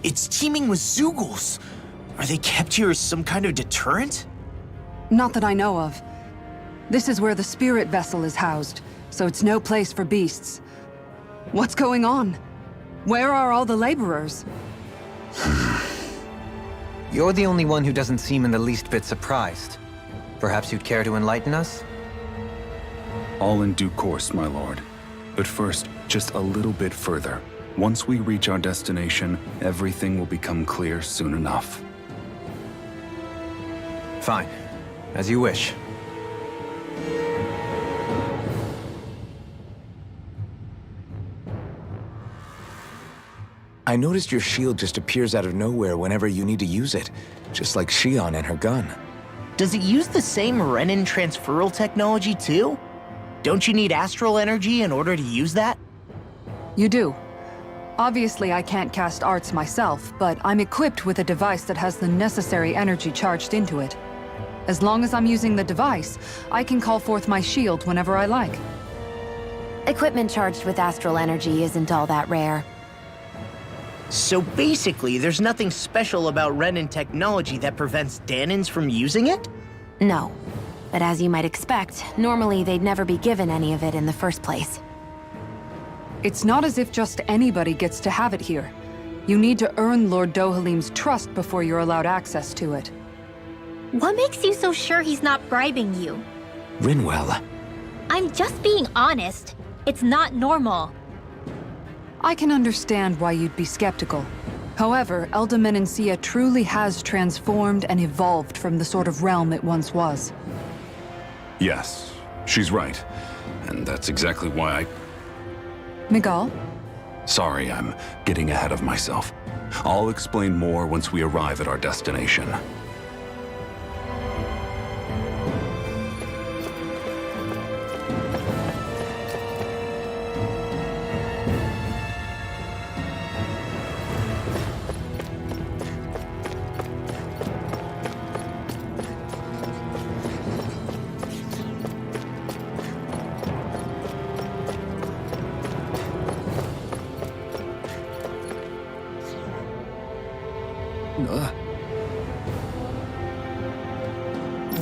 It's teeming with Zeugles. Are they kept here as some kind of deterrent? Not that I know of. This is where the spirit vessel is housed, so it's no place for beasts. What's going on? Where are all the laborers? You're the only one who doesn't seem in the least bit surprised. Perhaps you'd care to enlighten us? All in due course, my lord. But first, just a little bit further. Once we reach our destination, everything will become clear soon enough. Fine. As you wish. I noticed your shield just appears out of nowhere whenever you need to use it, just like Shion and her gun. Does it use the same Renin transferal technology too? Don't you need astral energy in order to use that? You do. Obviously, I can't cast arts myself, but I'm equipped with a device that has the necessary energy charged into it. As long as I'm using the device, I can call forth my shield whenever I like. Equipment charged with astral energy isn't all that rare. So basically, there's nothing special about Renin technology that prevents Dahnans from using it? No. But as you might expect, normally they'd never be given any of it in the first place. It's not as if just anybody gets to have it here. You need to earn Lord Dohalim's trust before you're allowed access to it. What makes you so sure he's not bribing you? Rinwell. I'm just being honest. It's not normal. I can understand why you'd be skeptical. However, Elda Menancia truly has transformed and evolved from the sort of realm it once was. Yes, she's right. And that's exactly why Miguel? Sorry, I'm getting ahead of myself. I'll explain more once we arrive at our destination.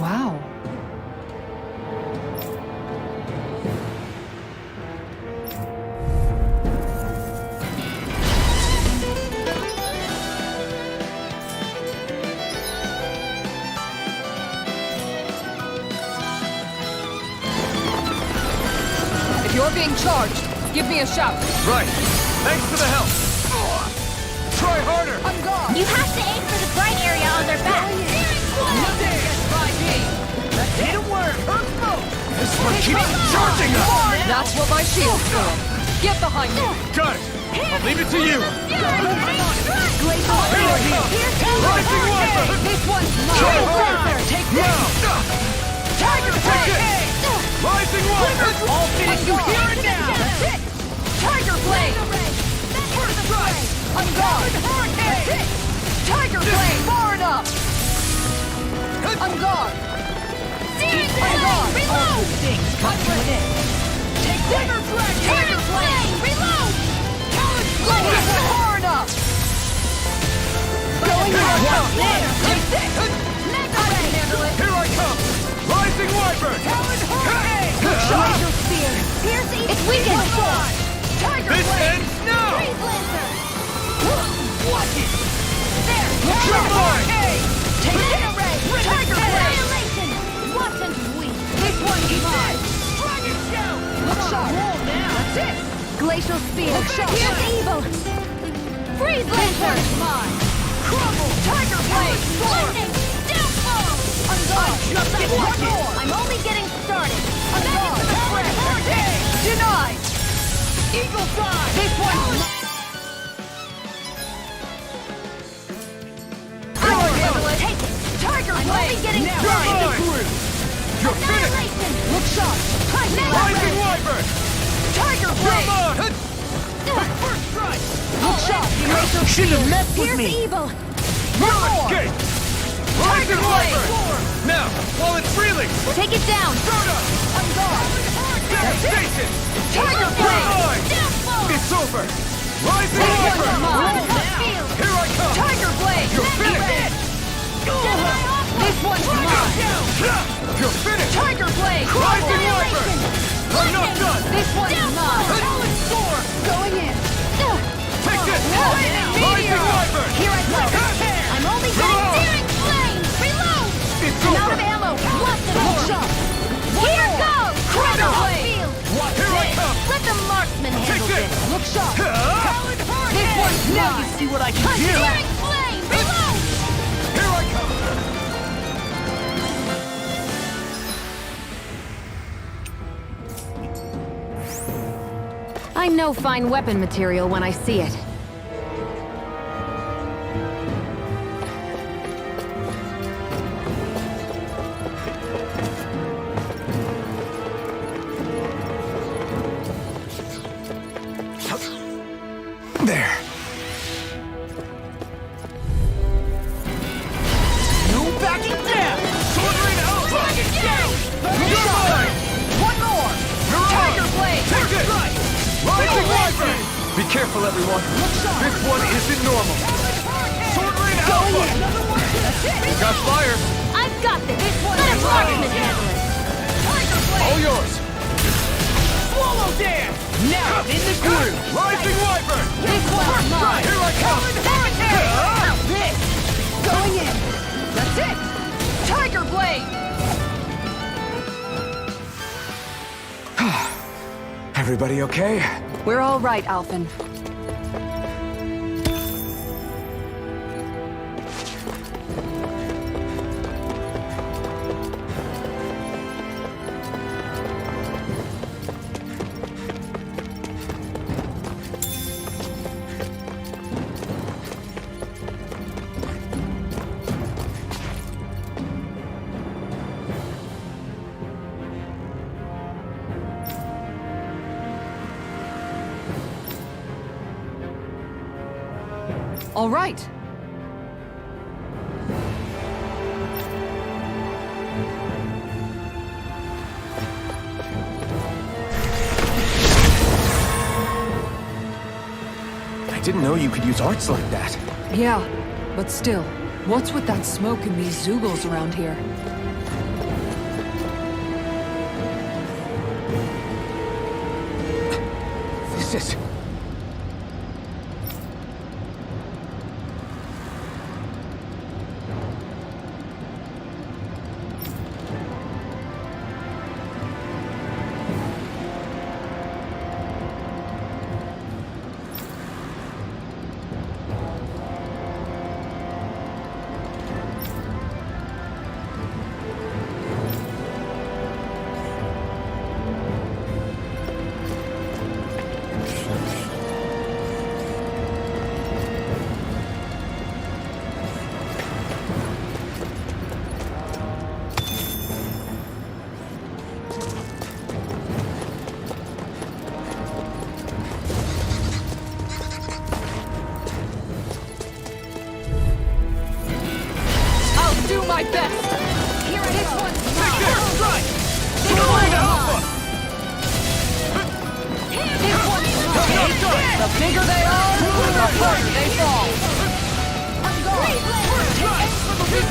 Wow. If you're being charged, give me a shout. Right. Thanks for the help. Try harder. I'm gone. You have to aim for the bright area on their back. Hit a worm. Earth smoke. one keeps charging us! That's what my shield's for. Get behind me. Got it! I'll leave it to you! Glacial Spear. Rising Wyvern! This one's Kill mine. her! Take Now! this. Tiger Take Blade. it! Rising Wyvern! I'll finish you here and now. That's it. Tiger Blade. First strike! On guard. That's it. Tiger Blade. Far enough. On guard. Searing On guard. Blade! Reload! Things come to an end. Take this. Tiger Blade! Reload! Blade. Far enough. Going on. There. Take this. Mega I can Ray! handle it. Here I come! Rising Wyvern! Glacial Spear. Pierce each it's weakened! Tiger This Blade. ends now! Freeze Lancer! Watch it. There. You're mine! Take Mega this. Ray! Tiger Blade. Annihilation! Watch and weep! This one's mine. Dragon Shout! Look sharp. That's it. Glacial Spear! Look sharp. Pierce evil! Freeze Lancer! Mine. Crumble. Tiger Blade. Lightning! Downfall! On guard. Just Get one one more. I'm only getting started! On guard. Denied. Eagle Side! This one's mine. I can handle it. Take it! Tiger I'm Blade. only getting Now. started! You're finished! Annihilation! Look sharp. Tiger Rising Blade. Wyvern! Tiger You're Blade. mine! First strike! Look sharp. Should have messed with Pierce me. evil! One more. Escape! Rising Blade. Wyvern! Now, while it's reeling! Take it down! Soda! On guard. Devastation! Tiger You're Blade. mine! Downfall! It's over! Rising This one's Wyvern! mine. Field! Here I come! Tiger Blade. You're Blade. finished! This one's mine. You're finished! Tiger Blade. Rising Wyvern! I'm not done! This one's mine. Sword! Going in. Take this! Meteor. Rising Wyvern! Here I come! I'm only getting Reload. searing flame! Reload! It's I'm out over! of ammo! Lots of Look more! sharp. Here goes! Tiger Crumble! Blade. Field! Here I come! Let the marksman Take handle this! this! Look sharp. Talon This one's Now mine. you see what I can do. Searing flame! Reload! Here I come! I know fine weapon material when I see it. There. No backing down! Sword Rain Alpha! You're mine! One more. You're Tiger on! Blade. Take it! Rising Wyvern! Be careful, everyone. This one isn't normal. Sword Rain Alpha! Got fire! I've got this! one Let a is marksman mine. handle it! Tiger All Blade. yours! Swallow dance. Now in the groove. Rising Wyvern! This one's mine. Here I come! This. Going in. That's it. Tiger Blade. Everybody okay? We're all right, Alphen. All right. I didn't know you could use arts like that. Yeah, but still, what's with that smoke and these Zoogles around here? This is...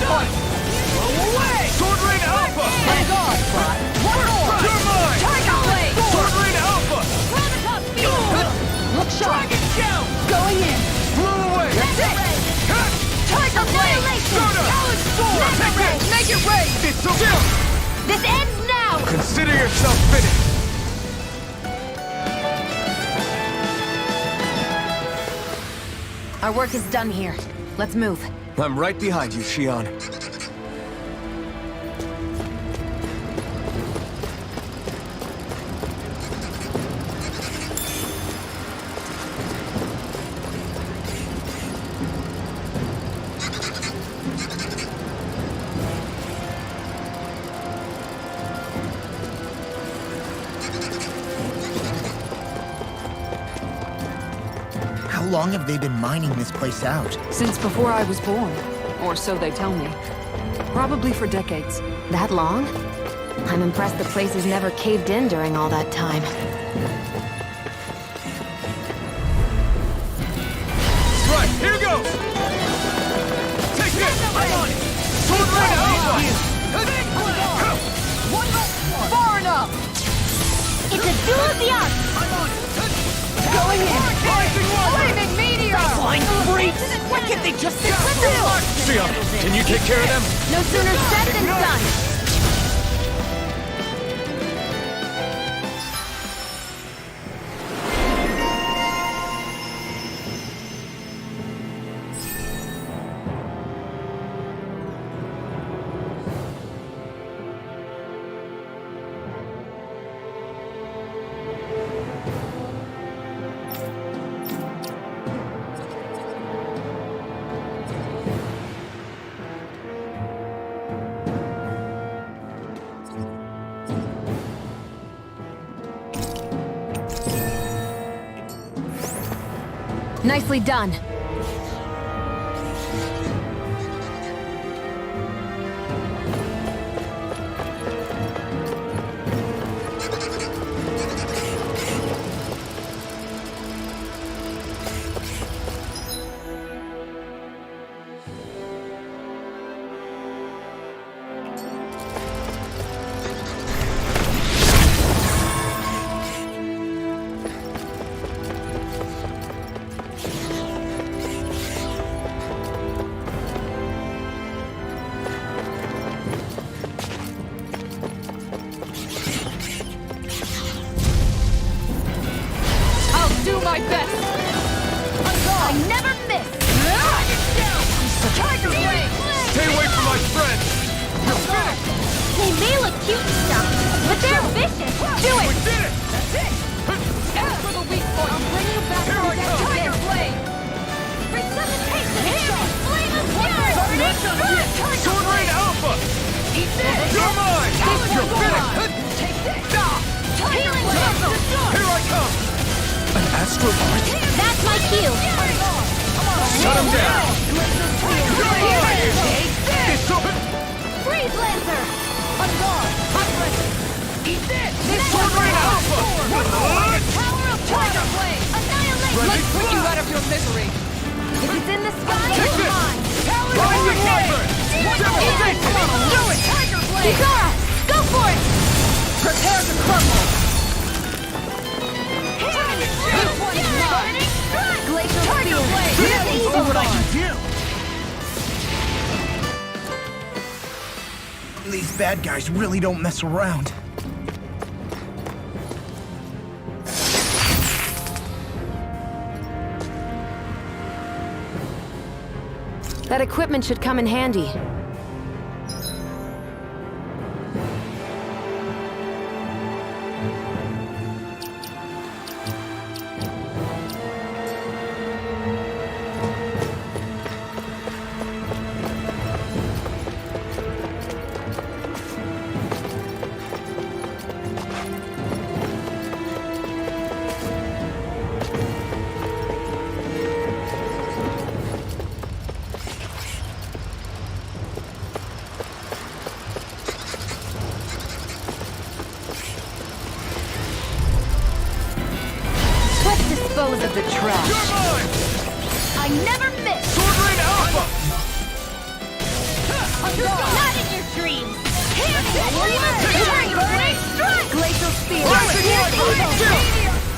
done! Blow away! Sword Rain Alpha! On guard! One more! You're mine! Tiger Blade! Sword Rain Alpha! Look sharp! Dragon Shell! Going in! Blow away! That's it! Tiger Blade! Soda! Talon Sword! Take it! Make it rain! It's over! This ends now! Consider yourself finished! Our work is done here. Let's move. I'm right behind you, Shion. How long have they been mining this place out? Since before I was born. Or so they tell me. Probably for decades. That long? I'm impressed the place has never caved in during all that time. Right, here goes! Take this! I'm on it! Sword Rain Alpha! Far enough! It's a duel of the arts! Going in! Rising Water! Flaming meteor! Flying freaks! Why can't they just sit still? Shion, can you take care of them? No sooner said than done! Nicely done. Do my best! I never miss! Tiger Blade! Stay away from my friends! You're finished! They may look cute and stuff, but they're vicious! Do We it! did it! For the weak point! I'll bring you back Here I come! Tiger Blade! Resuscitation! Flame of fury! Sword Rain Alpha! Eat this! You're mine! You're finished! Take this! Healing Missile! Here I come! An astral art? That's my cue! Shut him down! You're mine! It's open! Freeze Lancer! On guard! I'm ready! Eat this! Sword Rain Alpha! Power of Tiger Blade! Annihilation! Let's put you out of your misery! If it's in the sky, Take it's this! mine! Rising Wyvern! Devastation! Do it! Tiger Blade! Ikara! Go for it! Prepare to crumble! This one's mine! Glacial Tiger Field! Blade! See what I can do! These bad guys really don't mess around. That equipment should come in handy. Let's dispose of the trash. You're mine! I never miss! Sword Rain Alpha! Glacial spear. Rising Wyvern!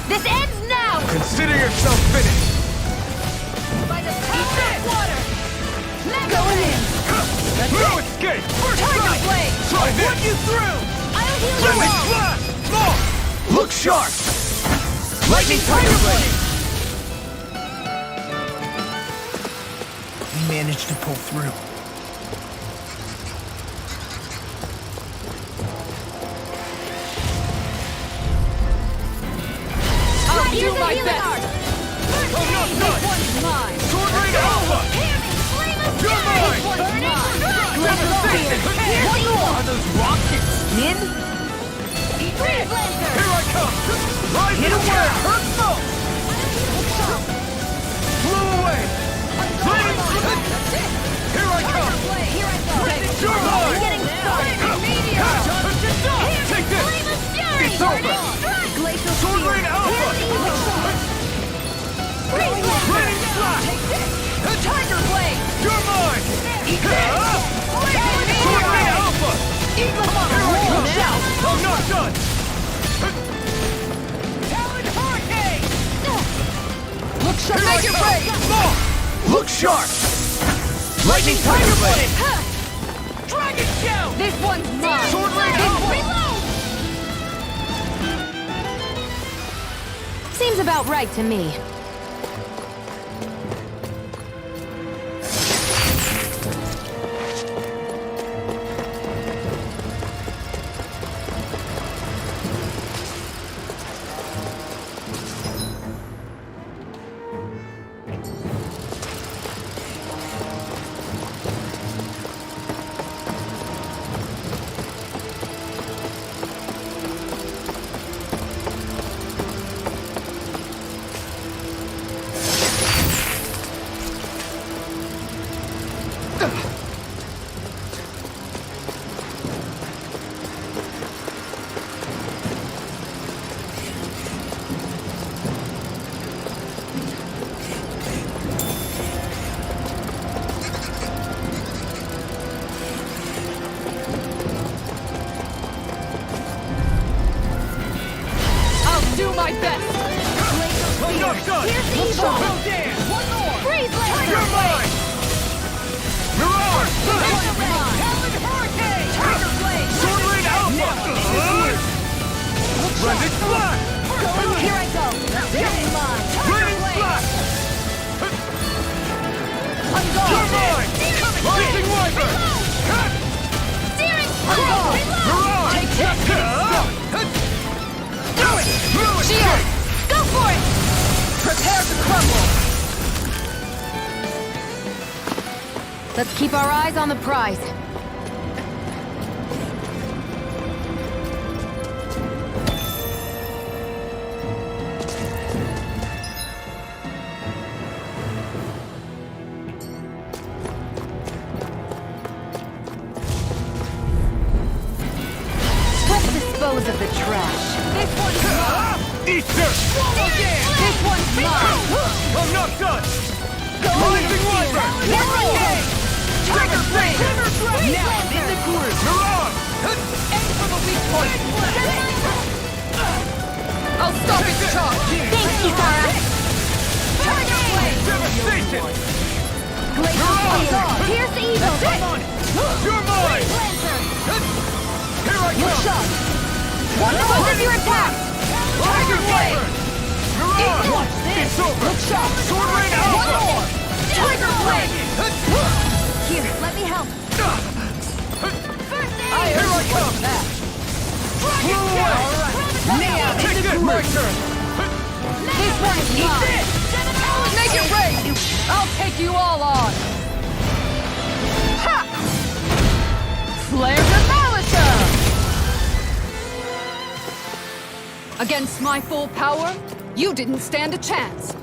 This ends now! Consider yourself finished! By the power of water! Going in! No escape! First Tiger strike! blade! Try this! Put you through! I'll heal you Lightning all! flash! Small! Look sharp! Lightning tiger blade! We managed to pull through. I'll Here's do the my healing best. art! I'm not done! One's mine. Sword Rain Alpha! You're mine! Devastation! Here's evil! Are those rockets? Nin? Freeze Lancer! Here I come! Rise Hit and him where where it hurts most! Blow away! Here I come! Here I go! You're mine! Getting started! Meteor! Take this! Flame of Fury! It's over! Glacial Sword spear! Rain Alpha! Here's evil! Freeze Lancer! Raining Slash! Tiger blade! You're mine! Sword Rain Alpha! Eagle Here I come! Now! I'm not done! Talon Hurricane! Look sharp. Make it break! Small! Look sharp! Lightning Tiger Blade! Dragon Shell! This one's mine. Sword Rain Alpha! Seems about right to me. I'll do my best. I'm not done! Here's the evil! Slow down! One more! Freeze Lancer! You're mine! Mirage! Talon Hurricane! Tiger blade! Sword Rain Alpha! Blended Slash! Here I go! You're mine! Raining Slash! I'm gone! You're mine! Rising Wyvern! Searing Crow! Mirage! Take this! Do it! Shield! Go for it! Prepare to crumble. Let's keep our eyes on the prize. Let's dispose of the trash. This one's mine! Easter! This one's mine! I'm not done! Rising Wyvern! Tiger blade! Now in the groove! Mirage! Aim for the weak point. I'll stop its charge. Thanks, Kisara! Tiger blade. Devastation! Glacial spear! Here's the evil! You're mine! Lancer! Here I come! Shot! One more of your attack! Tiger Wyvern! Mirage! It's over! Sword Rain Alpha! Tiger blade! Here, let me help. Here I come! Blow away! Now Take this! This one's mine. Make it rain. I'll take you all on. Ha! Flare Demolition! Against my full power, you didn't stand a chance.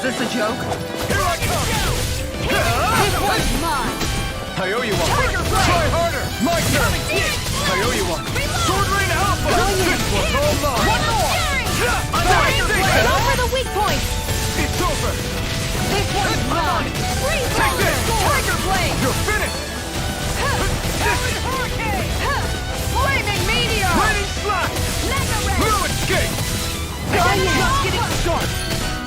this a joke? Here I come! This one's mine! I owe you one. Tiger Blade! Try harder! My turn! I owe you one. Sword Rain Alpha! This one's all mine! One more! Tiger Blade! Go for the weak point! It's over! This one's mine! Freeze Take Roller! this! Tiger Blade! You're finished! Heaven Hurricane! Flaming Meteor! Raining Slash! Mega Ray! No escape! Just getting started!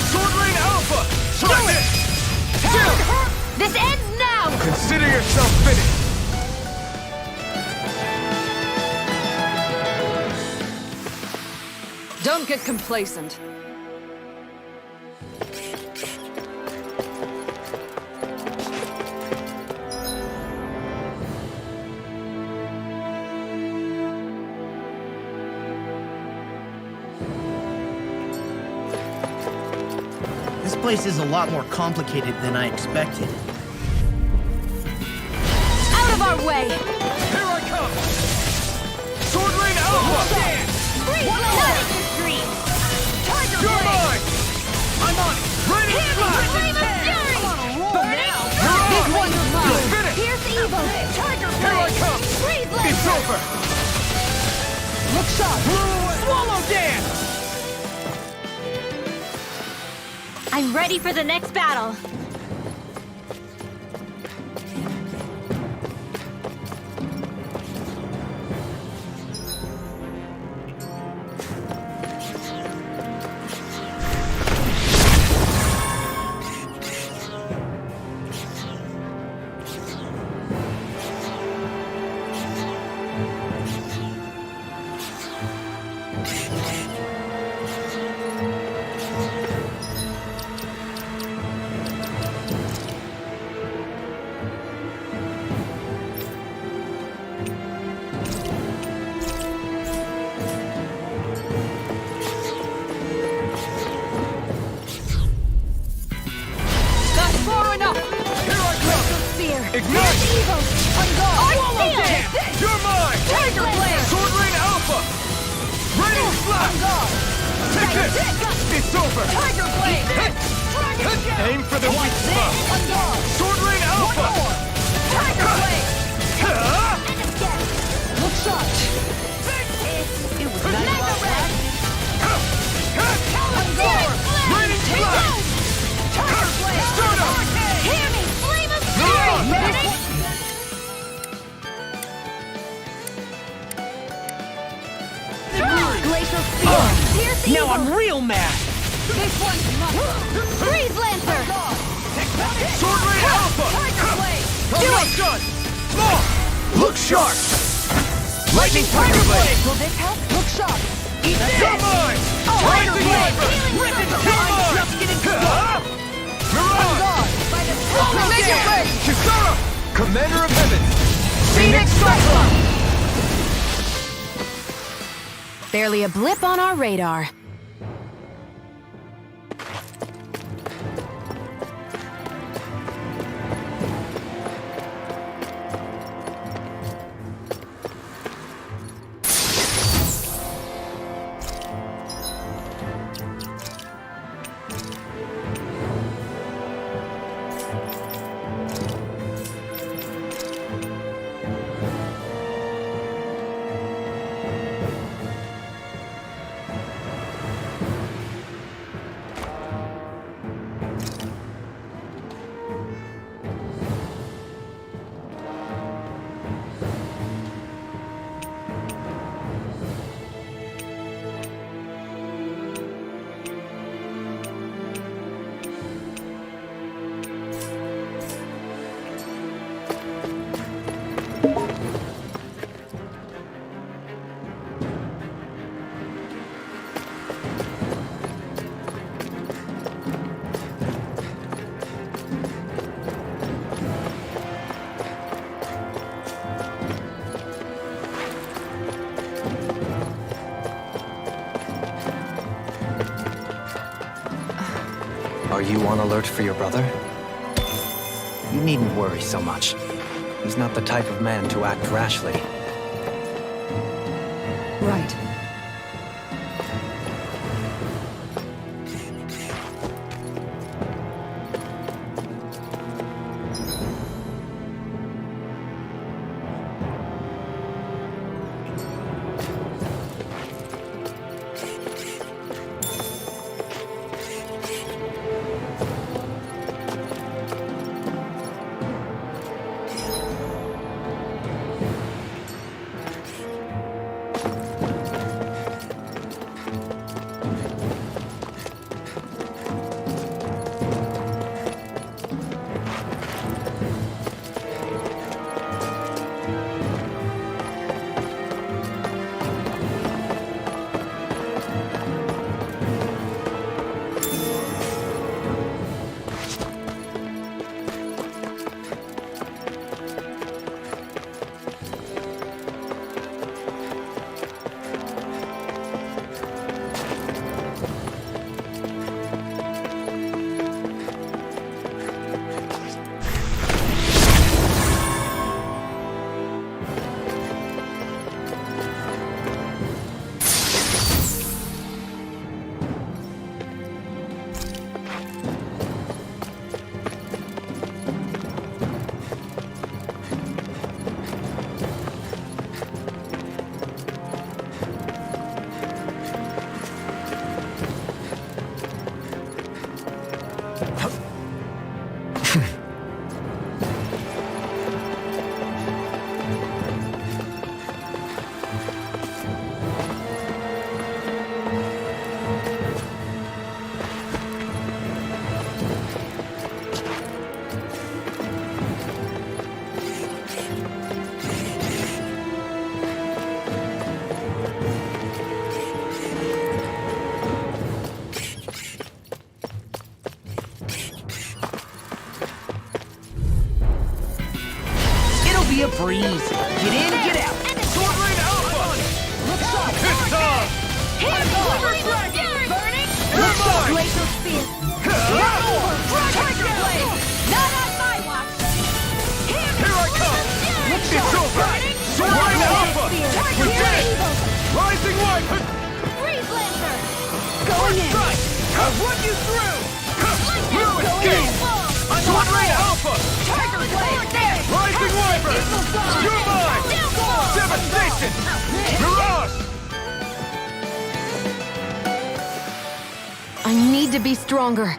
Sword Rain Alpha! Try this! This ends now! Consider yourself finished! Don't get complacent. This place is a lot more complicated than I expected. Out of our way! Here I come! Sword Rain Alpha! Freeze Stream! Tiger You're Blade! mine! I'm on it! Raining Slash! Flame of Fury! This one's You're mine! finished! Here's Evo! Tiger Here I Blade! come! Freeze It's Lancer! over! Look sharp! Swallow Dance! I'm ready for the next battle! That's far enough! Here I come! Spear! Ignite! Evo! Swallow Steel! Dance! You're mine! Tiger Blade! Sword Rain Alpha! Raining Slash! Take this! It's over! Tiger Blade! Aim for the weak spot! Sword Rain Alpha! Tiger Blade! Look sharp! It was Mega Red! Raining Slash! Tiger Blade! Start up! Hear me! Flame of Mirage! Fury! Glacial Spear! Pierce Now Evo! I'm real mad! This one's mine! Freeze Lancer! Sword Rain Alpha! Tiger Blade! Do it! Done! Small! Look sharp! Lightning Tiger Blade! Will this help? Look sharp! You're mine! Tiger Rising Blade! Viper! Rip it! You're mine! Just getting started! Mirage! By the Mega Red! Kisara! Commander of Heaven! Phoenix Cyclone! Barely a blip on our radar. Are you on alert for your brother? You needn't worry so much. He's not the type of man to act rashly. Right. be a breeze. Get in, get out. Sword Rain Alpha! It's time! Let's go, Glacial Spear! Tiger Blade! Not on my watch! Here I come! It's over! Sword Rain Alpha! We did it! Rising Light! Freeze Lancer! Going in! I'll run you through! No escape! Sword Rain Alpha! Tiger Blade! There! Rising Wyvern! You're mine! Devastation! Mirage! I need to be stronger.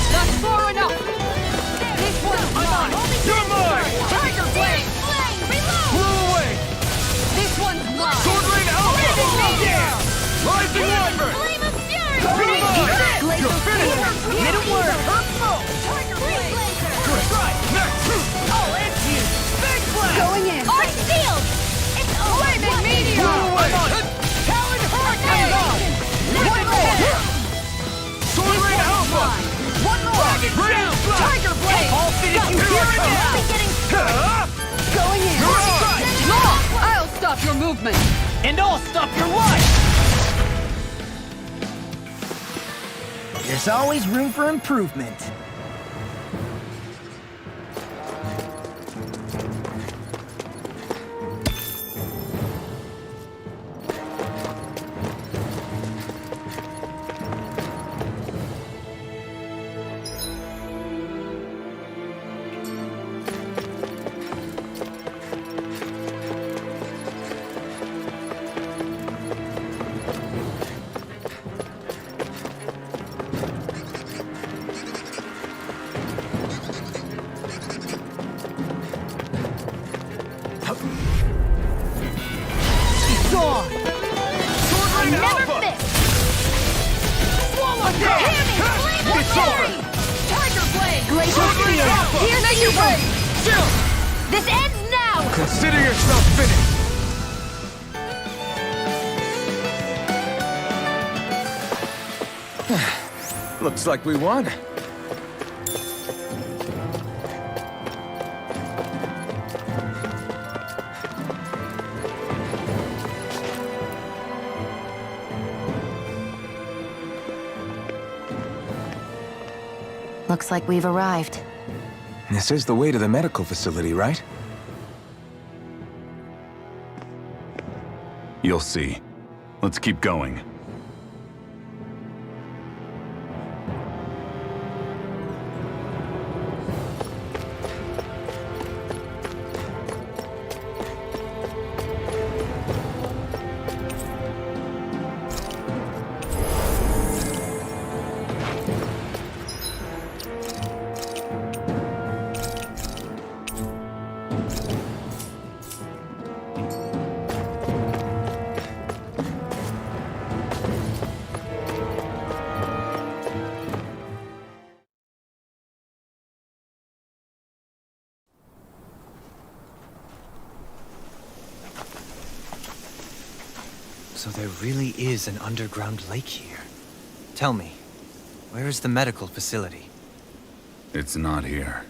That's far enough! This one's mine! You're mine! Tiger Blade! Flame! Reload! Blow away! This one's mine! Sword Rain Alpha! Yeah! Rising Wyvern! Flame of Fury! You're mine! Glacial You're finished! Get it work. Tiger Blade! Good strike! Next! I'll end you. Big blast. Going in! Arch Shield! It's over! Flaming Meteor! Blow away! Talon Hurricane. One more! Sword Rain Alpha! One more! Rain Blast! Tiger Blade! I'll finish you Here here I and now. come! Going in! Mirage! Law! I'll stop your movement! And I'll stop your life. There's always room for improvement. Gone. Sword Rain Never Alpha! miss! Swallow down! It's over! Tiger Blade! Sword Glacial Rain Spear! Alpha! Here's the you go! Still! This ends now! Consider yourself finished! Looks like we won. Looks like we've arrived. This is the way to the medical facility, right? You'll see. Let's keep going. So there really is an underground lake here. Tell me, where is the medical facility? It's not here.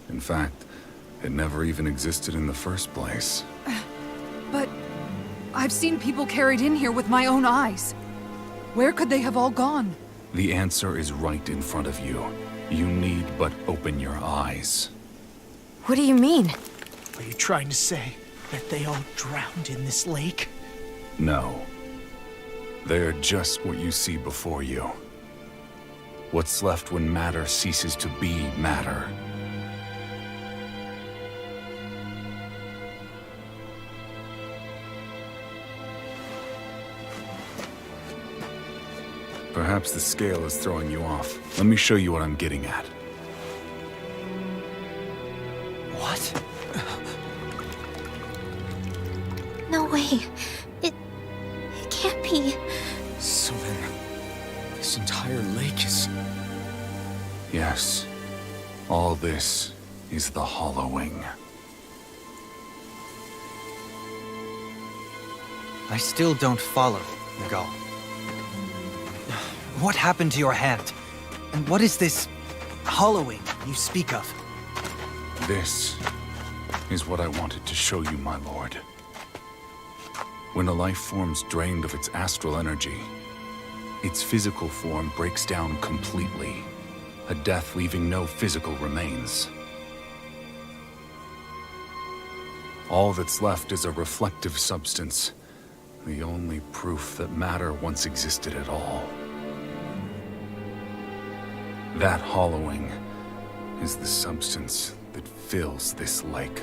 In fact, it never even existed in the first place. But I've seen people carried in here with my own eyes. Where could they have all gone? The answer is right in front of you. You need but open your eyes. What do you mean? Are you trying to say that they all drowned in this lake? No. They're just what you see before you. What's left when matter ceases to be matter. Perhaps the scale is throwing you off. Let me show you what I'm getting at. What? No way. It can't be. So then, this entire lake is Yes, all this is the Hollowing. I still don't follow, Miguel. What happened to your hand? And what is this hollowing you speak of? This is what I wanted to show you, my lord. When a life form's drained of its astral energy, its physical form breaks down completely, a death leaving no physical remains. All that's left is a reflective substance, the only proof that matter once existed at all. That hollowing is the substance that fills this lake.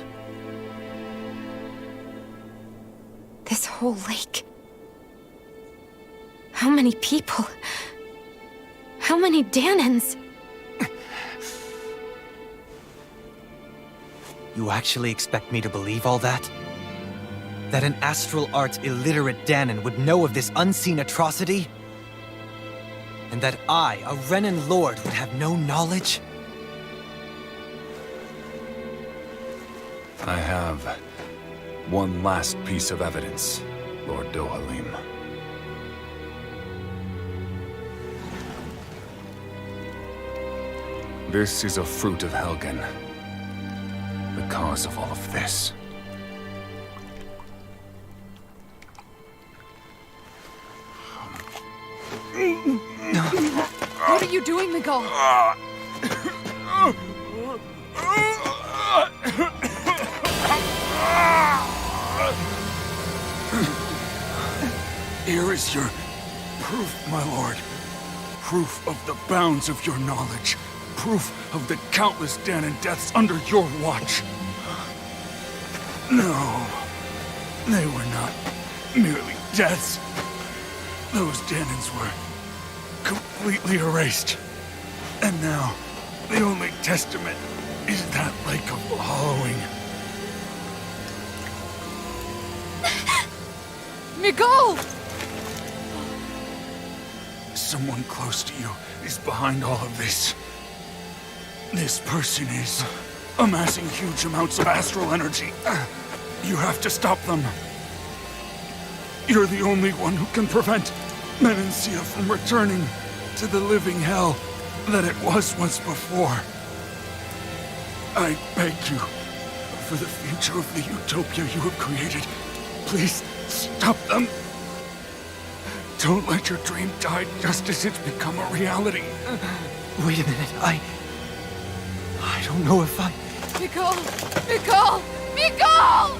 This whole lake. How many people? How many Danans? You actually expect me to believe all that? That an astral arts illiterate Danan would know of this unseen atrocity? And that I, a Renan lord, would have no knowledge? I have one last piece of evidence, Lord Dohalim. This is a fruit of Helgen, the cause of all of this. What are you doing, Miguel? Here is your proof, my lord. Proof of the bounds of your knowledge. Proof of the countless Danan deaths under your watch. No, they were not merely deaths. Those Danans were completely erased. And now, the only testament is that lake of hollowing. Miguel! Someone close to you is behind all of this. This person is amassing huge amounts of astral energy. You have to stop them. You're the only one who can prevent Menancia from returning to the living hell that it was once before. I beg you, for the future of the utopia you have created, please stop them. Don't let your dream die just as it's become a reality. Wait a minute, I don't know if I... Miguel! Miguel! Miguel!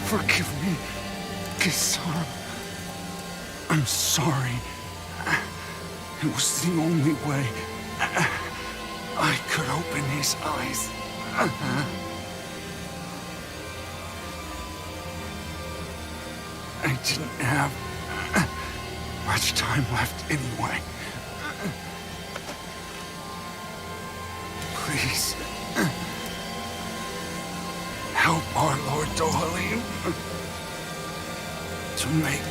Forgive me, Kisara. I'm sorry. It was the only way I could open his eyes. I didn't have much time left anyway. Please, help our Lord Dohalim to make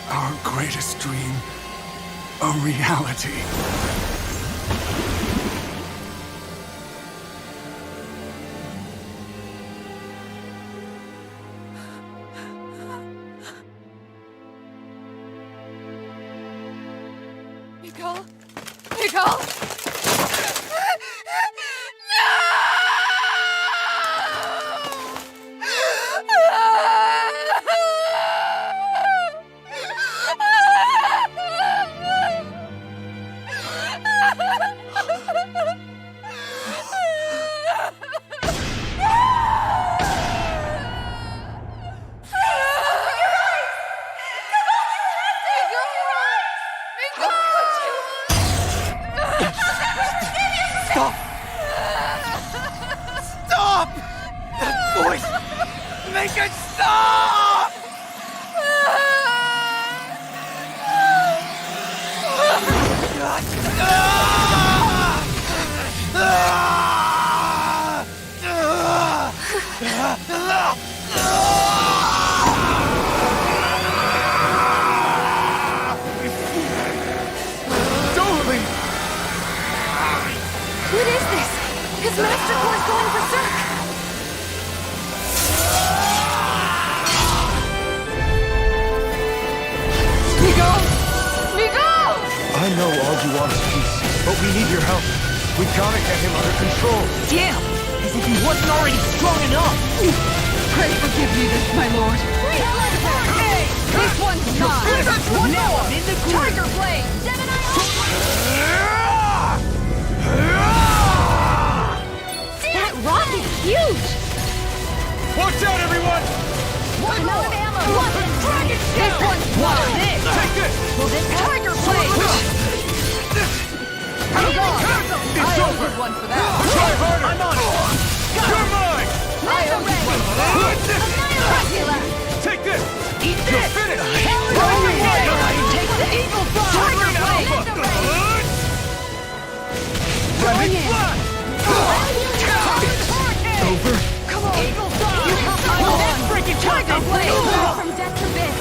our greatest dream a reality. Miguel! Miguel! Stop! That voice! Make it stop! Master Core's going berserk! Miguel! Miguel! I know all you want is peace, but we need your help. We gotta get him under control. Damn! As if he wasn't already strong enough! Pray forgive me this, my lord. This one's mine. One Now more. I'm in the groove! Tiger Blade. Gemini That rock is huge! Watch out, everyone! I'm out of ammo! Dragon This one's mine. Take this! Will this Tiger Blade? I'm gone. It's I owe over. you one for that. Try harder! I'm on it! You're mine! I owe you one for that. Dracula! Take this! Eat You're this! finished! Tiger Blade. Take the Eagle Fly. Tiger Blade. Running flat! Over. Come on. Eagle Fly. I'm on. Freaking Tiger Blade. From death to abyss!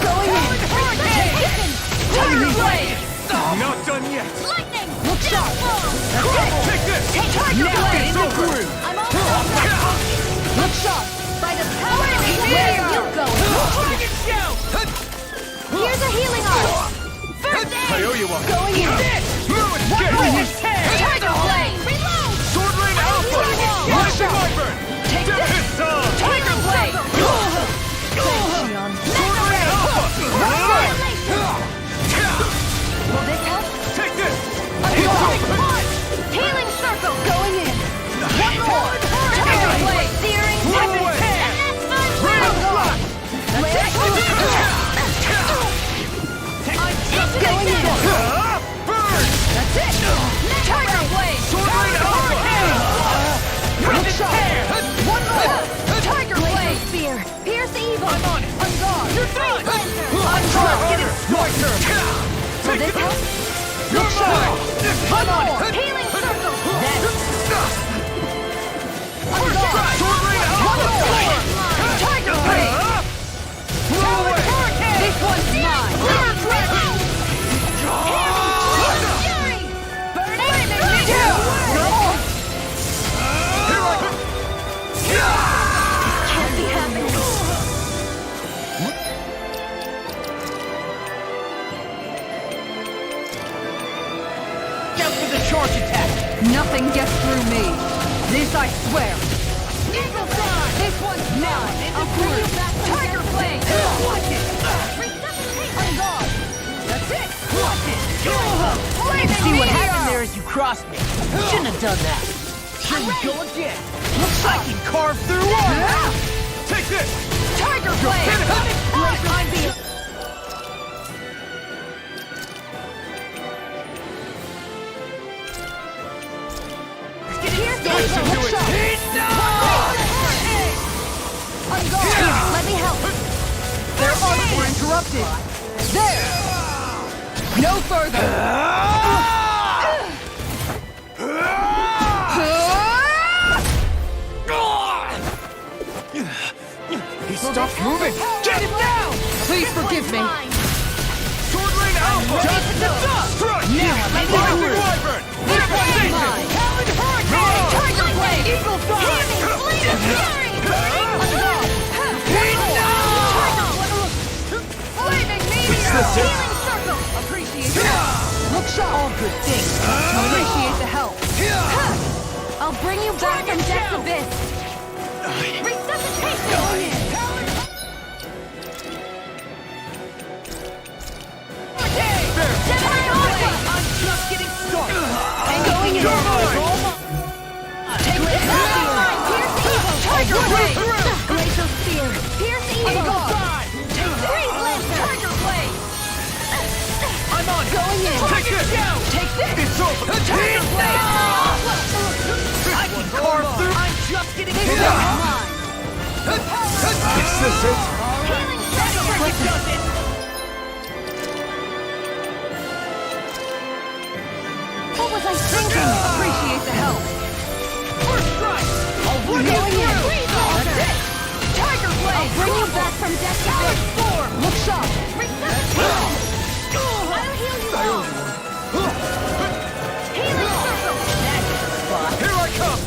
Going in. Tiger Blade. Not done yet! Lightning! Look sharp. Take this! Tiger Blade. It's over! I'm almost Look sharp. by the power of where are you going? Here's a healing arm! First I owe you one! Going in. Move it! Get! Tiger Blade. Reload! Sword Rain Alpha! Rising Wyvern! Take this. It's on! Tiger Blade. Sword Rain Alpha! Will this help? Take this! Healing circle! Going in. One more. Tiger Blade. Searing Blow tempest! away. And that's fun! I'm gone. Going in. Burn! That's it. Tiger Blade. Sword Rain Alpha! Look sharp. One more. Tiger Blade. Spear! Pierce the evil! I'm on it! I'm gone. You're done! I'm Try gone. harder! My turn! Will this help? You're mine! One more. Healing circle! I'm gone. Sword Rain One Alpha! more. Tiger Blade. Blow away! This one's mine. Fury! Burning me down. Here I come! Can't be happening! Out for the charge attack! Nothing gets through me. This I swear. Eagle Fly! This one's mine. I'll bring you back from Tiger death. Blade. Watch it. Resuscitate! I'm gone. That's it. Watch it! Flaming See what meteor. happened there as you crossed me. Shouldn't have done that. Here we go again. Looks like I can carve through armor. Take this! Tiger Blade. I'm being... Pierce the Listen evil! to it! I'm gone. Let me help! Their arms were interrupted. There. No further. He stopped moving! Get him down. Please forgive me. Mine. Sword Rain Alpha! Strike! Now, Rising Wyvern! this one's mine. Tiger Blade. Eagle Fly. Flaming fury! I'm gone. Flaming meteor. Healing circle! Appreciate the help. Look sharp. All good things. Appreciate the help. I'll bring you back from death's abyss! Resuscitation! Going in. Gemini Alpha! I'm just getting started. Going in. Take this! Pierce the evil! Tiger Blade. Glacial spear! Pierce the I'm evil! gone. Freeze Lancer! Tiger Blade. I'm on it. Going in. Take this! Take this. It's over! Tiger Blade. I can carve through. I'm just getting This one's started. mine. Is this it? Healing circle! It does it. What was I thinking? Appreciate the help. First strike. I'll work you Going in. through. Freeze Lancer! That's it. Tiger Blade. Bring you back from death's abyss! Form. Look sharp. Resuscitation! I'll heal you all! Healing circle! That's the spot. Here I come!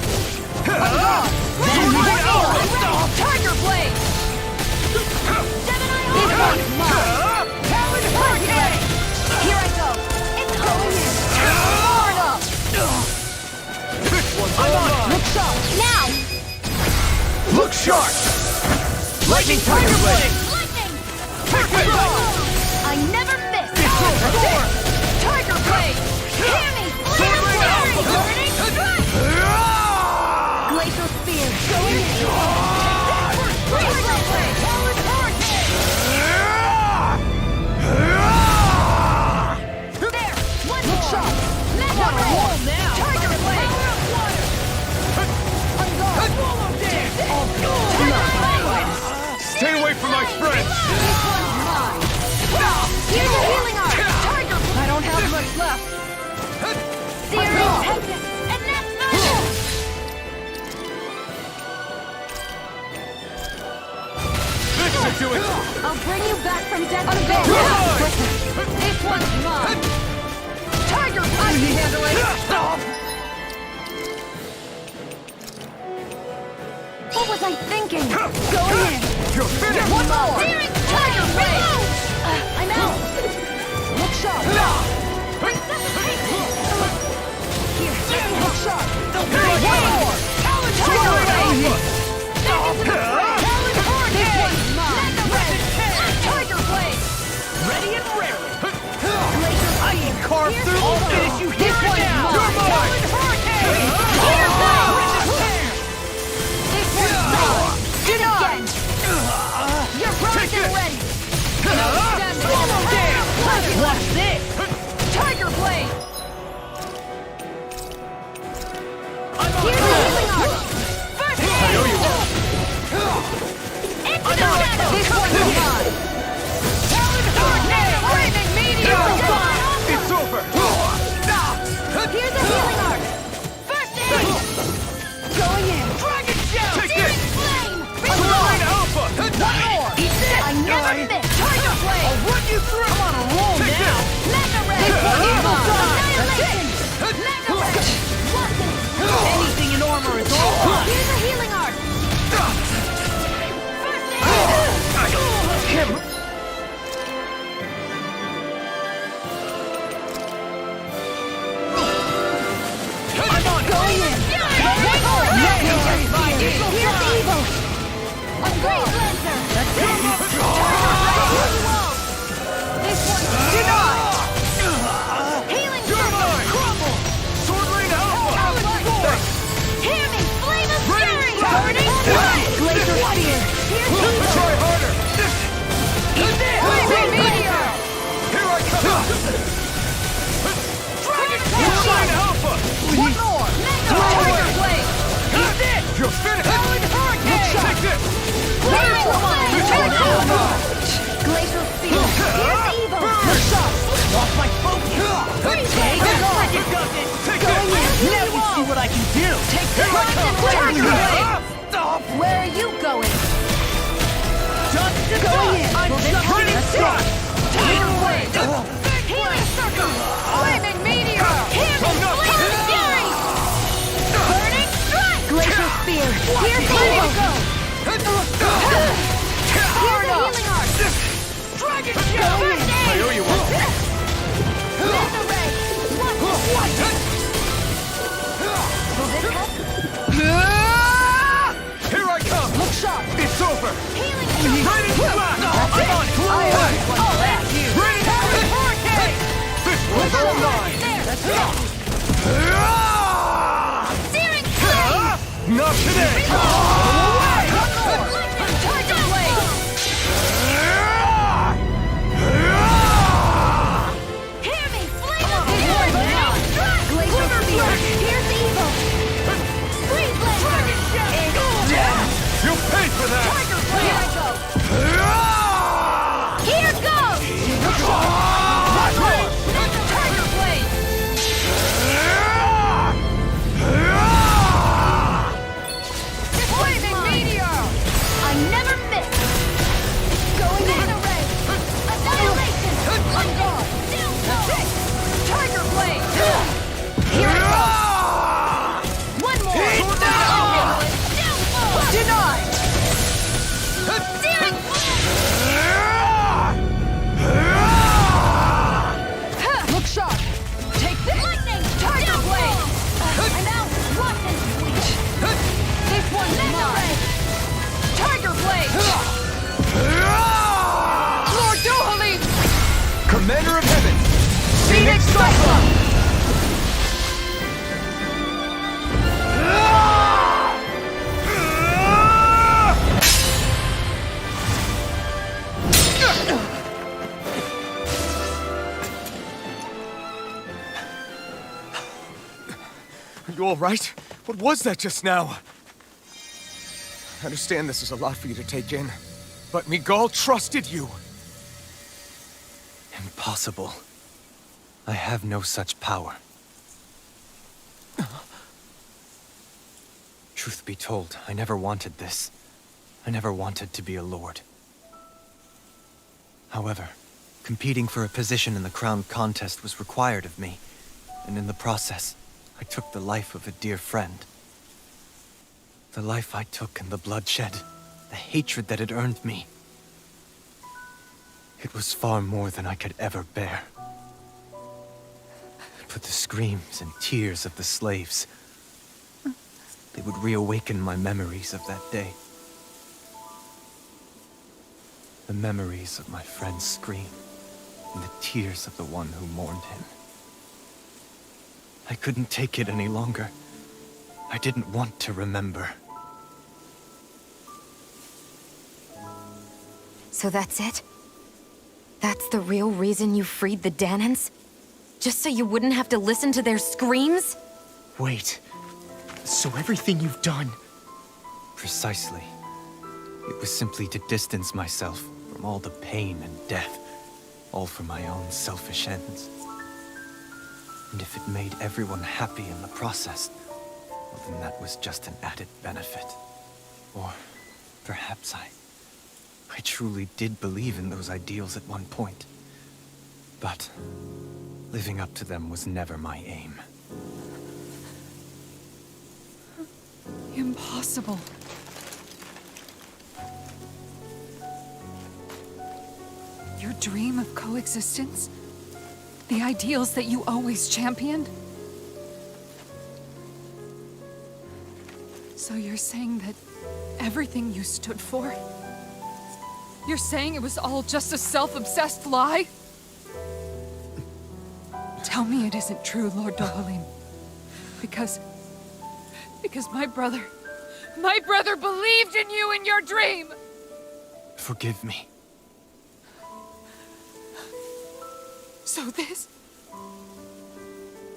Lightning Tiger Blade! Lightning! Take I never miss! It's over! Tiger Blade! Hear me! Sword Rain Alpha! Burning Strike! Glacial Spear! Going in! Tiger Blade! Powered Hurricane! There! One more! Shot! Mega Ray! Now! Tiger Blade! Power of Water! Swallow Dance! Tiger Blade! Stay away from my friends! This one's mine! Here's a healing art! Tiger! I don't have much left. Series Tempest! And that's mine! This should do it! I'll bring you back from death to Good! go! This one's mine! Tiger! I can handle it! What was I thinking? Going in! You're finished! One more! Tiger Blade! I'm out! Look sharp! Here, look sharp! One more! Tiger Blade! Talon Hurricane! Mega Red! Tiger Blade! Ready and rare. Glacial I can carve Here's through. the I'll evil. finish you This here one's now. mine. Talon Hurricane! Here's This one's mine! Do it again! You're primed and ready! Swallow Dance! Watch this. Tiger Blade! Here's the healing art! First aid! Into the shadow! This one's mine! Talon Hurricane! Flaming Meteor! It's over! Here's a healing art! First aid! Going in! Dragon Shell! Take Searing this! Flame! Sword Rain Alpha! One more! I never miss! Tiger Blade! I'll run you through! I'm on a roll now! Mega Ray! This one's mine. Annihilation! Mega Ray! Anything in armor is all mine. Here's a healing art! First aid! I'm on! Going in! One more! Here's evil! A Great Lancer! That's it! This one's denied! Healing Circle! Crumble! Sword Rain Alpha! Hear me! Flame of Fury! Burning Strike! Glacial Spear! Here's evil! Try harder! Flaming Meteor! Here I come! Dragon Sword Rain Alpha! One more! Tiger Blade! Eat this! You're finished! Talon Hurricane! Take this! Glacial Flame! Glacial Spear! Here's evil! Lost my focus. Take it off! You got this. Take this! Now you see what I can do. Take Here I come! Tiger Blade! Stop! Where are you going? Just to Going in! I'm just Burning getting Strike! started. Tiger Blade! Healing Circle! Flaming Meteor! Hear me! Flame of Fury! Burning Strike! Glacial Spear! Here's evil! Here's a healing art! Dragon First I aid! owe you one! Mega Ray! What? Will this help? Here I come! Look sharp! It's over! Healing Ready to blast! I'm on it! that's you! Ready to Hurricane! This one's all mine! There! Let's go! Searing Flame! Not today! Tiger Blade! Hear me! Flame of Fury! Glacial Spear! Here's evil! Freeze Lancer! You'll pay for that! Tiger Blade! Here I go! Here goes! Tiger Blade! Flaming Are you all right? What was that just now? I understand this is a lot for you to take in, but Miguel trusted you. Impossible. I have no such power. Truth be told, I never wanted this. I never wanted to be a lord. However, competing for a position in the crown contest was required of me, and in the process, I took the life of a dear friend. The life I took and the bloodshed, the hatred that it earned me. It was far more than I could ever bear. But the screams and tears of the slaves, they would reawaken my memories of that day. The memories of my friend's scream, and the tears of the one who mourned him. I couldn't take it any longer. I didn't want to remember. So that's it? That's the real reason you freed the Danans? Just so you wouldn't have to listen to their screams? Wait. So everything you've done... Precisely. It was simply to distance myself from all the pain and death, all for my own selfish ends. And if it made everyone happy in the process, well then that was just an added benefit. Or perhaps I truly did believe in those ideals at one point. But living up to them was never my aim. Impossible. Your dream of coexistence? The ideals that you always championed? So you're saying that everything you stood for? You're saying it was all just a self-obsessed lie? Tell me it isn't true, Lord Dohalim. Because my brother believed in you in your dream! Forgive me. So this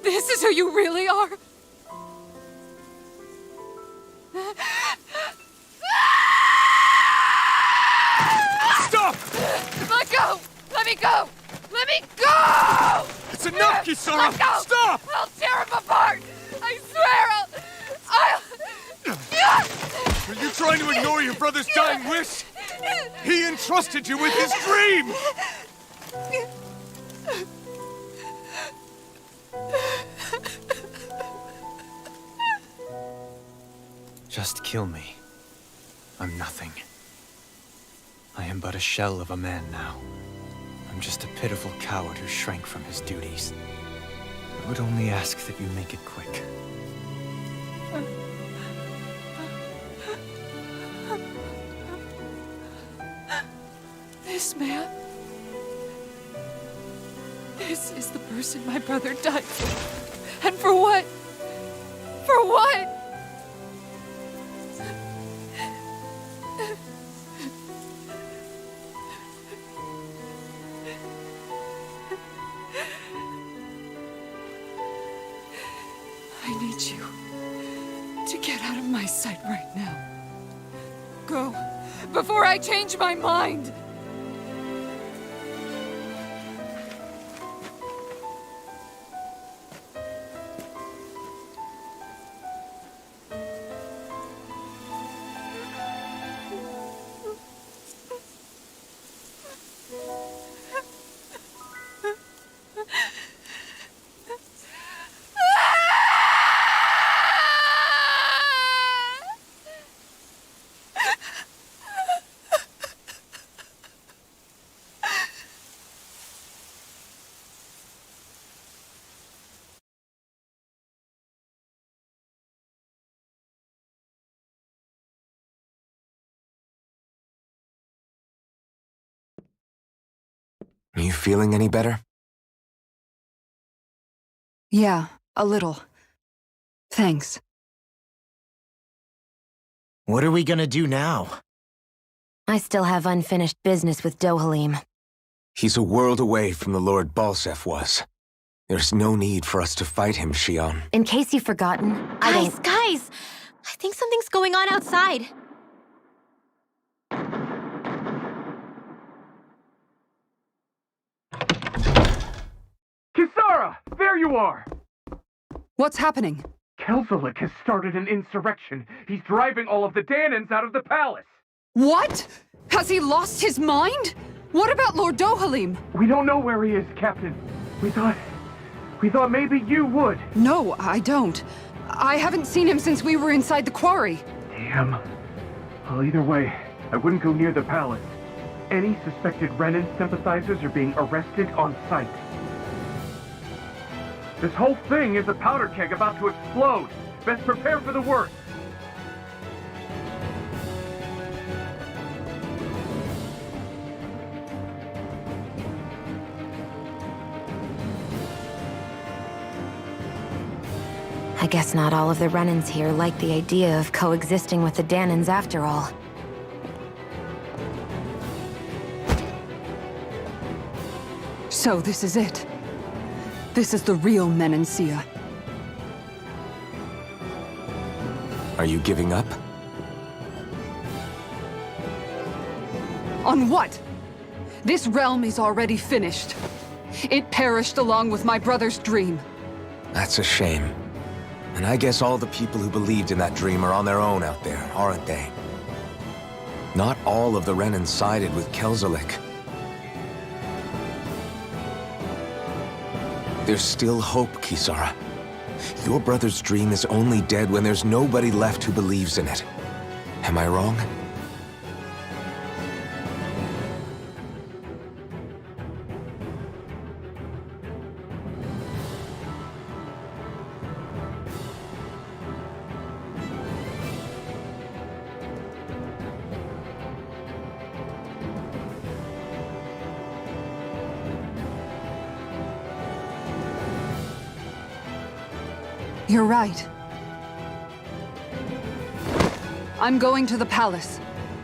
is who you really are? Stop! Let go! Let me go! Let me go! It's enough, Kisara! Let go! Stop! I'll tear him apart! I swear I'll... Are you trying to ignore your brother's dying wish? He entrusted you with his dream! Just kill me. I'm nothing. I am but a shell of a man now. I'm just a pitiful coward who shrank from his duties. I would only ask that you make it quick. This man... This is the person my brother died for. And for what? For what? I need you to get out of my sight right now. Go, before I change my mind! Are you feeling any better? Yeah, a little. Thanks. What are we gonna do now? I still have unfinished business with Dohalim. He's a world away from the Lord Balseph was. There's no need for us to fight him, Shion. In case you've forgotten, Guys! I think something's going on outside. Kisara! There you are! What's happening? Kelzelik has started an insurrection. He's driving all of the Danans out of the palace. What? Has he lost his mind? What about Lord Dohalim? We don't know where he is, Captain. We thought maybe you would. No, I don't. I haven't seen him since we were inside the quarry. Damn. Well, either way, I wouldn't go near the palace. Any suspected Renan sympathizers are being arrested on sight. This whole thing is a powder keg about to explode. Best prepare for the worst. I guess not all of the Renans here like the idea of coexisting with the Danans after all. So this is it. This is the real Menancia. Are you giving up? On what? This realm is already finished. It perished along with my brother's dream. That's a shame. And I guess all the people who believed in that dream are on their own out there, aren't they? Not all of the Renan sided with Kelzelik. There's still hope, Kisara. Your brother's dream is only dead when there's nobody left who believes in it. Am I wrong? You're right. I'm going to the palace.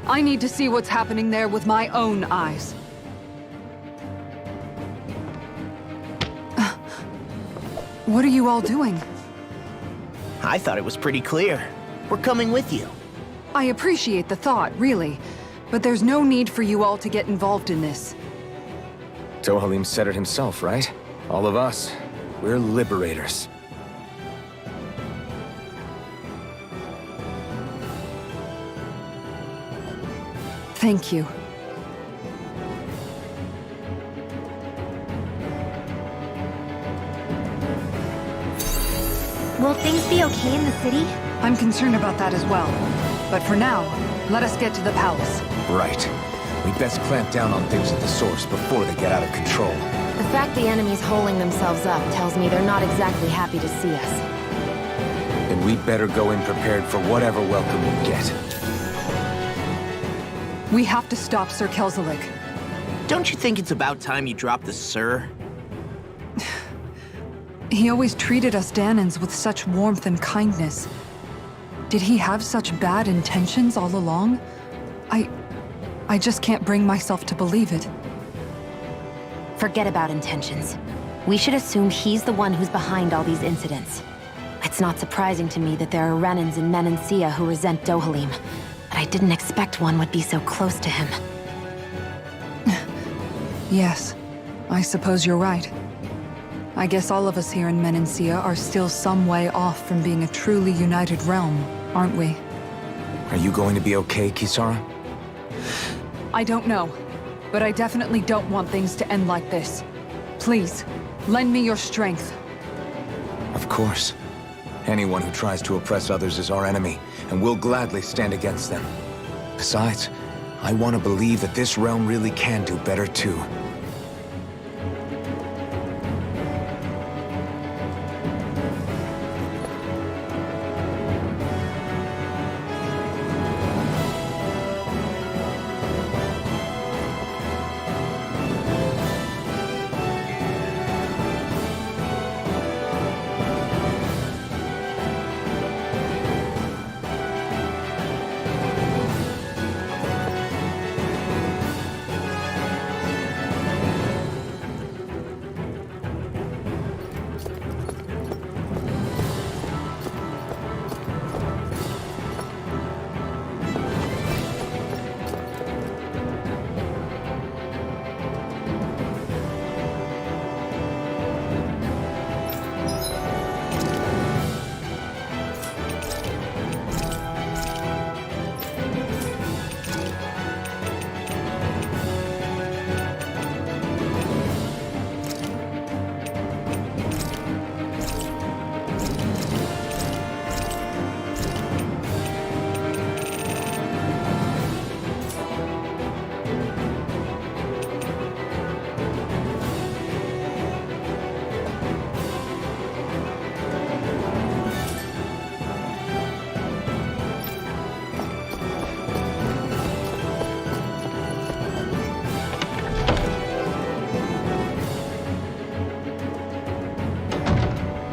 I need to see what's happening there with my own eyes. What are you all doing? I thought it was pretty clear. We're coming with you. I appreciate the thought, really, but there's no need for you all to get involved in this. Dohalim said it himself, right? All of us. We're liberators. Thank you. Will things be okay in the city? I'm concerned about that as well. But for now, let us get to the palace. Right. We best clamp down on things at the source before they get out of control. The fact the enemy's holding themselves up tells me they're not exactly happy to see us. Then we'd better go in prepared for whatever welcome we get. We have to stop Sir Kelzelik. Don't you think it's about time you dropped the sir? He always treated us Danans with such warmth and kindness. Did he have such bad intentions all along? I just can't bring myself to believe it. Forget about intentions. We should assume he's the one who's behind all these incidents. It's not surprising to me that there are Renans in Menancia who resent Dohalim, but I didn't expect one would be so close to him. Yes, I suppose you're right. I guess all of us here in Menancia are still some way off from being a truly united realm, aren't we? Are you going to be okay, Kisara? I don't know, but I definitely don't want things to end like this. Please, lend me your strength. Of course. Anyone who tries to oppress others is our enemy, and we'll gladly stand against them. Besides, I want to believe that this realm really can do better too.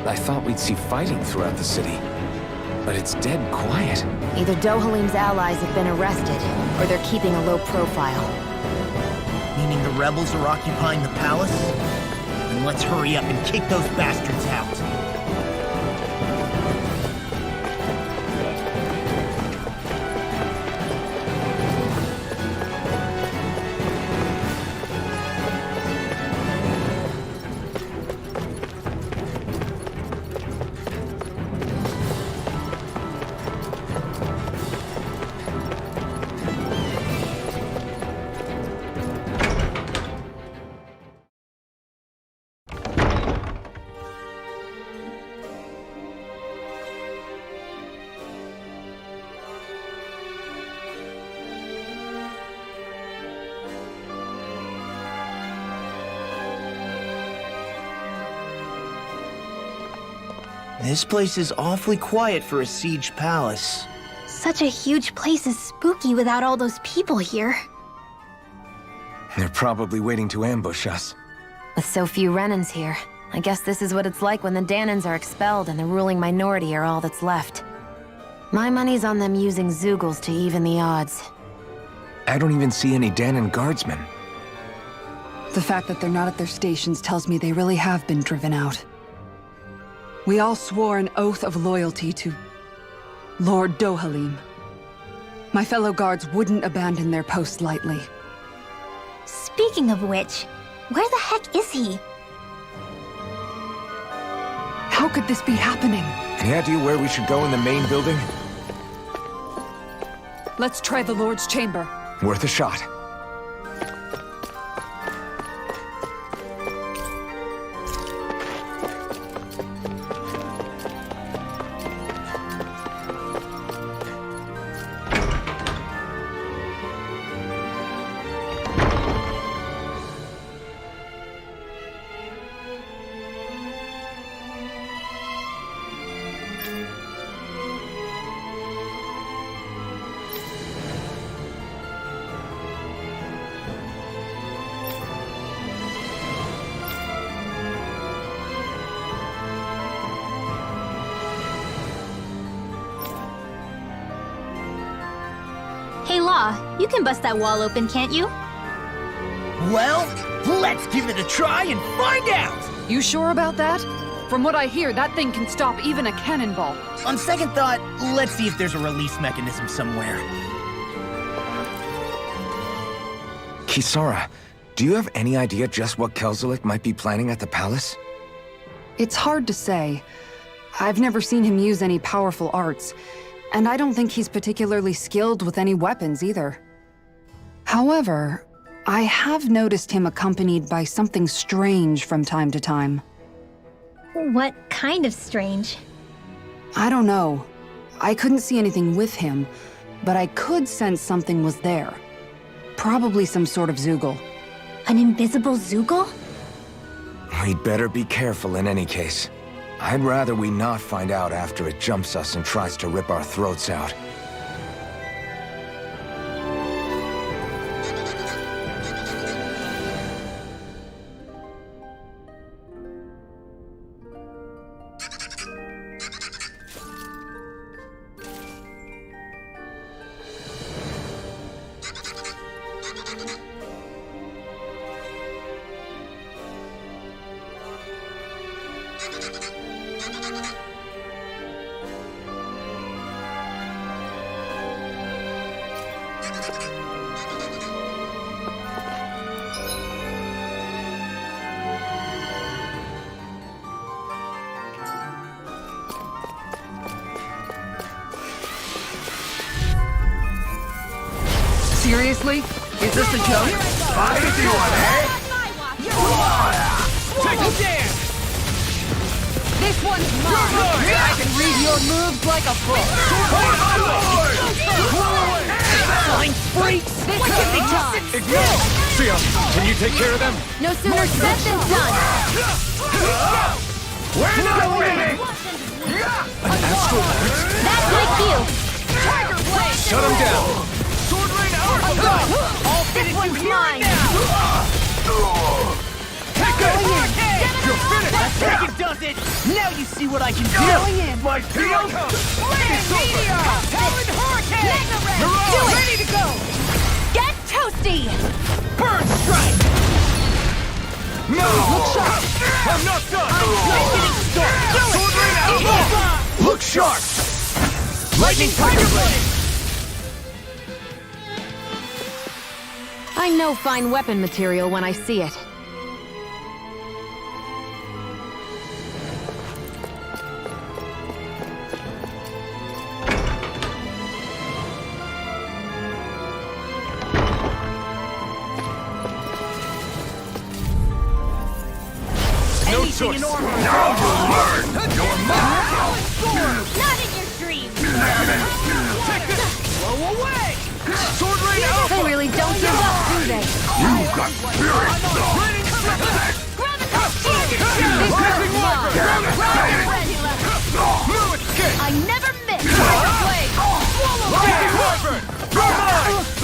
I thought we'd see fighting throughout the city. But it's dead quiet. Either Dohalim's allies have been arrested, or they're keeping a low profile. Meaning the rebels are occupying the palace? Then let's hurry up and kick those bastards out. This place is awfully quiet for a siege palace. Such a huge place is spooky without all those people here. They're probably waiting to ambush us. With so few Renans here, I guess this is what it's like when the Danans are expelled and the ruling minority are all that's left. My money's on them using Zeugles to even the odds. I don't even see any Danan guardsmen. The fact that they're not at their stations tells me they really have been driven out. We all swore an oath of loyalty to Lord Dohalim. My fellow guards wouldn't abandon their post lightly. Speaking of which, where the heck is he? How could this be happening? Any idea where we should go in the main building? Let's try the Lord's chamber. Worth a shot. Hey Law, you can bust that wall open, can't you? Well, let's give it a try and find out! You sure about that? From what I hear, that thing can stop even a cannonball. On second thought, let's see if there's a release mechanism somewhere. Kisara, do you have any idea just what Kelzelik might be planning at the palace? It's hard to say. I've never seen him use any powerful arts, and I don't think he's particularly skilled with any weapons either. However, I have noticed him accompanied by something strange from time to time. What kind of strange? I don't know. I couldn't see anything with him, but I could sense something was there. Probably some sort of Zeugle. An invisible Zeugle? We'd better be careful in any case. I'd rather we not find out after it jumps us and tries to rip our throats out. Seriously? Is this a joke? Take a dance! This one's mine! I can read your moves like a book! Flying freaks! This one's mine! Ignore! Sia, can you take care of them? No sooner said than done! We're not winning! An astral art? That's my cue! Shut him down! Sword Rain All this one's mine! Take it! You're finished! That does it! Now you see what I can do. Going in. My field! Flaming meteor! Talon hurricane! Mega red! Do it! Ready to go! Get toasty! Burn strike! No! I'm not done! Sword Rain Alpha! Look sharp! Lightning Tiger Blade! I know fine weapon material when I see it. No Anything choice! in armor. Now you learn! You're mine! Not in your dreams! Take this! Blow away! Sword Rain Alpha! They really don't give up, do they? You got spirit! Raining Strike! Gravitas shield! Rising Wyvern! No escape! I never miss! Tiger blade! Rising Wyvern! Stardust!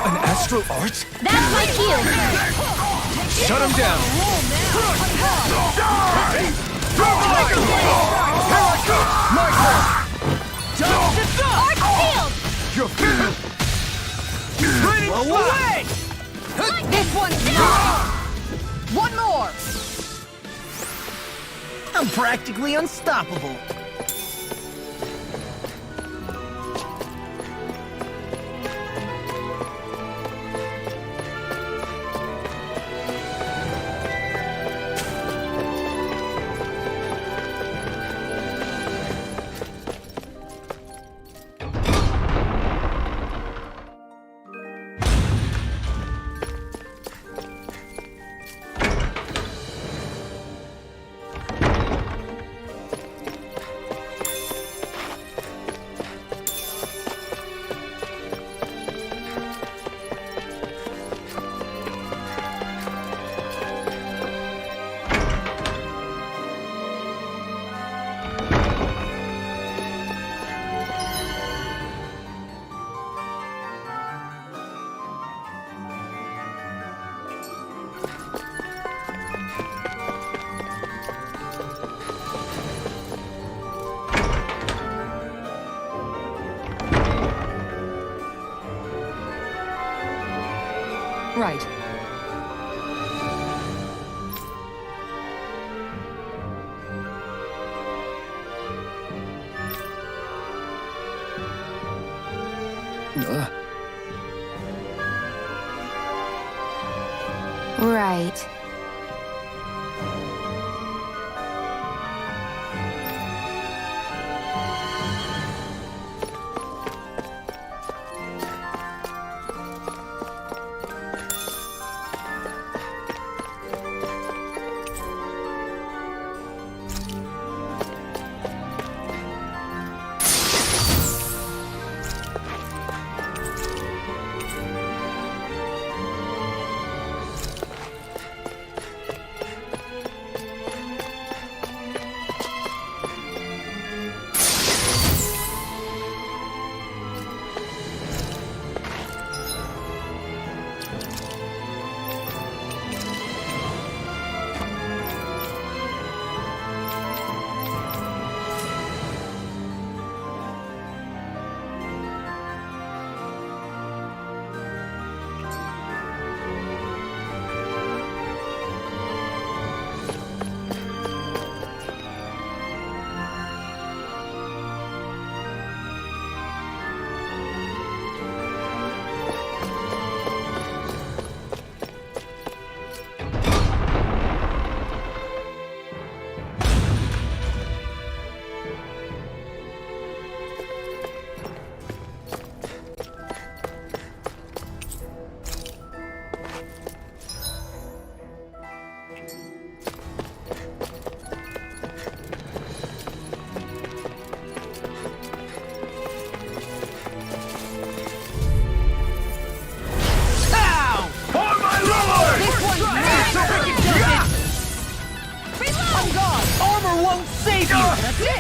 An astral art? That's my cue! Shut him down! Tiger Blade! My turn! Arc field! You're finished! Raining Slash! This one's mine! One more! I'm practically unstoppable. Right. Right.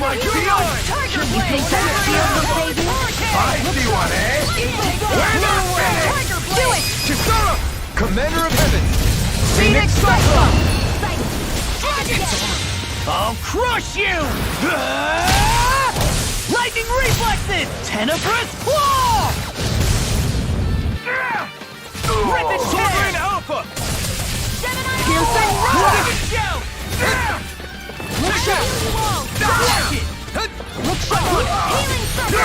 My God! Tiger blade! I see one, eh? We're not finished! Do it! Chisara! Commander of Heaven! Phoenix Cyclone! I'll crush you! Lightning reflexes! Tenebrous claw! Rip it Sword tear! Rain Alpha! Piercing rock! Shout! Look out! Watch it! Look out! Healing circle!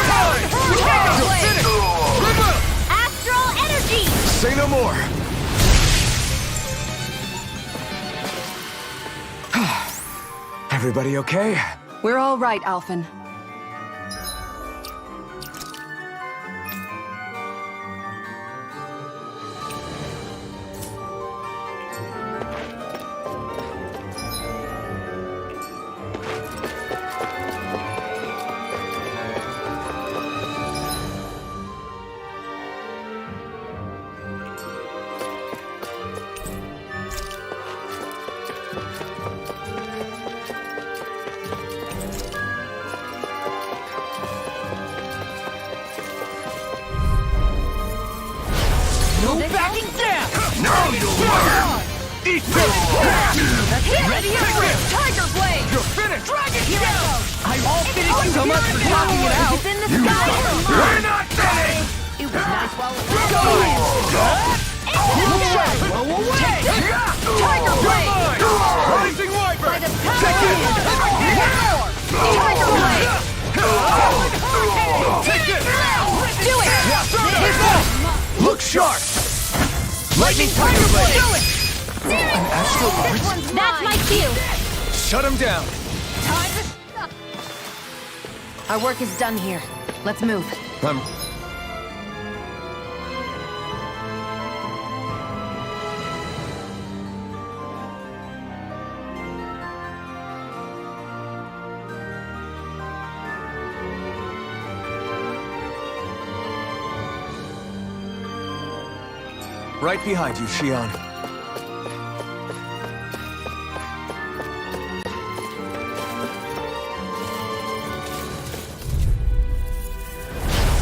Tiger blade! Astral energy! Say no more! Everybody okay? We're all right, Alphen. No backing down! Now you'll learn! Eat this! Ready and rip! Tiger blade! You're finished! Dragon shout! I'll finish you so much for talking it out! It's in the sky! We're not finished! It was nice while it Blow away! Tiger blade! Rising Wyvern! By the power of Tiger blade! Take this! Do it! Look sharp! Lightning Tiger blade! Do it! An astral art? That's my cue! Shut him down! Time to stop! Our work is done here. Let's move. Right behind you, Shion.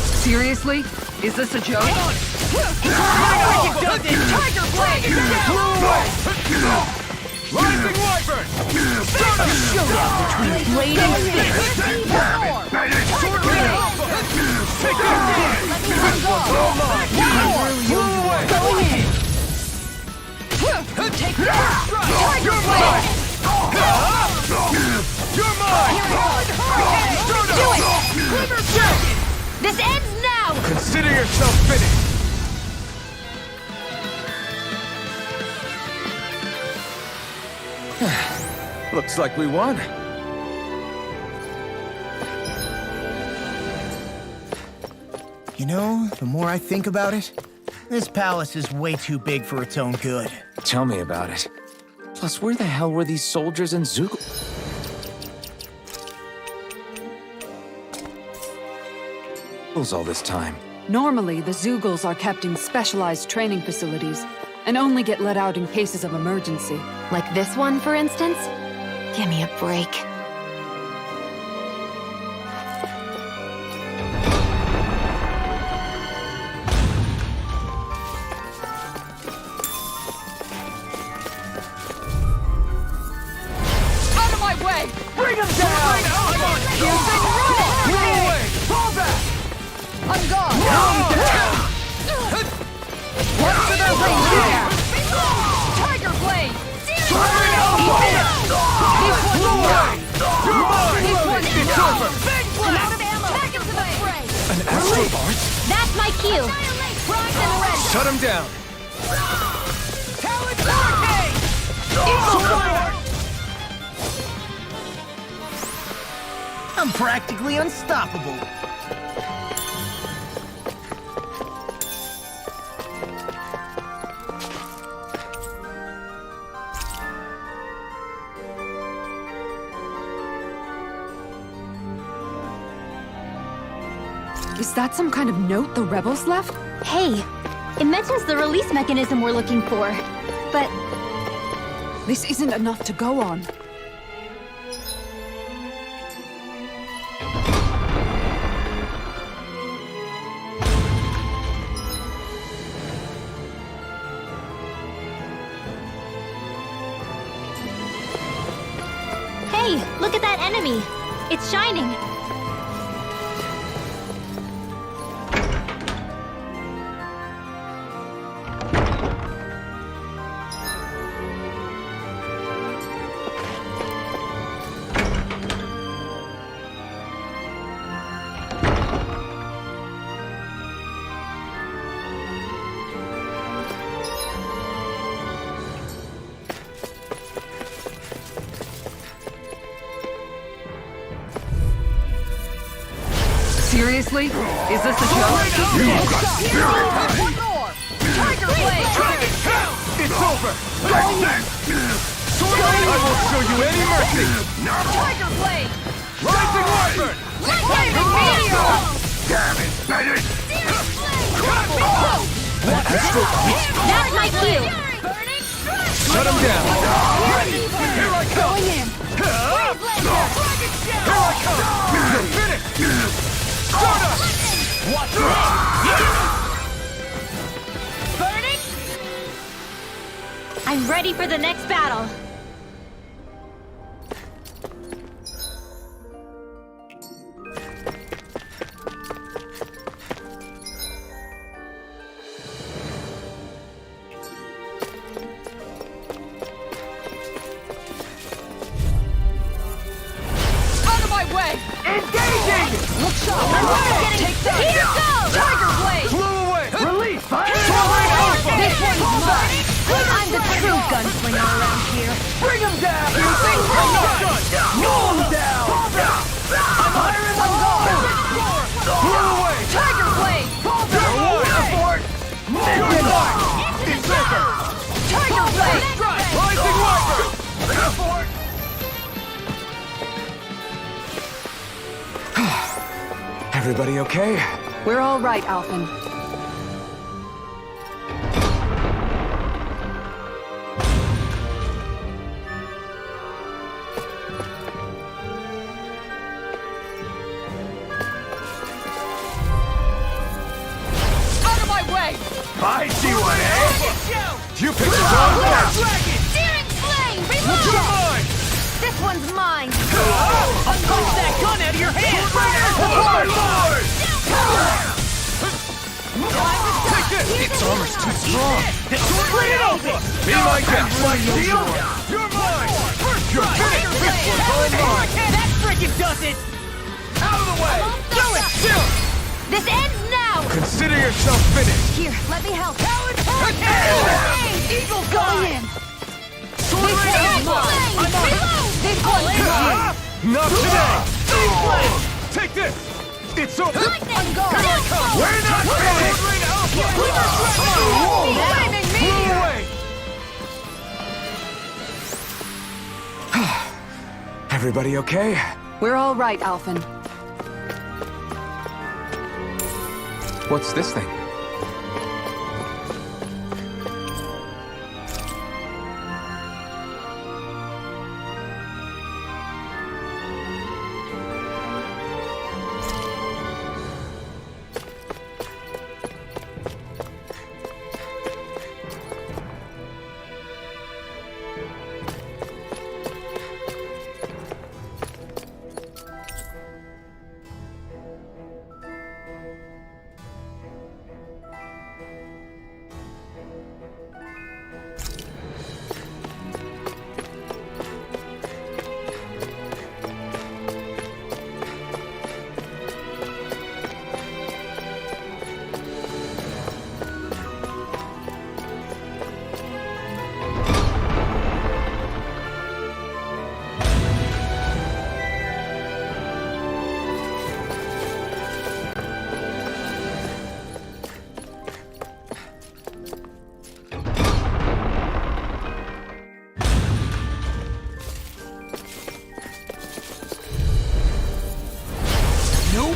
Seriously? Is this a joke? Tiger blade! Rising Wyvern! Blade and fist! Sword Rain Alpha! Take this! Going in! Take that! Tiger blade! You're mine! Do it! Quiver dragon! This ends now! Consider yourself finished! Looks like we won. You know, the more I think about it, this palace is way too big for its own good. Tell me about it. Plus, where the hell were these soldiers in Zug? All this time. Normally, the Zeugles are kept in specialized training facilities and only get let out in cases of emergency. Like this one, for instance? Give me a break. Out of my way! Bring him down! Piercing roll! Roll away! Fall back! I'm gone! What's to the ring here! Tiger blade! Sword Rain Alpha! You're mine! This one's It's over! I'm out of ammo! Back into the fray! An astral art? That's my cue! Primed and ready! Shut him down! Talon Vortex! I'm practically unstoppable. Is that some kind of note the rebels left? Hey, it mentions the release mechanism we're looking for. But This isn't enough to go on. hey, Hey, look at that enemy! It's shining! Seriously? Is this a joke? One more! Tiger Blade! It's over! Sword Rain! I won't show you any mercy! Tiger Blade! Rising Wyvern! Flaming Meteor! Damn it, Bennett! That's my cue! Burning Strike! Shut him down! Here I come! Going in! Dragon Shell! Here I come! You're finished! Start up! Watch Burning! I'm ready for the next battle! Out of my way! Engaging! Look sharp! Take that! Here goes! Tiger Blade! Flew away! Release! Sword Rain Alpha! This one's mine! I'm the true gunslinger around here! Bring him down! You think I'm not done? Mow him down! I'm higher in the guard! Flew away! Tiger Blade! Abort! Good luck! It's over! Tiger Blade! Rising Wyvern! Abort! Everybody okay? We're all right, Alphen. Out of my way! I see one, eh? Dragon Shell! You picked the wrong one! Dragon! Searing Flame! Look to mine! This one's mine! I'll punch that gun out of your hand! My lord! Take this! Its armor's too strong. Sword Rain Alpha! Be my guest! My shield! You're mine! You're finished! This one's all mine! That frickin' does it! Out of the way! Do it! Still! This ends now! Consider yourself finished! Here, let me help. Eagle going in! Sword Rain Alpha! I'm on it! This one's mine! Not today! Take this! It's over! On guard! We're not finished! Sword Rain Alpha! Flaming Flew Meteor! away! Everybody okay? We're all right, Alphen. What's this thing?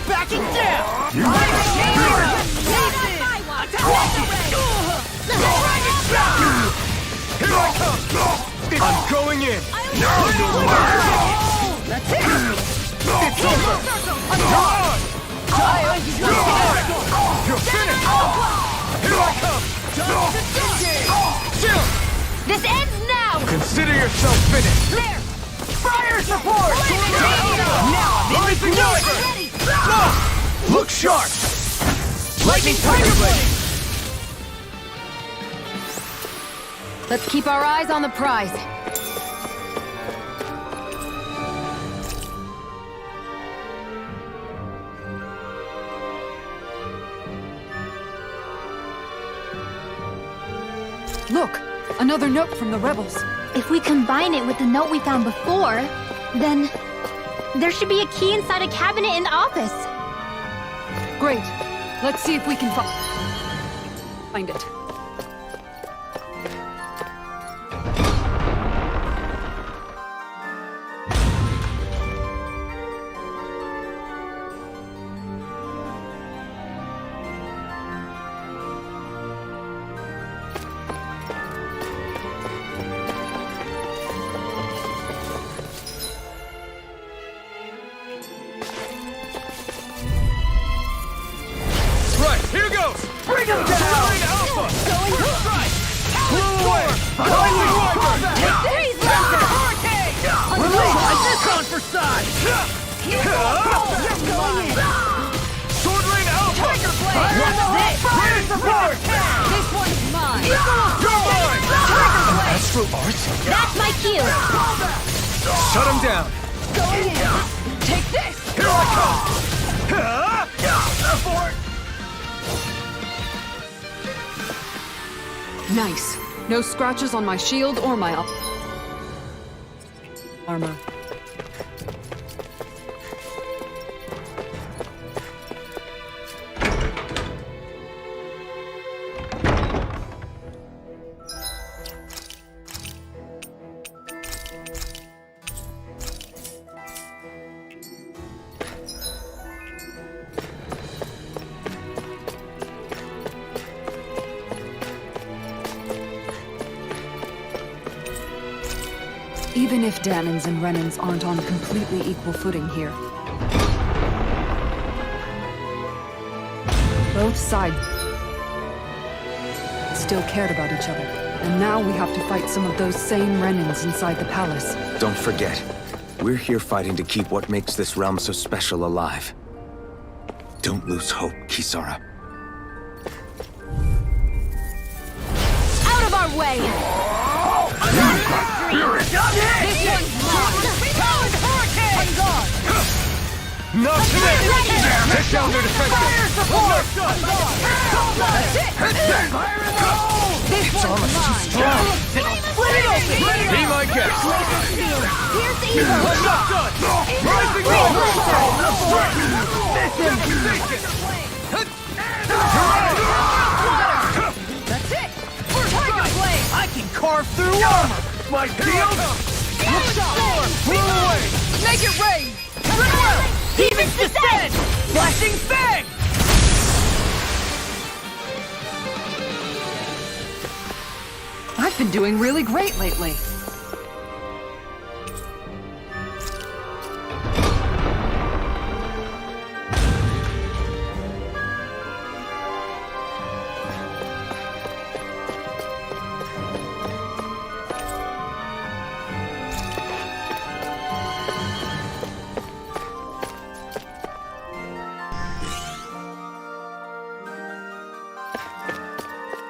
Backing down! Here I come! I'm going in! It's over! You're on! You're finished! Here I come! Chill! This ends now! Consider yourself finished! There! Fire Fire support! Rising Wyvern! Look sharp! Lightning Tiger Blade! Let's keep our eyes on the prize. Look, another note from the rebels. If we combine it with the note we found before, then there should be a key inside a cabinet in the office. Great. Let's see if we can find it. Right, here goes! Bring him down! Line Alpha! Strike! Blew away! Lightning Wyvern! Freeze laser! Hurricane! Release! This on for size! Sword Rain Alpha! Tiger Blade! Fire support! This one's mine! You're mine! Tiger Blade! Astral Arts? That's my cue! Shut him down! Going in! Take this! Here I come! Nice. No scratches on my shield or my armor. Even if Danans and Renans aren't on completely equal footing here, both sides still cared about each other. And now we have to fight some of those same Renans inside the palace. Don't forget, we're here fighting to keep what makes this realm so special alive. Don't lose hope, Kisara. Out of our way! This one's mine! Hurricane! Not today! Take down their defenses! Fire support! Its armor's too strong! Be my guest! Here's evil! I'm not done! Rising That's it! For Tiger Blade! I can carve through armor! My shield! Blew away! Make it rain! Demon's Descent! Flashing Fang! I've been doing really great lately.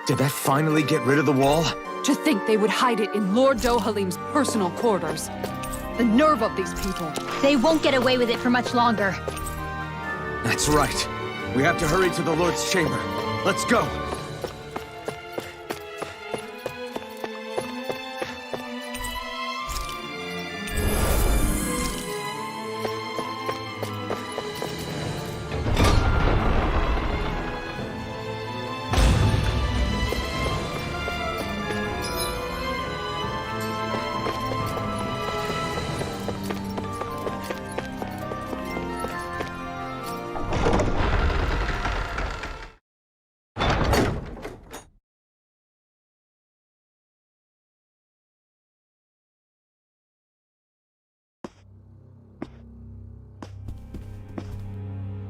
Did that finally get rid of the wall? To think they would hide it in Lord Dohalim's personal quarters. The nerve of these people. They won't get away with it for much longer. That's right. We have to hurry to the Lord's chamber. Let's go.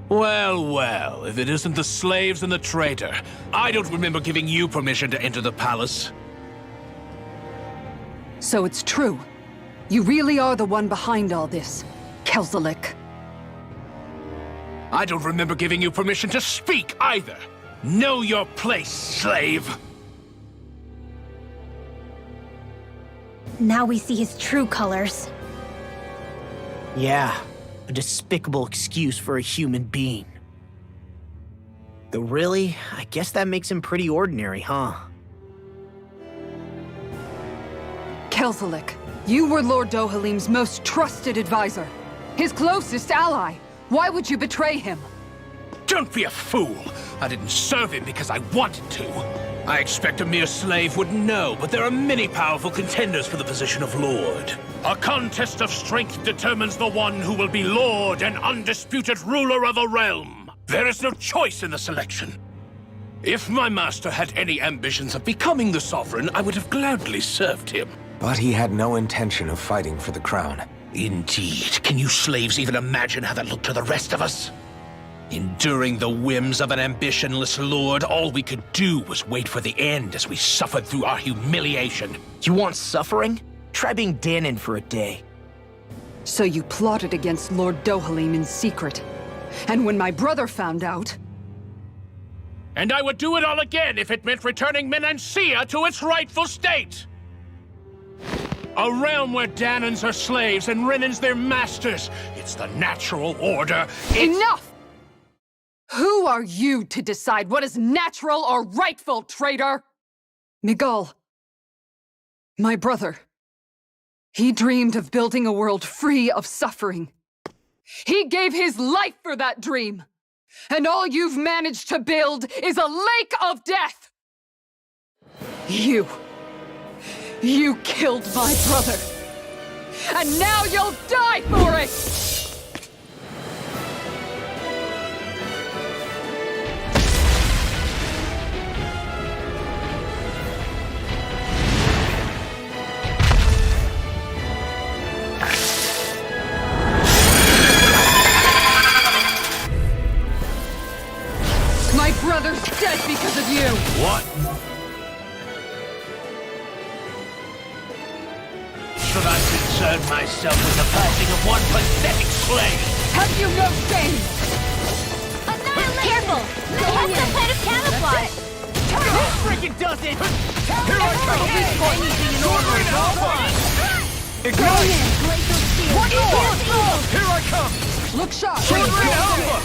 Well, well, if it isn't the slaves and the traitor. I don't remember giving you permission to enter the palace. So it's true. You really are the one behind all this, Kelzelik. I don't remember giving you permission to speak either. Know your place, slave. Now we see his true colors. Yeah, a despicable excuse for a human being. Though really, I guess that makes him pretty ordinary, huh? Kelzelik, you were Lord Dohalim's most trusted advisor. His closest ally. Why would you betray him? Don't be a fool! I didn't serve him because I wanted to. I expect a mere slave would know, but there are many powerful contenders for the position of Lord. A contest of strength determines the one who will be Lord and undisputed ruler of a realm. There is no choice in the selection. If my master had any ambitions of becoming the sovereign, I would have gladly served him. But he had no intention of fighting for the crown. Indeed. Can you slaves even imagine how that looked to the rest of us? Enduring the whims of an ambitionless lord, all we could do was wait for the end as we suffered through our humiliation. You want suffering? Try being Dahnan for a day. So you plotted against Lord Dohalim in secret. And when my brother found out... And I would do it all again if it meant returning Menancia to its rightful state! A realm where Dahnans are slaves and Renans their masters. It's the natural order. Enough! Who are you to decide what is natural or rightful, traitor? Miguel, my brother. He dreamed of building a world free of suffering. He gave his life for that dream. And all you've managed to build is a lake of death! You killed my brother! And now you'll die for it! My brother's dead because of you! What? Should I concern myself with the passing of one pathetic slave? Have you no shame? Careful! He has some kind of camouflage! This freaking does it! Here I come! Anything in order is all fine! Ignite! Glacial Spear! What more? Here I come! Look sharp! Sword Rain Alpha!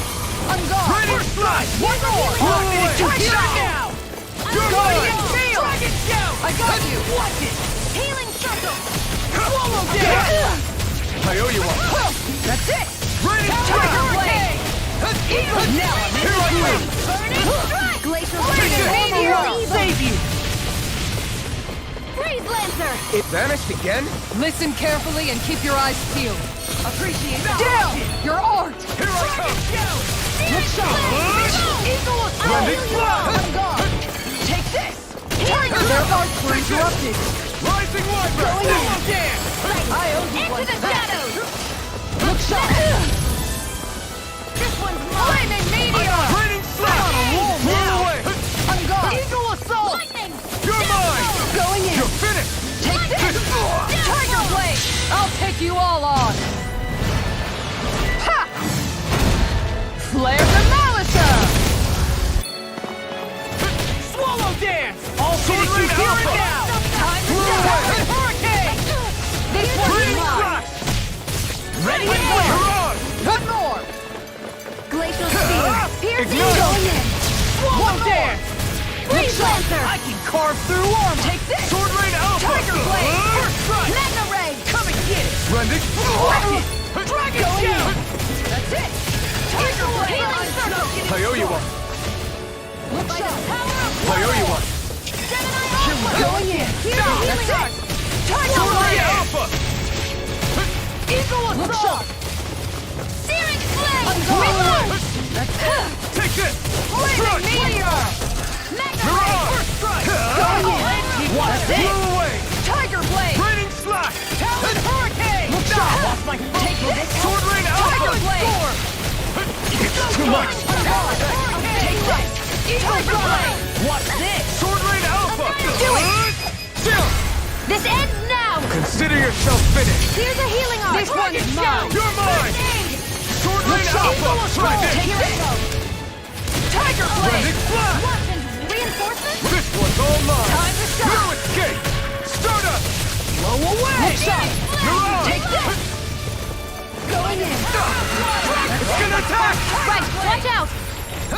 On guard! Ready to strike! One more! Here now! You're mine! Dragon Shout! I got you! Watch it! Healing Circle! Swallow down! I owe you one! That's it! Ready to Tiger strike! Blade! Now I'm Here I come! Burning Strike! Glacial Take Spear! it! Overall! Save you! Freeze Lancer! It vanished again? Listen carefully and keep your eyes peeled. Appreciate that. Down! Your art! Here I come! Look sharp! Eagle Running fly! On guard! Take this! Tiger! Their arts were interrupted! Rising Wyvern! Swallow dance! I owe you Into one the back. shadows! Look sharp! This one's mine! Flaming meteor! Raining slash! Roll away! On guard! Eagle assault! Lightning! You're mine! Going in! You're finished! Take this! Tiger Blade! I'll take you all on! Ha! Flare the Malisa! Swallow dance! All Sword Rain here and Alpha! now! Time to Blow die! away! Hurricane! This one's Raining mine! slash! Ready and You're go! on! One more! Glacial Spear! Piercing! Ignite! Going in! Swallow dance! Freeze Lancer! I can carve through armor! Take this! Sword Rain Alpha! Tiger Blade! First strike! Magna Ray! Come and get it! Rending! Watch it! Dragon Shout! That's it! Tiger Blade! Healing Circle! I owe you one! Look By the sharp! power of I owe you one! Gemini Alpha! Going in! Healing That's Healing it! Art! Tiger Sword Rain Blade! Alpha! Eagle Look assault! Searing Flame! Unguard! That's it! Take this! Flaming meteor! Magna You're Ray! on! Going in! Watch it! Blow away! Tiger Blade! Raining slash! Talon Hurricane! Look sharp! Lost my Take this! Sword Rain Tiger Alpha! Blade! It's too much! Take this! Eagle Blade! Watch this! Sword Rain Alpha! Do it! Still! This ends now! Consider Consider yourself finished! Here's a healing art! This one's mine! You're mine! Sword Rain Alpha! Right there! Here I go! Tiger Blending Blade! Flash! Weapons! Reinforcements? This one's all mine! Time to shine! No escape! Stardust! Blow away! Mirage! Take this! Going in! It's gonna attack! Right, watch out!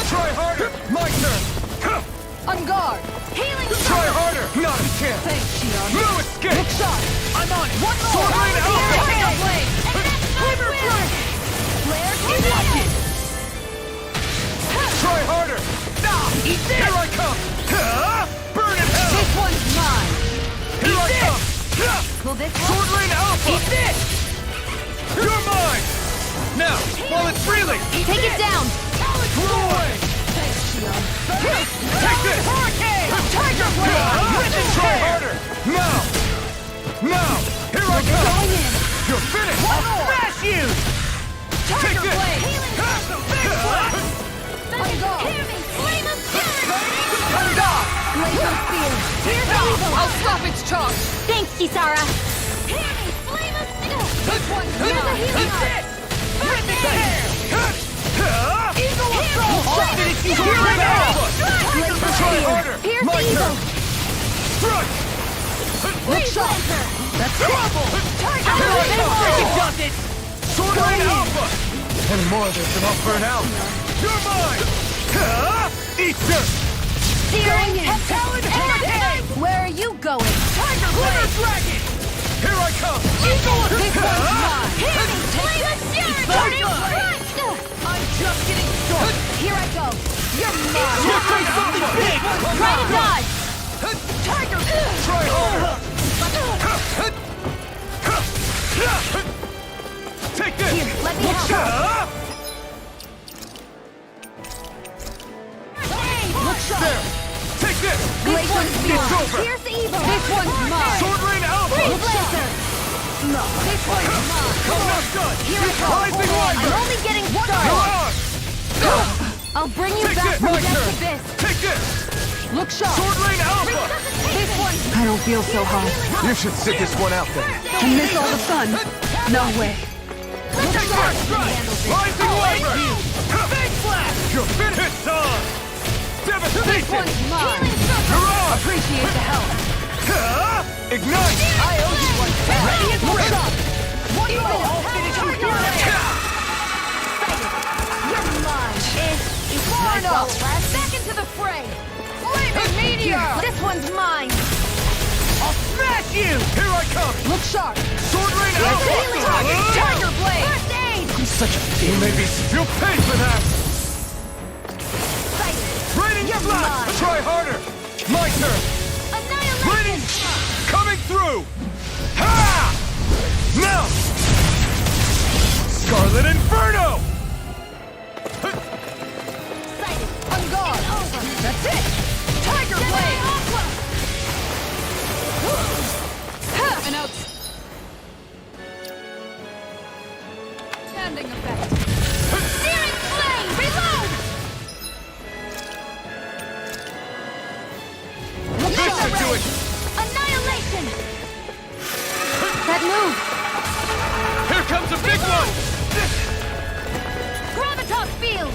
Try harder! My turn! On guard! Healing Try harder! Not a chance! Thanks, Shion. No escape! Shot! I'm on it! One more! Sword Rain Alpha! Tiger Blade! Glimmer Blade! Flare to Try harder! Eat this! Here I come! Burn in hell! This one's mine! Here I come! Will this work? Sword Rain Alpha! Eat this! You're mine! Now, while it's reeling! Take it down! Throw away! Take this! Hurricane! Tiger Blade! Try harder! Now! Now! Here I come! You're finished! Smash you! Take this! On guard! Hear me! Flame of fury! Glacial Spear! Here's evil! I'll stop its charge! Thanks, Kisara. Hear me! Flame of This one's Here's a mine! healing art! Eagle Assault! I'll finish you here right now! Try harder! Here's My evil! turn! Strike! Freeze Lancer! That's trouble! Tiger Here I Blade! come! Does it! Sword Rain Alpha! Any more of this and I'll burn out! You're mine! Eat this! Searing Heptalon! Where are you going? Tiger Blade! Dragon! Here I come! Eagle This one's mine! Hear me! Flame of fury! Burning strike! I'm just getting started! Here I go! You're mine! Sword Rain Alpha! Try to dodge! Tiger! Try harder! Take this! Here, let me help. There! Take this! This one's It's mine! over! Here's evil! This one's mine! Sword Rain Alpha! Freeze Lancer! No! This one's mine! Not done! Here I go! Rising I'm Wyvern! only getting started! Mirage! I'll bring you Take back this! from My death turn! abyss! Take this! Look sharp! Sword Rain Alpha! This one's... I don't feel so hot. You should sit this one out then. And miss all the fun? No way. Rising Wyvern! Fake Flash! You're finished! It's on! This Devastation! one's mine! Mirage! Appreciate the help. Ignite! I owe you one. Ready and Look ready. up! One more! I'll finish you here. You're mine! It's far enough! Back into the fray! Flaming meteor! This one's mine! I'll smash you! Here I come! Look sharp. Sword Rain Alpha! Healing target! Tiger Blade! First aid! You may be... You'll pay for that! Raining Flash! Try harder! My turn! Annihilation! Raining... Coming through! Ha! Now! Scarlet Inferno! Sighted! On guard. It's over! That's it. Tiger Blade. And out. Standing effect. Searing flame! Reload! This should do it! Annihilation! That move. Here comes a big one! Gravitas field!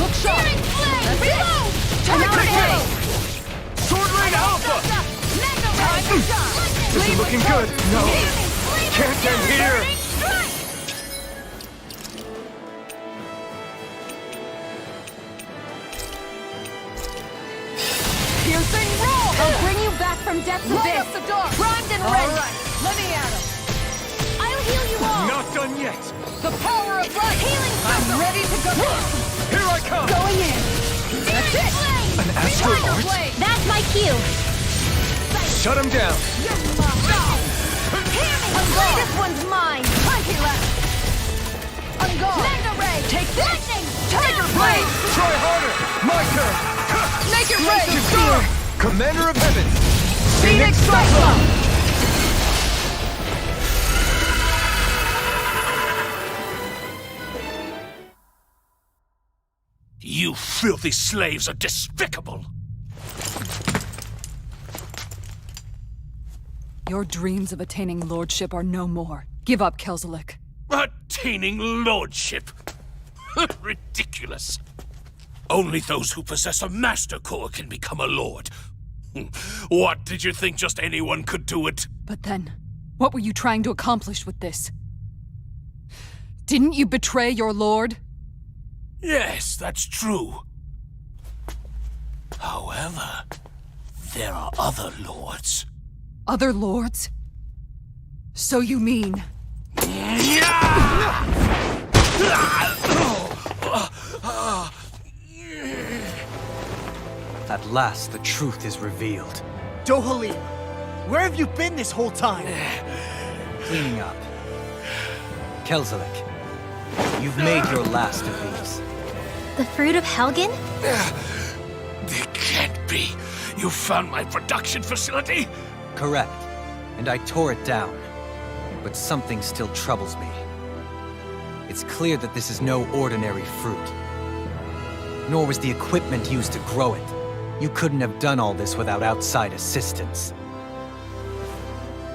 Look sharp. Searing flame! That's it. Reload! Tiger Take Blade. it! Sword Rain Alpha! Mega Ray! This is looking good. No, can't end here! Piercing roll. I'll bring you back from death's Light abyss! up the dark. Primed and All ready! right. Let me at him. I'll heal you all! Not done yet! The power of light. Healing I'm ready to go. Here I come! Going in. That's it. An astral Tiger art? Blade. That's my cue! Shut him down! You're mine! Hear me! This one's mine! Plenty left. On guard. Mega Ray! Take this. Lightning! Tiger Blade. Try harder! My turn! Make it rain. Kisara! Commander of Heaven! Phoenix Cyclone. You filthy slaves are despicable! Your dreams of attaining lordship are no more. Give up, Kelzelik. Attaining lordship? Ridiculous. Only those who possess a master core can become a lord. What, did you think just anyone could do it? But then, what were you trying to accomplish with this? Didn't you betray your lord? Yes, that's true. However, there are other lords. Other lords? So you mean... At last, the truth is revealed. Dohalim, where have you been this whole time? Cleaning up. Kelzelik, you've made your last of these. The fruit of Helgen? It can't be. You found my production facility? Correct. And I tore it down. But something still troubles me. It's clear that this is no ordinary fruit. Nor was the equipment used to grow it. You couldn't have done all this without outside assistance.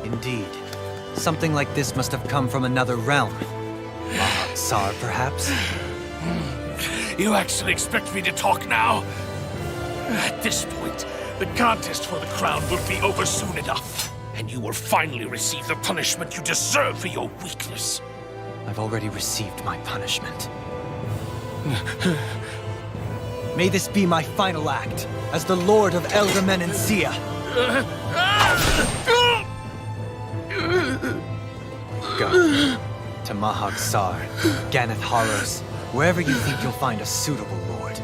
Indeed. Something like this must have come from another realm. Mahag-Saar, perhaps? You actually expect me to talk now? At this point, the contest for the crown will be over soon enough. And you will finally receive the punishment you deserve for your weakness. I've already received my punishment. May this be my final act as the Lord of Elder Menancia. Go to Mahag-Saar, Ganath Haros, wherever you think you'll find a suitable lord.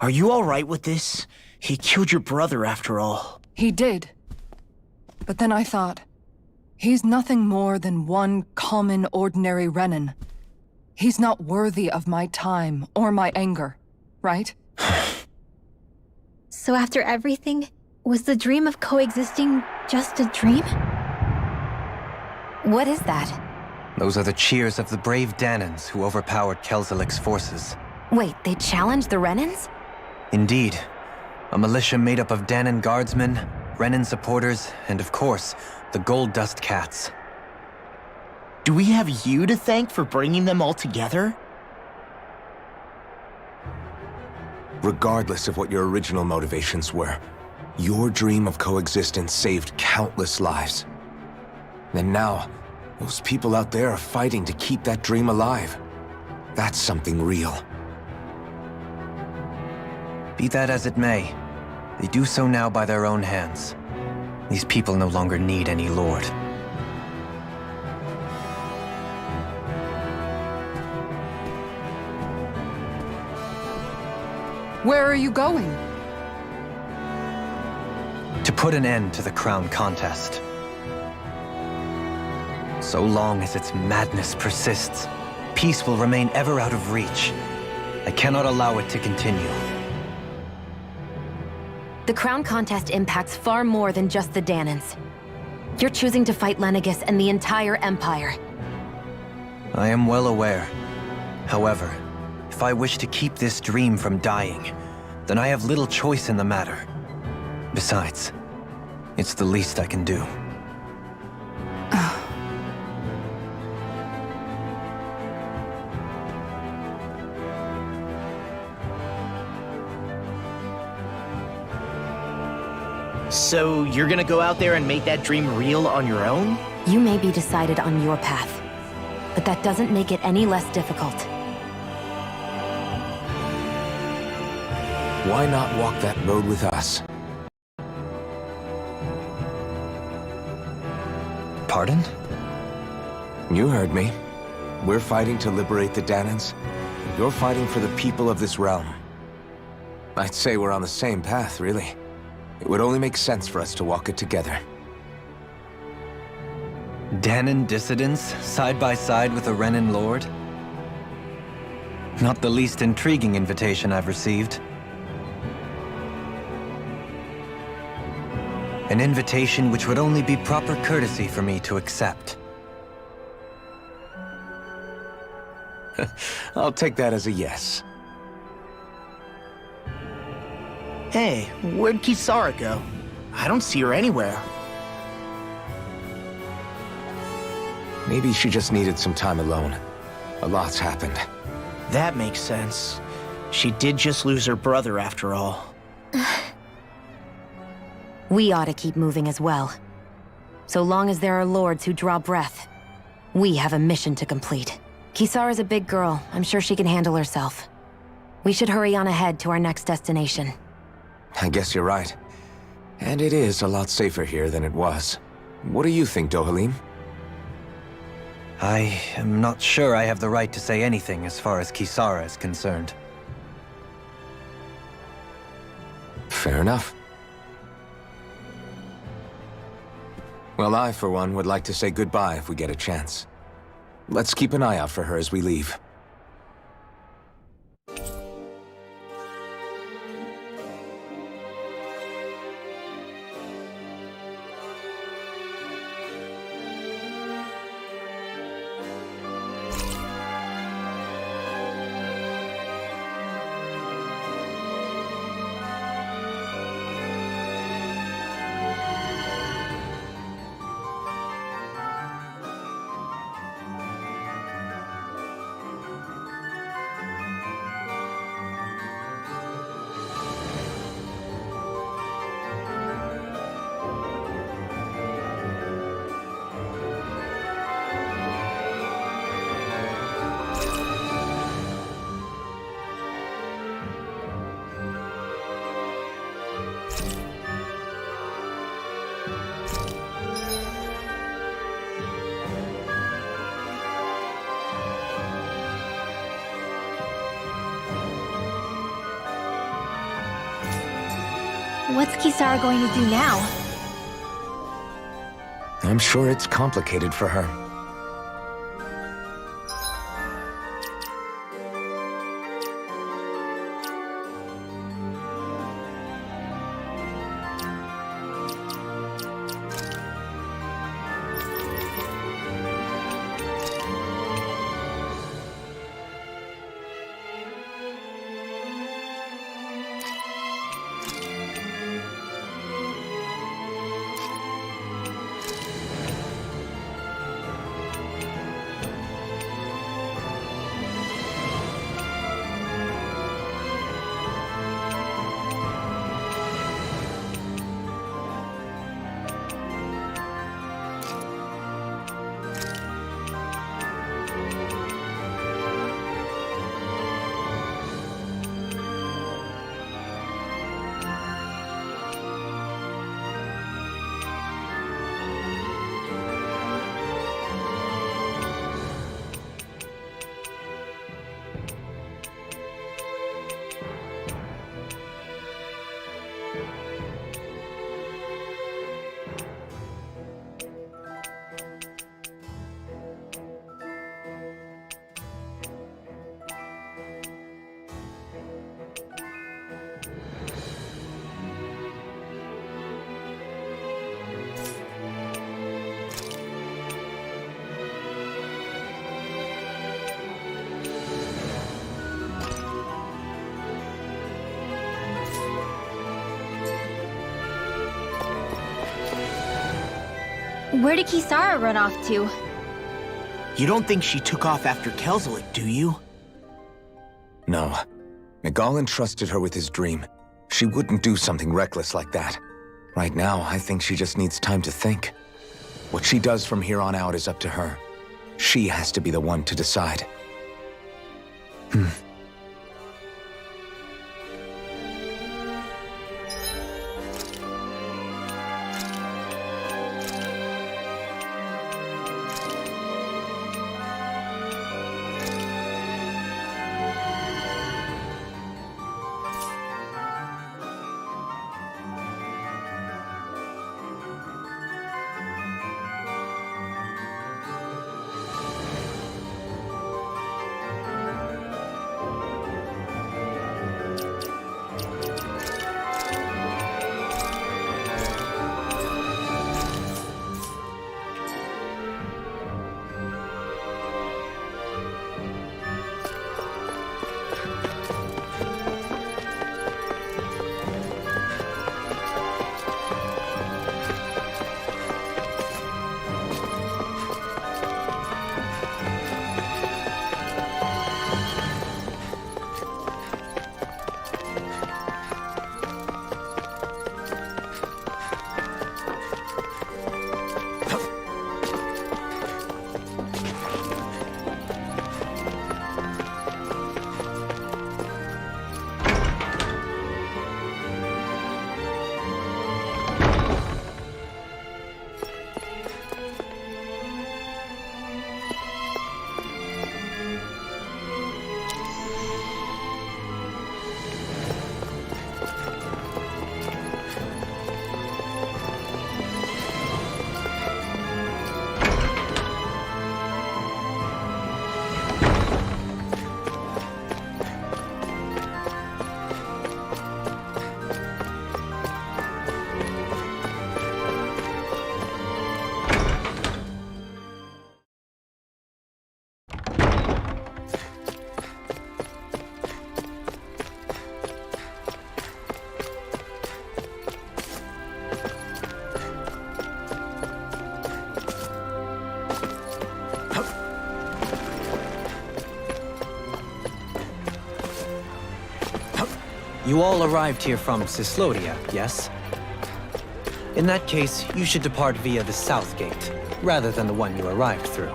Are you alright with this? He killed your brother after all. He did. But then I thought, he's nothing more than one common, ordinary Renan. He's not worthy of my time or my anger, right? So after everything, was the dream of coexisting just a dream? What is that? Those are the cheers of the brave Danans who overpowered Kelzelik's forces. Wait, they challenged the Renans? Indeed. A militia made up of Danan guardsmen, Renan supporters, and of course, the Gold Dust Cats. Do we have you to thank for bringing them all together? Regardless of what your original motivations were, your dream of coexistence saved countless lives. And now, those people out there are fighting to keep that dream alive. That's something real. Be that as it may, they do so now by their own hands. These people no longer need any lord. Where are you going? To put an end to the crown contest. So long as its madness persists, peace will remain ever out of reach. I cannot allow it to continue. The crown contest impacts far more than just the Danans. You're choosing to fight Lenegis and the entire Empire. I am well aware. However, if I wish to keep this dream from dying, then I have little choice in the matter. Besides, it's the least I can do. So you're gonna go out there and make that dream real on your own? You may be decided on your path, but that doesn't make it any less difficult. Why not walk that road with us? Pardon? You heard me. We're fighting to liberate the Danans. You're fighting for the people of this realm. I'd say we're on the same path, really. It would only make sense for us to walk it together. Danan dissidents, side by side with a Renan lord? Not the least intriguing invitation I've received. An invitation which would only be proper courtesy for me to accept. I'll take that as a yes. Hey, where'd Kisara go? I don't see her anywhere. Maybe she just needed some time alone. A lot's happened. That makes sense. She did just lose her brother after all. We ought to keep moving as well. So long as there are lords who draw breath, we have a mission to complete. Kisara's a big girl. I'm sure she can handle herself. We should hurry on ahead to our next destination. I guess you're right. And it is a lot safer here than it was. What do you think, Dohalim? I am not sure I have the right to say anything as far as Kisara is concerned. Fair enough. Well, I, for one, would like to say goodbye if we get a chance. Let's keep an eye out for her as we leave. What's Kisara going to do now? I'm sure it's complicated for her. Where did Kisara run off to? You don't think she took off after Kelzelik, do you? No. Miguel entrusted her with his dream. She wouldn't do something reckless like that. Right now, I think she just needs time to think. What she does from here on out is up to her. She has to be the one to decide. You all arrived here from Cislodia, yes? In that case, you should depart via the south gate, rather than the one you arrived through.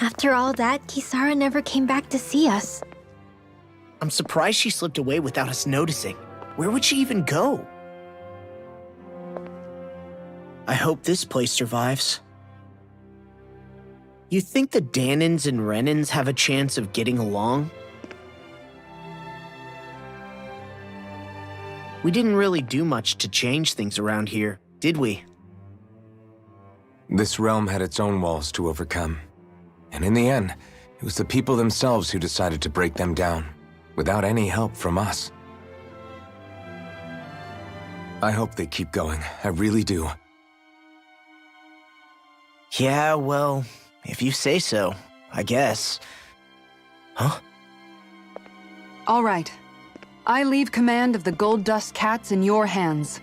After all that, Kisara never came back to see us. I'm surprised she slipped away without us noticing. Where would she even go? I hope this place survives. You think the Danans and Renans have a chance of getting along? We didn't really do much to change things around here, did we? This realm had its own walls to overcome. And in the end, it was the people themselves who decided to break them down, without any help from us. I hope they keep going, I really do. Yeah, well, if you say so. I guess. Huh? All right. I leave command of the Gold Dust Cats in your hands.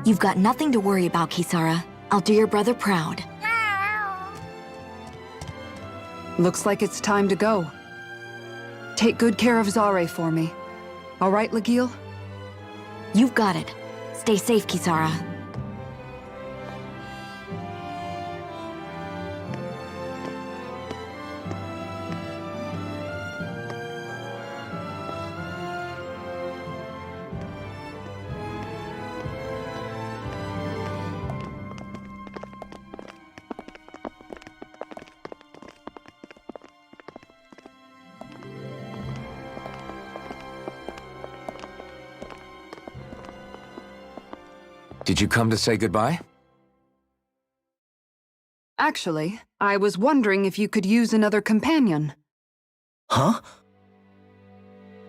You've got nothing to worry about, Kisara. I'll do your brother proud. Looks like it's time to go. Take good care of Zare for me. All right, Legil? You've got it. Stay safe, Kisara. Did you come to say goodbye? Actually, I was wondering if you could use another companion. Huh?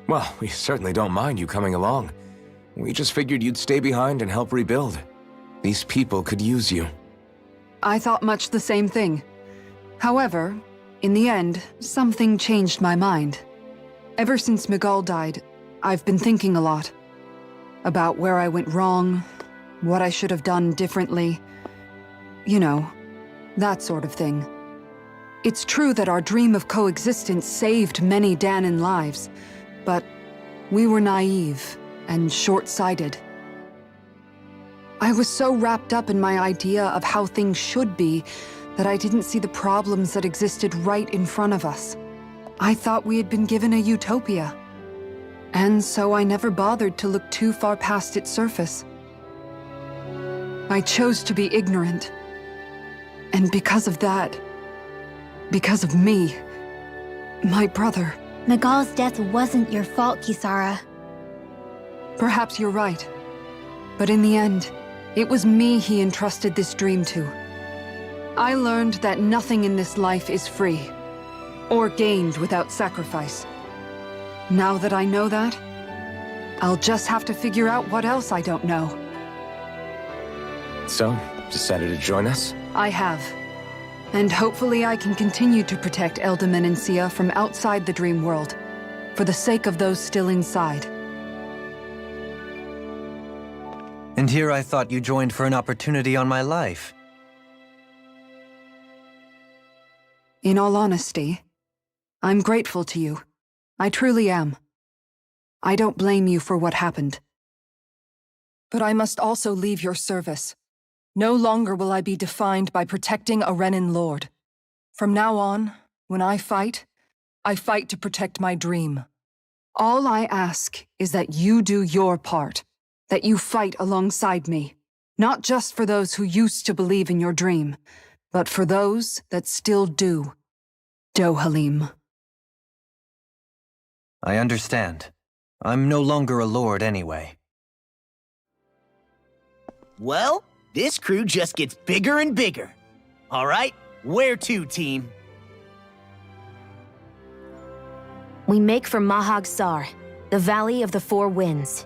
Well, we certainly don't mind you coming along. We just figured you'd stay behind and help rebuild. These people could use you. I thought much the same thing. However, in the end, something changed my mind. Ever since Miguel died, I've been thinking a lot. About where I went wrong, what I should have done differently. You know, that sort of thing. It's true that our dream of coexistence saved many Dahnan lives, but we were naive and short-sighted. I was so wrapped up in my idea of how things should be that I didn't see the problems that existed right in front of us. I thought we had been given a utopia. And so I never bothered to look too far past its surface. I chose to be ignorant. And because of that, because of me, my brother... Miguel's death wasn't your fault, Kisara. Perhaps you're right. But in the end, it was me he entrusted this dream to. I learned that nothing in this life is free, or gained without sacrifice. Now that I know that, I'll just have to figure out what else I don't know. So, decided to join us? I have. And hopefully I can continue to protect Elda Menencia from outside the dream world, for the sake of those still inside. And here I thought you joined for an opportunity on my life. In all honesty, I'm grateful to you. I truly am. I don't blame you for what happened. But I must also leave your service. No longer will I be defined by protecting a Renan Lord. From now on, when I fight to protect my dream. All I ask is that you do your part, that you fight alongside me, not just for those who used to believe in your dream, but for those that still do. Dohalim. I understand. I'm no longer a lord anyway. Well, this crew just gets bigger and bigger. All right, where to, team? We make for Mahag Sar, the Valley of the Four Winds.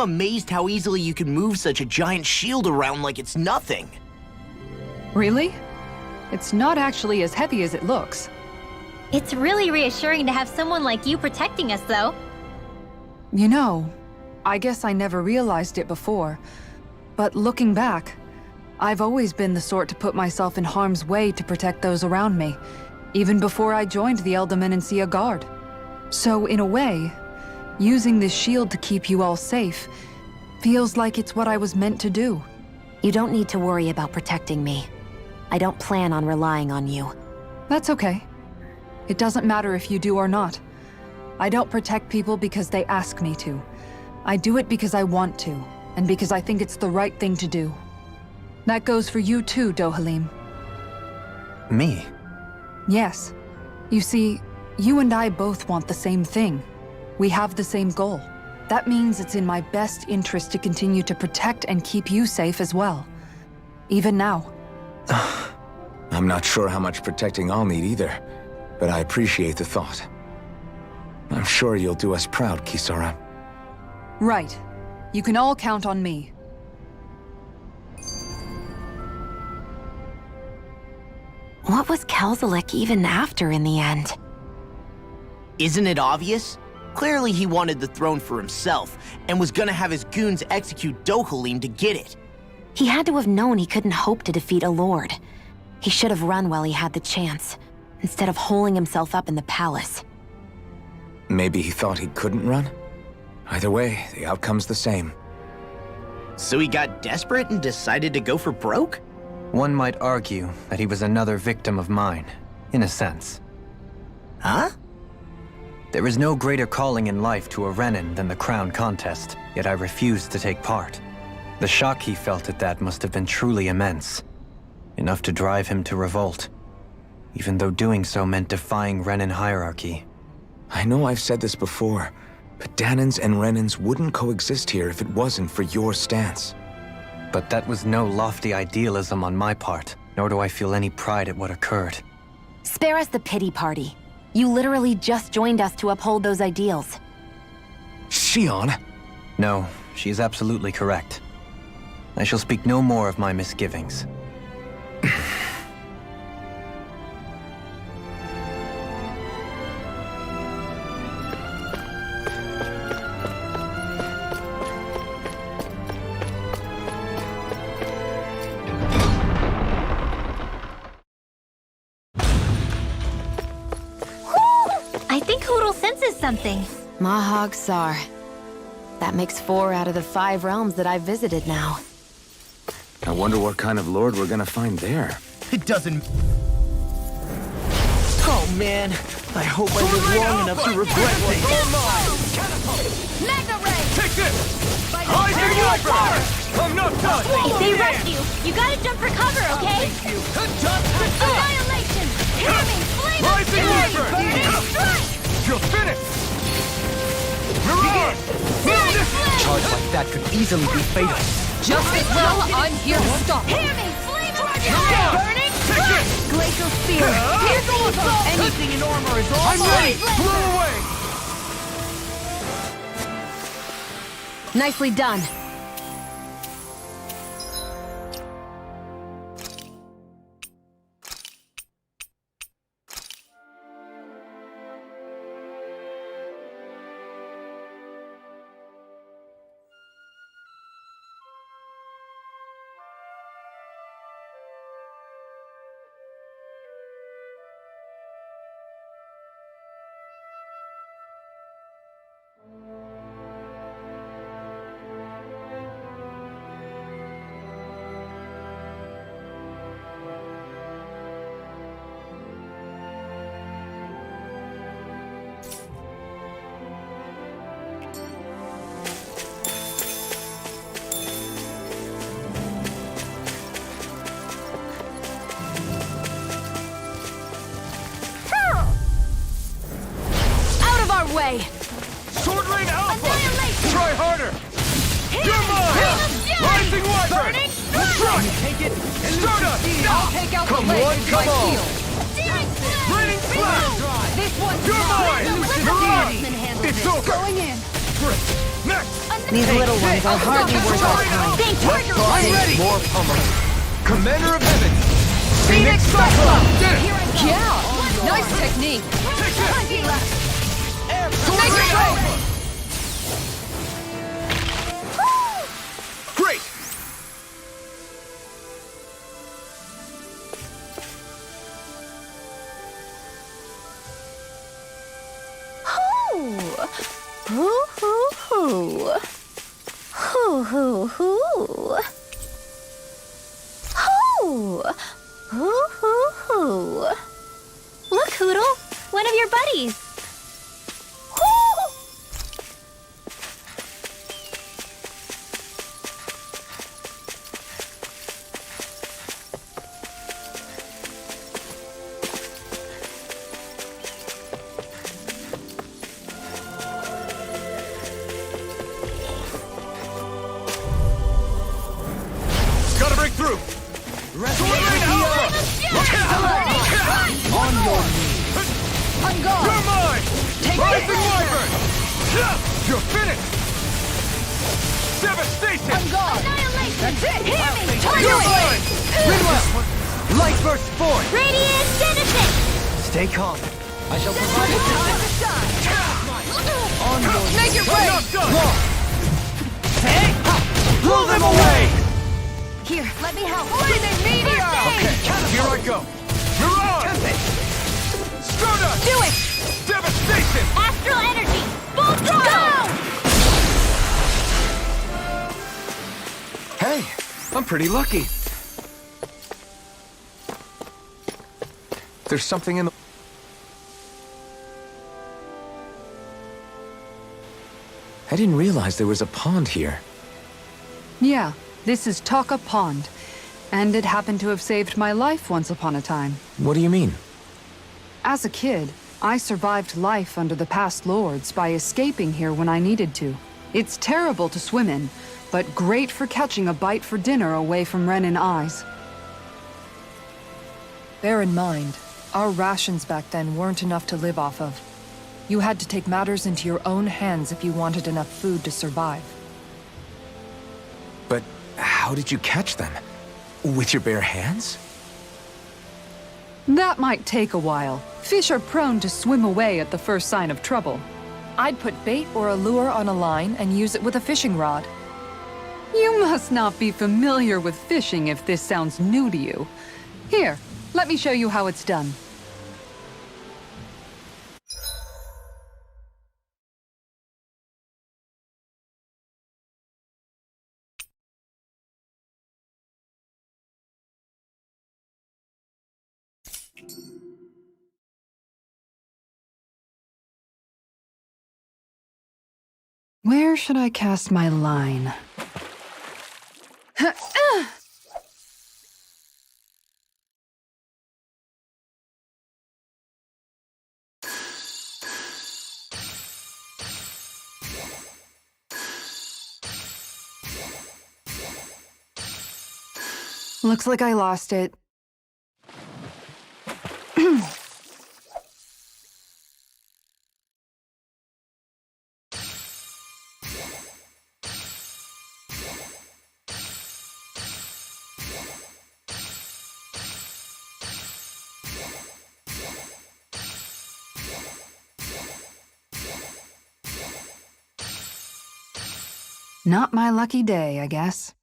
I'm amazed how easily you can move such a giant shield around like it's nothing. Really? It's not actually as heavy as it looks. It's really reassuring to have someone like you protecting us, though. You know, I guess I never realized it before, but looking back, I've always been the sort to put myself in harm's way to protect those around me, even before I joined the Elder Menancia Guard. So in a way, using this shield to keep you all safe feels like it's what I was meant to do. You don't need to worry about protecting me. I don't plan on relying on you. That's okay. It doesn't matter if you do or not. I don't protect people because they ask me to. I do it because I want to, and because I think it's the right thing to do. That goes for you too, Dohalim. Me? Yes. You see, you and I both want the same thing. We have the same goal. That means it's in my best interest to continue to protect and keep you safe as well. Even now. I'm not sure how much protecting I'll need either, but I appreciate the thought. I'm sure you'll do us proud, Kisara. Right. You can all count on me. What was Kelzelik even after in the end? Isn't it obvious? Clearly he wanted the throne for himself, and was gonna have his goons execute Dohalim to get it. He had to have known he couldn't hope to defeat a lord. He should have run while he had the chance, instead of holding himself up in the palace. Maybe he thought he couldn't run? Either way, the outcome's the same. So he got desperate and decided to go for broke? One might argue that he was another victim of mine, in a sense. Huh? There is no greater calling in life to a Renan than the crown contest, yet I refused to take part. The shock he felt at that must have been truly immense. Enough to drive him to revolt, even though doing so meant defying Renan hierarchy. I know I've said this before, but Danans and Renans wouldn't coexist here if it wasn't for your stance. But that was no lofty idealism on my part, nor do I feel any pride at what occurred. Spare us the pity party. You literally just joined us to uphold those ideals. Shion? No, she is absolutely correct. I shall speak no more of my misgivings. I think Hootle senses something. Mahag Sar. That makes 4 out of the 5 realms that I've visited now. I wonder what kind of lord we're gonna find there. It doesn't... Oh man, I hope I live long enough to regret things. Mega Ray! Take this! Rising Viper! I'm not done! If they rush you, you gotta jump for cover, okay? Annihilation! Hear me! Flame of Rising fury! Viper! Burning strike! You're finished! Mirage! Flame flame! Charge like that could easily be fatal. Just as well, I'm here to stop. Hear me! Flame of fury! Burning strike! Glacial Spear! Here goes Anything in armor is all I'm ready! Blow away! Nicely done. Way. Sword Rain Alpha! Annihilation! Try harder! You're mine! Rising Viper! Burning Let's run! Take it. Stardust! I'll take out Come the leg on, with come my on. shield. Searing flame! Raining Flash! This one's You're mine! mine. Mirage! Handle It's this. over! Going in. Next! These little ones are hardly worth our time. Let's talk more pummeling. Commander of Heaven! Phoenix Cyclone! Did it! Yeah! Nice technique! Take this! Make it go! Great! Hoo hoo hoo. Hoo hoo hoo. Hoo. Hoo hoo hoo. Look, Hoodle, one of your buddies. Hoo. Gotta break through! On your knees! On guard! You're mine! Take Rising it! Wyvern! You're finished! Devastation! On guard! That's it! Hear me! You're mine! Rinwell! Light burst forth! Radiant Genesis! Stay calm. I shall provide assistance. On your Make it I'm rain! not done! Blow them away! Here, let me help. Flaming meteor! Okay, here I go. You're on! Stardust! Do it! Devastation! Astral energy! Full throttle! Hey, I'm pretty lucky. There's something in the... I didn't realize there was a pond here. Yeah, this is Taka Pond. And it happened to have saved my life once upon a time. What do you mean? As a kid, I survived life under the past lords by escaping here when I needed to. It's terrible to swim in, but great for catching a bite for dinner away from Renin eyes. Bear in mind, our rations back then weren't enough to live off of. You had to take matters into your own hands if you wanted enough food to survive. But how did you catch them? With your bare hands? That might take a while. Fish are prone to swim away at the first sign of trouble. I'd put bait or a lure on a line and use it with a fishing rod. You must not be familiar with fishing if this sounds new to you. Here, let me show you how it's done. Where should I cast my line? Looks like I lost it. Not my lucky day, I guess.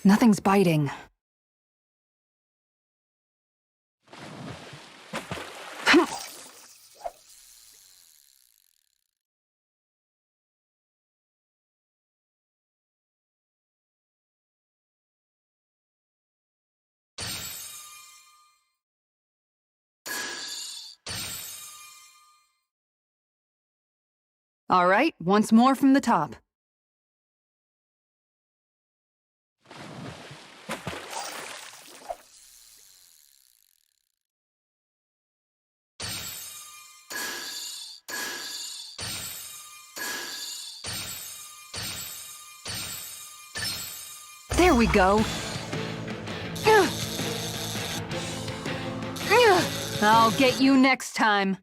Nothing's biting. All right, once more from the top. There we go. I'll get you next time.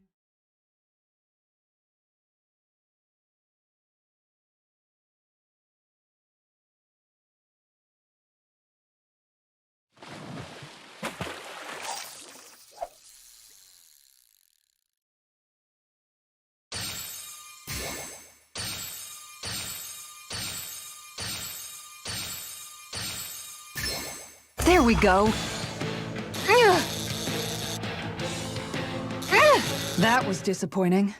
There we go. That was disappointing.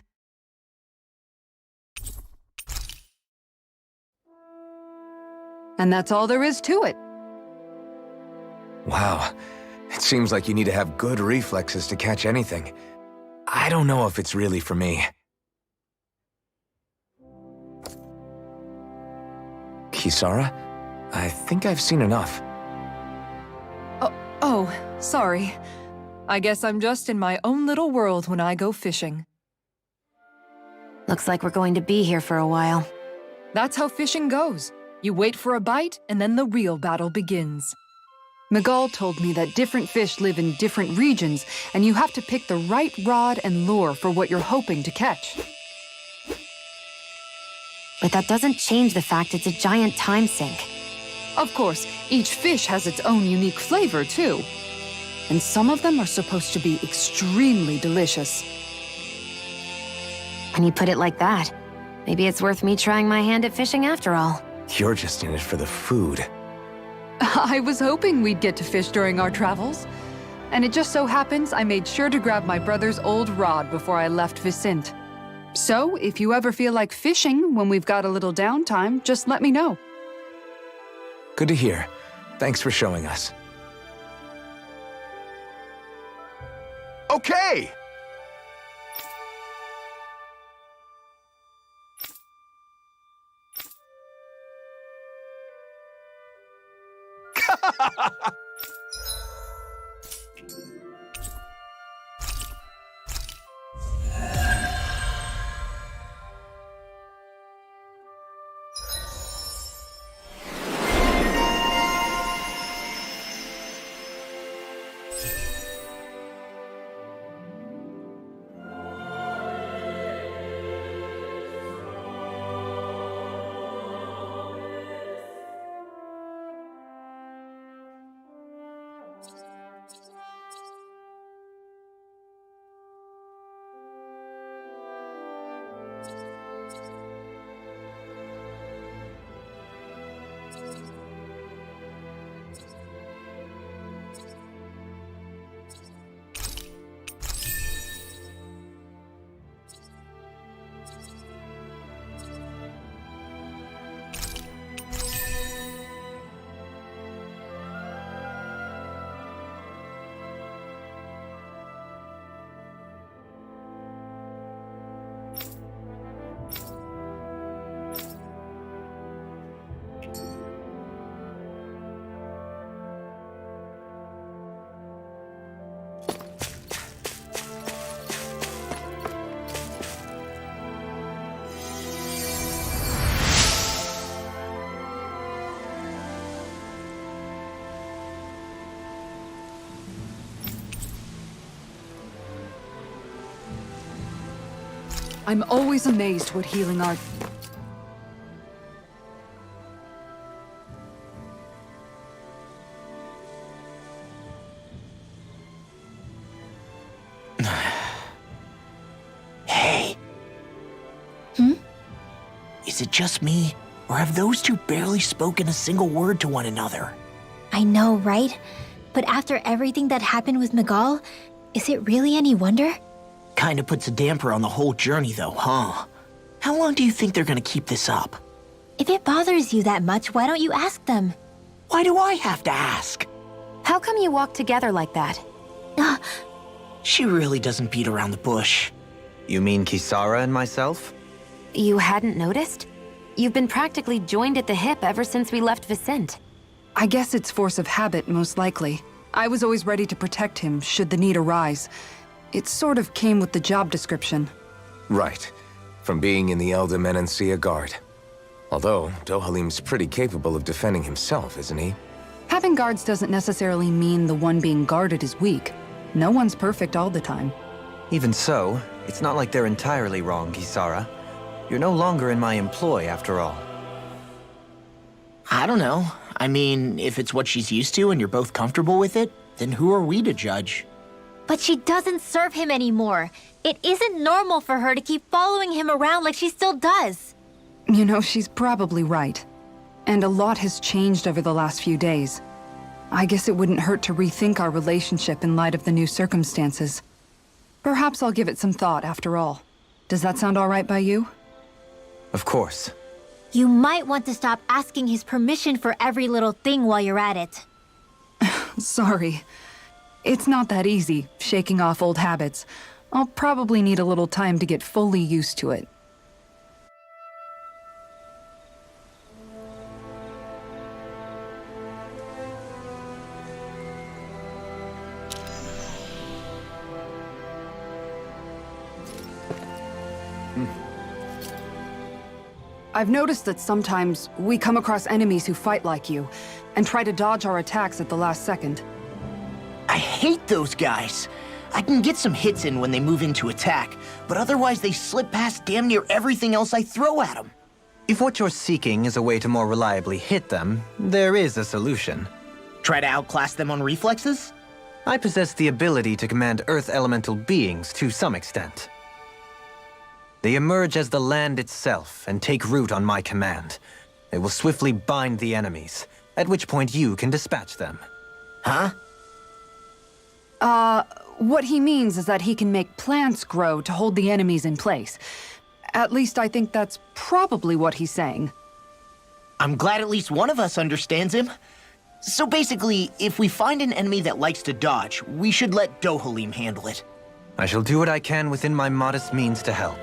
And that's all there is to it. Wow. It seems like you need to have good reflexes to catch anything. I don't know if it's really for me. Kisara? I think I've seen enough. Oh, sorry. I guess I'm just in my own little world when I go fishing. Looks like we're going to be here for a while. That's how fishing goes. You wait for a bite, and then the real battle begins. Miguel told me that different fish live in different regions, and you have to pick the right rod and lure for what you're hoping to catch. But that doesn't change the fact it's a giant time sink. Of course, each fish has its own unique flavor, too. And some of them are supposed to be extremely delicious. When you put it like that, maybe it's worth me trying my hand at fishing after all. You're just in it for the food. I was hoping we'd get to fish during our travels. And it just so happens I made sure to grab my brother's old rod before I left Vicente. So, if you ever feel like fishing when we've got a little downtime, just let me know. Good to hear. Thanks for showing us. Okay! I'm always amazed what healing art... Hey. Is it just me, or have those two barely spoken a single word to one another? I know, right? But after everything that happened with Miguel, is it really any wonder? Kinda puts a damper on the whole journey though, huh? How long do you think they're gonna keep this up? If it bothers you that much, why don't you ask them? Why do I have to ask? How come you walk together like that? She really doesn't beat around the bush. You mean Kisara and myself? You hadn't noticed? You've been practically joined at the hip ever since we left Vicente. I guess it's force of habit, most likely. I was always ready to protect him, should the need arise. It sort of came with the job description. Right. From being in the Elder Menancia Guard. Although, Dohalim's pretty capable of defending himself, isn't he? Having guards doesn't necessarily mean the one being guarded is weak. No one's perfect all the time. Even so, it's not like they're entirely wrong, Kisara. You're no longer in my employ, after all. I don't know. I mean, if it's what she's used to and you're both comfortable with it, then who are we to judge? But she doesn't serve him anymore. It isn't normal for her to keep following him around like she still does. You know, she's probably right. And a lot has changed over the last few days. I guess it wouldn't hurt to rethink our relationship in light of the new circumstances. Perhaps I'll give it some thought after all. Does that sound all right by you? Of course. You might want to stop asking his permission for every little thing while you're at it. Sorry. It's not that easy, shaking off old habits. I'll probably need a little time to get fully used to it. I've noticed that sometimes we come across enemies who fight like you, and try to dodge our attacks at the last second. I hate those guys. I can get some hits in when they move into attack, but otherwise they slip past damn near everything else I throw at them. If what you're seeking is a way to more reliably hit them, there is a solution. Try to outclass them on reflexes? I possess the ability to command Earth elemental beings to some extent. They emerge as the land itself and take root on my command. They will swiftly bind the enemies, at which point you can dispatch them. Huh? What he means is that he can make plants grow to hold the enemies in place. At least I think that's probably what he's saying. I'm glad at least one of us understands him. So basically, if we find an enemy that likes to dodge, we should let Dohalim handle it. I shall do what I can within my modest means to help.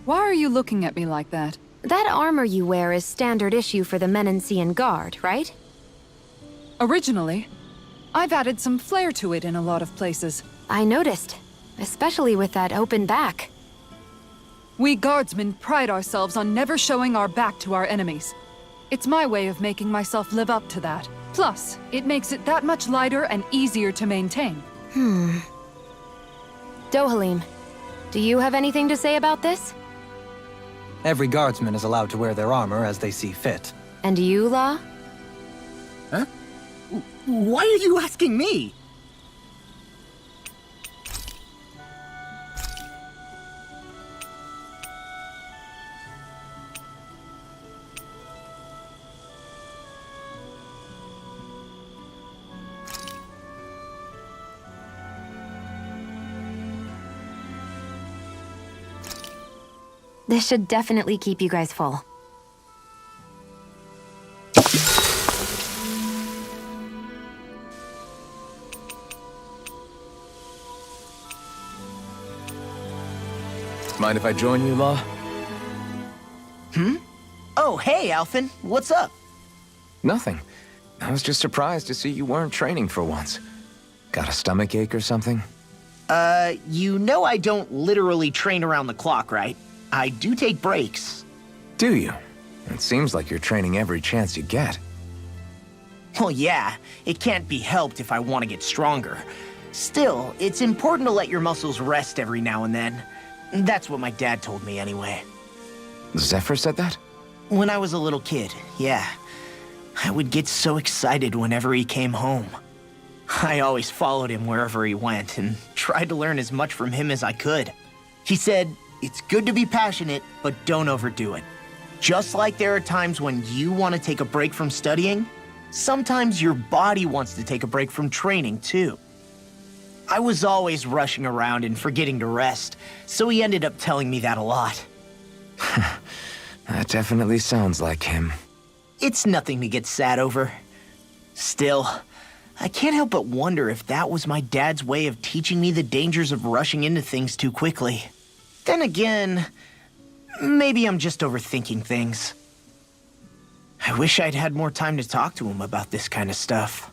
Why are you looking at me like that? That armor you wear is standard issue for the Menancian Guard, right? Originally, I've added some flair to it in a lot of places. I noticed, especially with that open back. We guardsmen pride ourselves on never showing our back to our enemies. It's my way of making myself live up to that. Plus, it makes it that much lighter and easier to maintain. Dohalim, do you have anything to say about this? Every guardsman is allowed to wear their armor as they see fit. And you, La? Why are you asking me? This should definitely keep you guys full. Mind if I join you, Law? Oh, hey, Alphen. What's up? Nothing. I was just surprised to see you weren't training for once. Got a stomach ache or something? You know I don't literally train around the clock, right? I do take breaks. Do you? It seems like you're training every chance you get. Well, yeah, it can't be helped if I want to get stronger. Still, it's important to let your muscles rest every now and then. That's what my dad told me anyway. Zephyr said that? When I was a little kid, yeah. I would get so excited whenever he came home. I always followed him wherever he went and tried to learn as much from him as I could. He said, it's good to be passionate, but don't overdo it. Just like there are times when you want to take a break from studying, sometimes your body wants to take a break from training too. I was always rushing around and forgetting to rest, so he ended up telling me that a lot. That definitely sounds like him. It's nothing to get sad over. Still, I can't help but wonder if that was my dad's way of teaching me the dangers of rushing into things too quickly. Then again, maybe I'm just overthinking things. I wish I'd had more time to talk to him about this kind of stuff.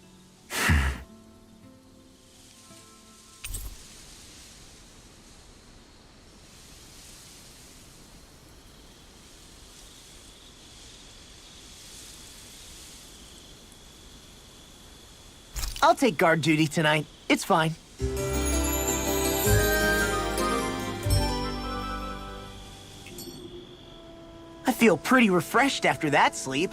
I'll take guard duty tonight. It's fine. I feel pretty refreshed after that sleep.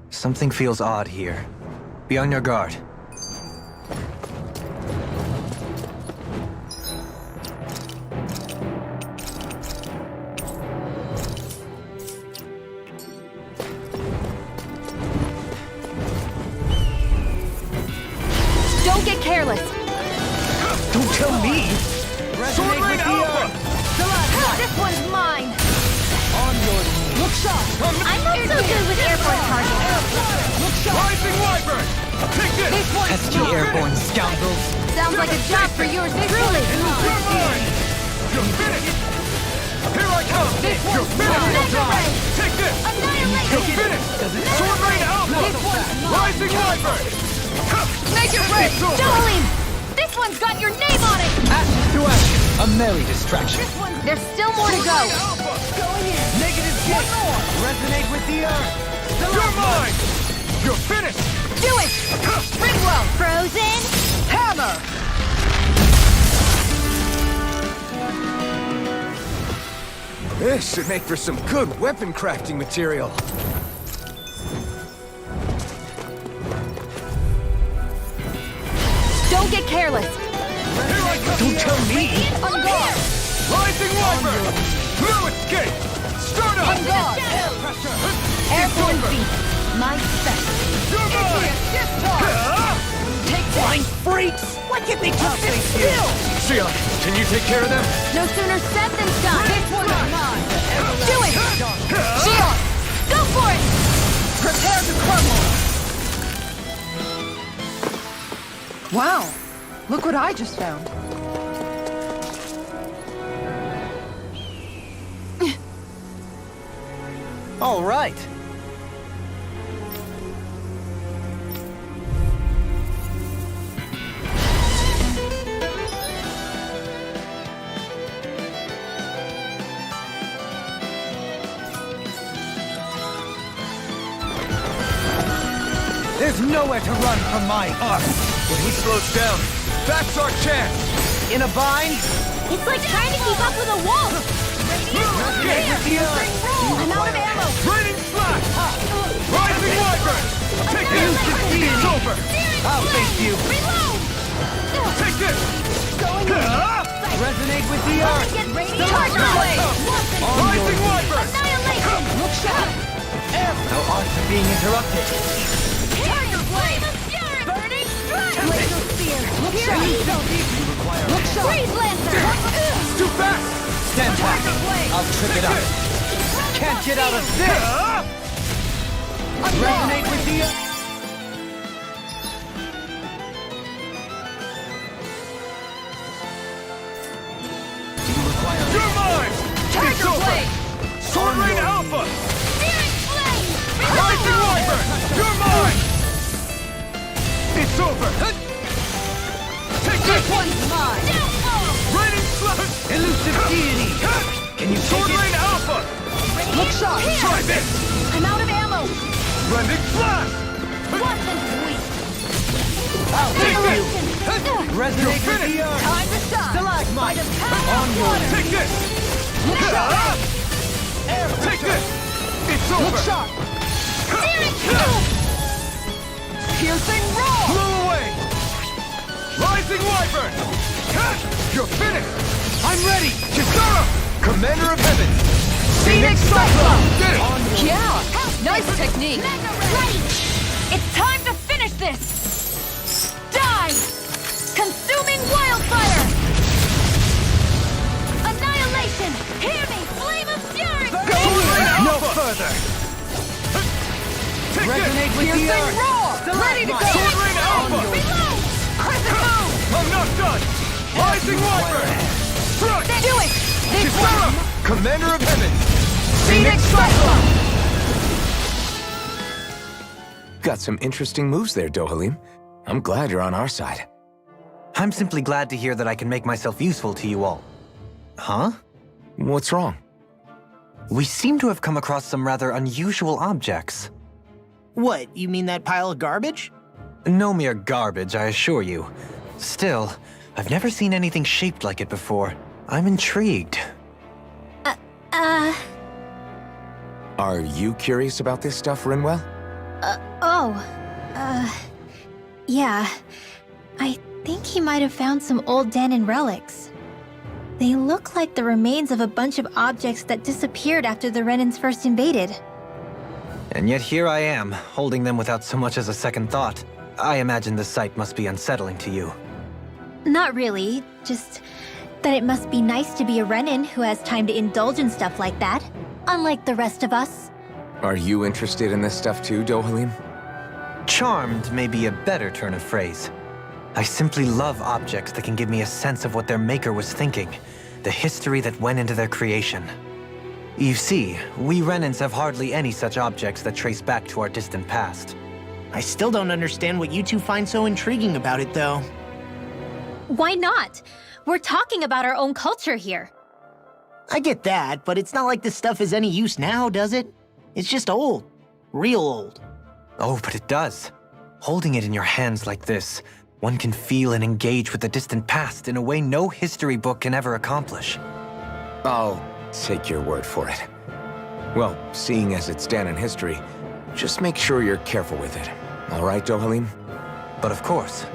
Something feels odd here. Be on your guard. Don't get careless! Don't tell me! Sword Rain Alpha! This one's mine! Look sharp! I'm not so good with airborne targets. Rising Wyvern! Take this! This one's Pesky mine! airborne scoundrels! Sounds like a job for yours truly! You're mine! You're finished! Here I come! This You're one's finished! Mega Ray! Take this! Annihilation! You're finished! Sword Rain Alpha! This one's mine! Rising Wyvern! Make it red! Dohalim! This one's got your name on it! Ashes to ashes! A merry distraction. There's still more to go! Negative kick! Resonate with the earth! You're mine! You're finished! Do it! Ringwell! Frozen! Hammer! This should make for some good weapon crafting material. Don't get careless! Here I come! Don't tell me! On guard! Rising Wyvern! No escape! Start up! On guard! Airborne beat! My special! You're mine! Take Flying freaks! Why can't they just sit still? Sheila, can you take care of them? No sooner said than done! This one's mine! Do it! Shion! Go for it! Prepare to crumble! Wow! Look what I just found. All right. There's nowhere to run from my arc! When he slows down, that's our chance! In a bind? It's like trying to keep up with a wolf! I'm out of ammo! Raining slash! Rising wyvern! Take this! It's over! I'll face you! Reload! Take this! Resonate with the Someone earth! get radiant Tiger armor! Blade! Rising wyvern! Annihilation! Look sharp! Our arts are being interrupted. Tiger Blade! Fury! Burning Strike! Laser Spear! Look sharp! Look sharp! Freeze Lancer! It's too fast! Stand back! I'll trip it up. Can't get out of this! Resonate with the earth! You're mine! It's over! Sword Rain Alpha! Spirit Flame! Rising wyvern! You're mine! It's over! Take this! One's mine! Raining slash! Elusive deity! Can you Sword take Rain it? Alpha! Look sharp! Try this! I'm out of ammo! Rending flash! Wasn't weak! I'll take you! Annihilation! Resonate with the earth! Time to shine! Stalagmite! By the power of Onward! water! Take this! Look sharp! Take this! It's over! Look sharp! Spirit Flame! Piercing roar! Blew away! Rising wyvern! You're finished! I'm ready! Kisara! Commander of Heaven! Phoenix Cyclone! Did it! Yeah! Nice technique! Ready! It's time to finish this! Die! Consuming wildfire! Annihilation! Hear me! Flame of fury! No further! Take Resonate with the Piercing earth! roar! Ready to go! Sword Rain Alpha! Reload! Crescent moon! I'm not done! Rising wyvern! Thrust! Do it! This Kisara! Commander of Heaven! Phoenix Cyclone! Got some interesting moves there, Dohalim. I'm glad you're on our side. I'm simply glad to hear that I can make myself useful to you all. Huh? What's wrong? We seem to have come across some rather unusual objects. What, you mean that pile of garbage? No mere garbage, I assure you. Still, I've never seen anything shaped like it before. I'm intrigued. Are you curious about this stuff, Rinwell? Yeah. I think he might have found some old Danon relics. They look like the remains of a bunch of objects that disappeared after the Renans first invaded. And yet here I am, holding them without so much as a second thought. I imagine the sight must be unsettling to you. Not really, just that it must be nice to be a Renan who has time to indulge in stuff like that, unlike the rest of us. Are you interested in this stuff too, Dohalim? Charmed may be a better turn of phrase. I simply love objects that can give me a sense of what their maker was thinking, the history that went into their creation. You see, we Renans have hardly any such objects that trace back to our distant past. I still don't understand what you two find so intriguing about it, though. Why not? We're talking about our own culture here. I get that, but it's not like this stuff is any use now, does it? It's just old. Real old. Oh, but it does. Holding it in your hands like this, one can feel and engage with the distant past in a way no history book can ever accomplish. I'll take your word for it. Well, seeing as it's Danon history, just make sure you're careful with it. All right, Dohalim? But of course.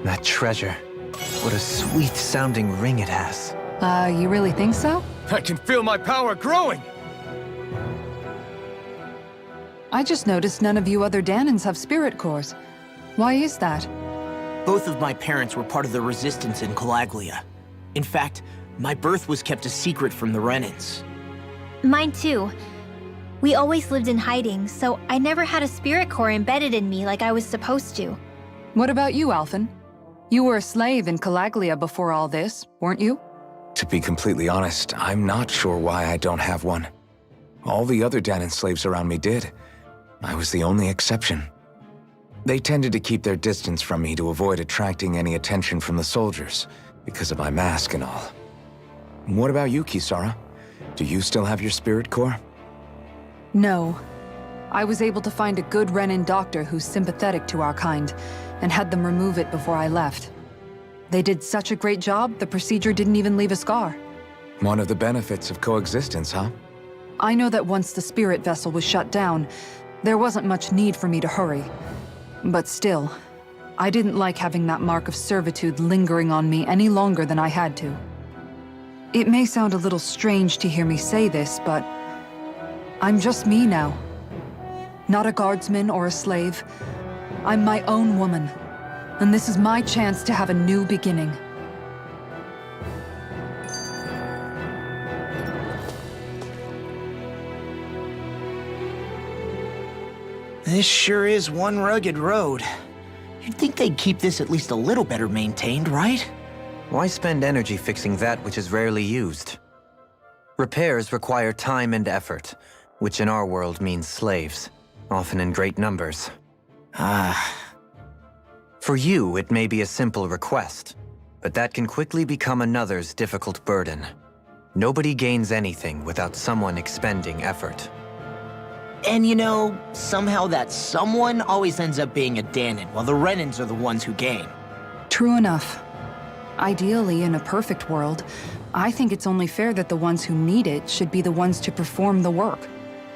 That treasure. What a sweet-sounding ring it has. You really think so? I can feel my power growing! I just noticed none of you other Danans have spirit cores. Why is that? Both of my parents were part of the resistance in Calaglia. In fact, my birth was kept a secret from the Renans. Mine too. We always lived in hiding, so I never had a spirit core embedded in me like I was supposed to. What about you, Alphen? You were a slave in Calaglia before all this, weren't you? To be completely honest, I'm not sure why I don't have one. All the other Danan slaves around me did. I was the only exception. They tended to keep their distance from me to avoid attracting any attention from the soldiers, because of my mask and all. What about you, Kisara? Do you still have your spirit core? No. I was able to find a good Renan doctor who's sympathetic to our kind, and had them remove it before I left. They did such a great job, the procedure didn't even leave a scar. One of the benefits of coexistence, huh? I know that once the spirit vessel was shut down, there wasn't much need for me to hurry. But still, I didn't like having that mark of servitude lingering on me any longer than I had to. It may sound a little strange to hear me say this, but I'm just me now. Not a guardsman or a slave. I'm my own woman, and this is my chance to have a new beginning. This sure is one rugged road. You'd think they'd keep this at least a little better maintained, right? Why spend energy fixing that which is rarely used? Repairs require time and effort, which in our world means slaves, often in great numbers. For you, it may be a simple request, but that can quickly become another's difficult burden. Nobody gains anything without someone expending effort. And you know, somehow that someone always ends up being a Danan, while the Renans are the ones who gain. True enough. Ideally, in a perfect world, I think it's only fair that the ones who need it should be the ones to perform the work.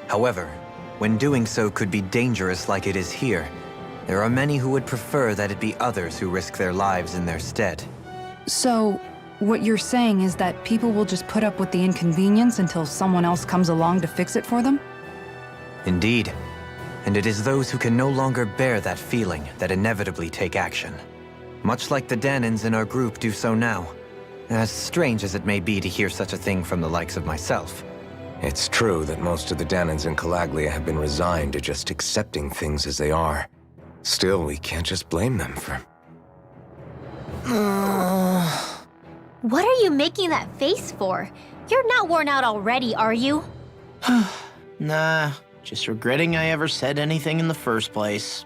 However, when doing so could be dangerous like it is here, there are many who would prefer that it be others who risk their lives in their stead. So, what you're saying is that people will just put up with the inconvenience until someone else comes along to fix it for them? Indeed. And it is those who can no longer bear that feeling that inevitably take action. Much like the Danans in our group do so now. As strange as it may be to hear such a thing from the likes of myself. It's true that most of the Danans in Calaglia have been resigned to just accepting things as they are. Still, we can't just blame them for... What are you making that face for? You're not worn out already, are you? Nah, just regretting I ever said anything in the first place.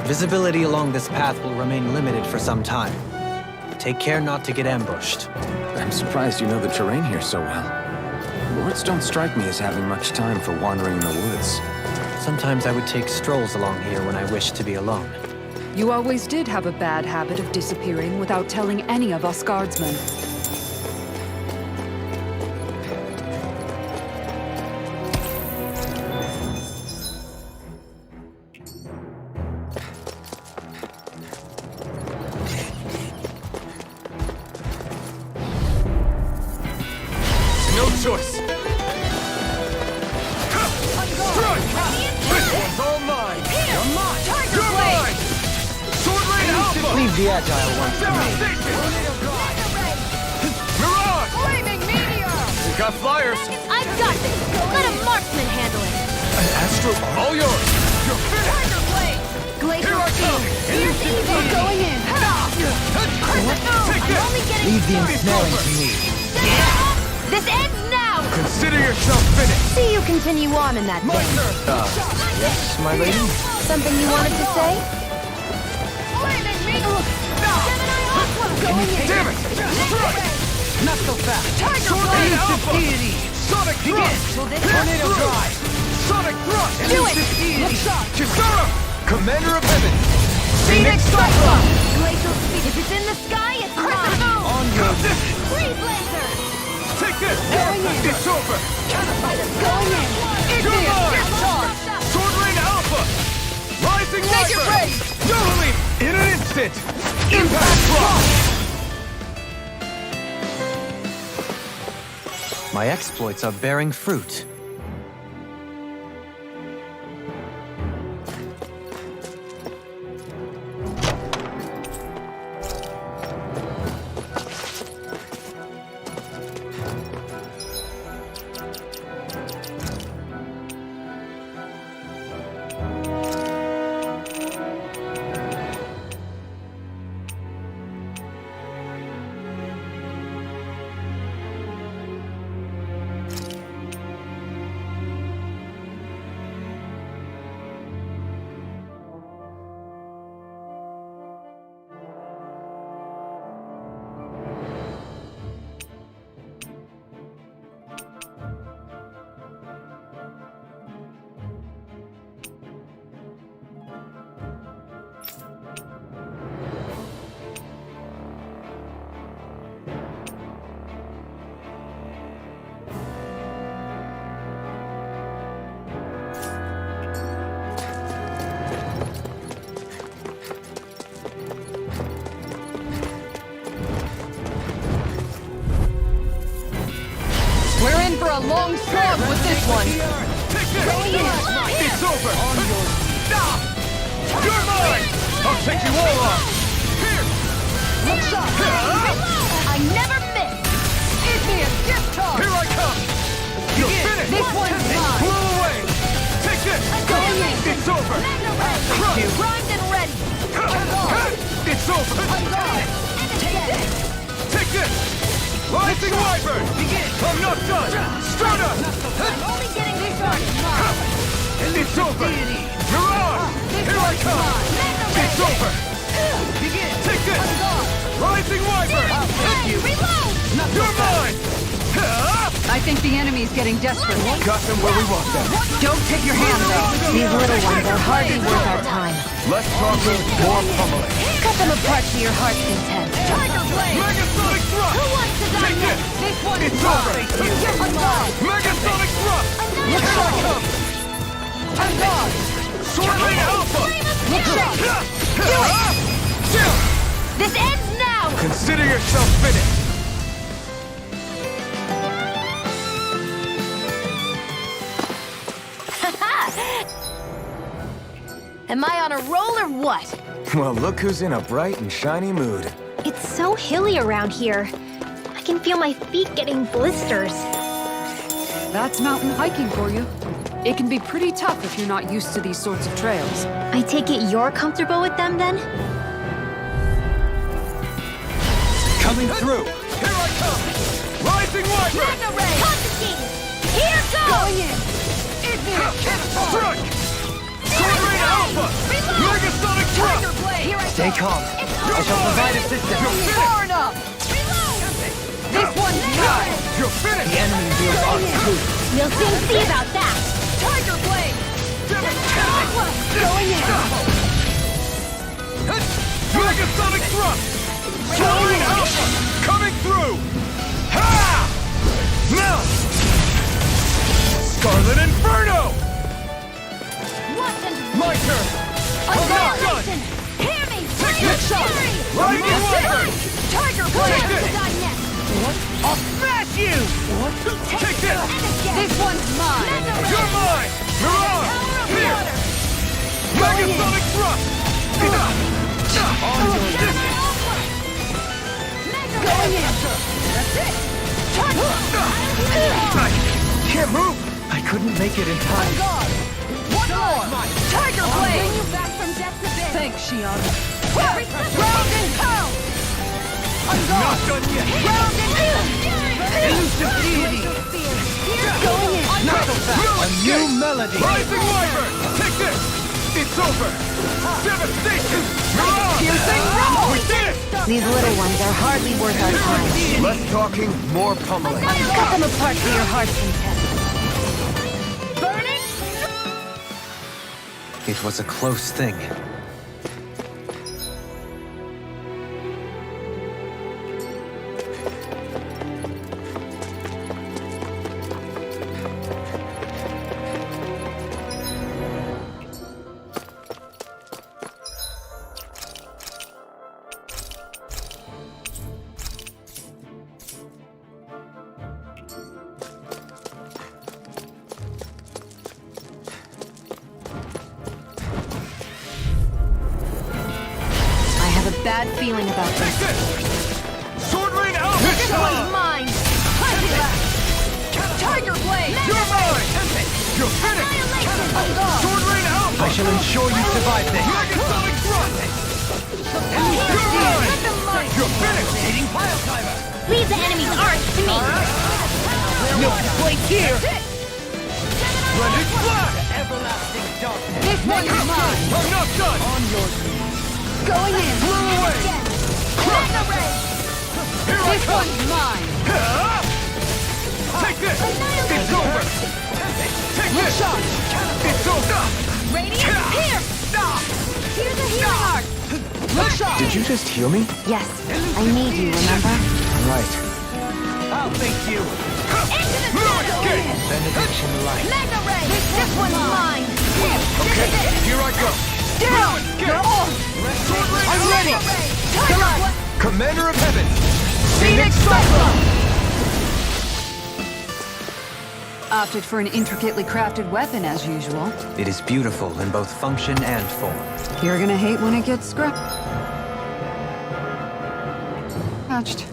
Visibility along this path will remain limited for some time. Take care not to get ambushed. I'm surprised you know the terrain here so well. Lords don't strike me as having much time for wandering in the woods. Sometimes I would take strolls along here when I wished to be alone. You always did have a bad habit of disappearing without telling any of us guardsmen. No choice! Strike! This one's all mine! You're mine! You're mine! Sword Rain Alpha! Leave the agile ones to me. Mirage! Flaming meteor! We got flyers! I've got this! Let a marksman handle it! An Astro... All yours! You're finished! Tiger blade! Glacial Here I come! Here's evil going in! Take I'm this! only getting Leave the started. ensnaring to me. This ends now! Consider yourself finished! See you continue on in that My vein. turn! Yes, my lady? Something you wanted to say? Flaming meteor! Gemini Aqua! Going in! Damn it! Strike! Not so fast! Tiger Sword blade! Rain Alpha! Sonic Thrust! Tornado Drive! Sonic Thrust! Do it! Kisara! Commander of Heaven! Phoenix Cyclone! Glacial speed! If it's in the sky, it's mine! On your... This! Freeze Lancer! Take this! It's over! Going in! You're mine! Sword Rain Alpha! Rising Naked Wyvern! Ray! Doubling! In an instant! Impact Drop! My exploits are bearing fruit. We're in for a long slog with this one. Take this! It's over! Stop! You're mine! I'll take you all on! Here! I never miss! Igneous discharge! Here I come! You're finished! This one's mine! Blow away! Take this! Going in! It's over! Crush! Primed and ready! It's over! Take this! Take this! Rising Wyvern! I'm not done! Strata! I'm only getting started! It's over! Mirage! Here I come! It's over! Take this! Rising Wyvern! Reload! You're mine! I think the enemy's getting desperate. Got them where we want them. Don't take your hands off. These little ones are hardly worth our time. Less talking, more pummeling. Cut them apart to your heart's content. Tiger blade! Megasonic Thrust! Who wants to die Take this! next? This one is It's mine! over! I'm gone! Megasonic Thrust! Here I come! I'm gone! Sword Rain Alpha! Nick shot! Do it! This ends now! Consider yourself finished! Am I on a roll or what? Well, look who's in a bright and shiny mood. It's so hilly around here. I can feel my feet getting blisters. That's mountain hiking for you. It can be pretty tough if you're not used to these sorts of trails. I take it you're comfortable with them then? Coming through! Here I come! Rising Wyvern! Mega Ray! Confiscated! Here goes! Going in! Strike! Sword Rain Alpha! Megasonic Tiger Thrust! Blade! Here I Stay go! calm. It's I shall provide assistance. far enough! Reload! This one's mine! You're finished! The enemy wields arts too. We'll soon see about that! Tiger Blade! Going in! Megasonic Thrust! Sword Rain Alpha! Coming through! Ha! Now! Scarlet Inferno! Watch and My turn! I'm not done! hear me! Take this shot! Lightning Wyvern! Tiger Take Blade! this! Die next! I'll smash you! Take this! This one's mine! You're mine! Mirage! Here! Megasonic Thrust! On your distance! Going in! That's it! Can't move! I couldn't make it in time. One more! Tiger Blade! Bring you back from death's abyss! Thanks, Shion. Round and pound! Not done yet! Round and pound! Elusive deity. Going in! Not so fast. A new melody. Rising Wyvern! Take this! It's over! Devastation! Mirage! We did it! These little ones are hardly worth our time. Less talking, more pummeling. Cut them apart for your heart's content. Burning! It was a close thing. Bad feeling about Take this. this! Sword Rain Alpha! This one's mine! Tiger Blade! You're mine! You're finished! Sword Rain Alpha! I shall ensure you survive this. Megasonic Thrust! You're mine! You're finished! Leave the enemy's arts to me! No place here. Blended Flash! Everlasting darkness. This one's mine! I'm not done! Going in! Blew away! Mega Ray! Here I This come! one's mine! Take this! It's over! Take this! It's over! Radiant here! Here's a healing art! Look shot! Did you just heal me? Yes, I need you, remember? Right. I'll thank you. Into the No shadow! escape! Benediction light. Mega Ray! This one's mine! Okay, here I go! Down! You're off! Sword Rain I'm ready. Alpha! Commander of Heaven! Phoenix Cyclone! Opted for an intricately crafted weapon as usual. It is beautiful in both function and form. You're gonna hate when it gets scrapped. Patched.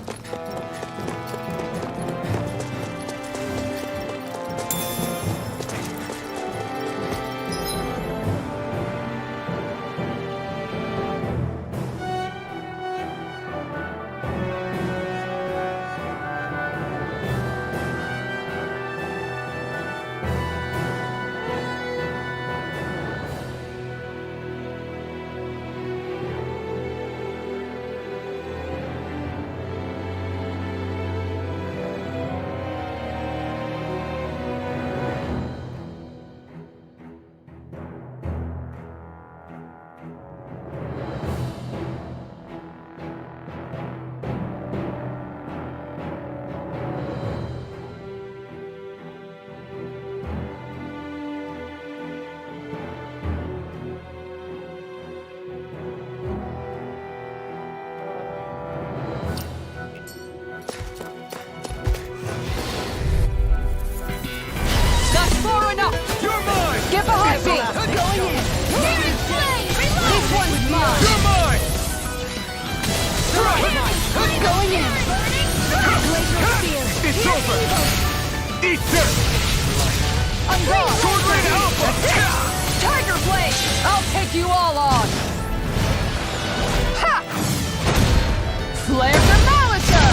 Eat this! I'm gone! Sword Rain Alpha! Tiger Blade! I'll take you all on! Ha! Flare the Malisa!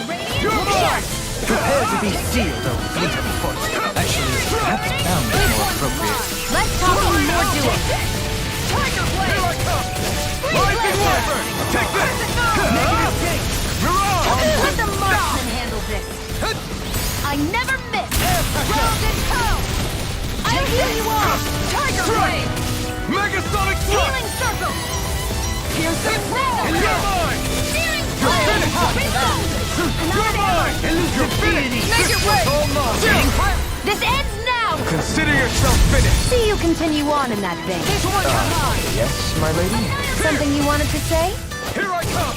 Radiant To be sealed, oh fleet of foot. Actually, perhaps bound is more appropriate. Let's talk more duel. Tiger Blade! Here I come! Rising Wyvern! Take this! Negative take! You're on! Let the marksman handle this. I never miss. Round and toe. I'll heal you off. Tiger Blade! Megasonic thrust! Healing circle. Piercing And you're mine! Searing You're fire. finished! You're mine! You're finished! Make it work. All mine! This ends now. Consider yourself finished! See you continue on in that vein. This one's mine. Yes, my lady? Something you wanted to say? Here I come!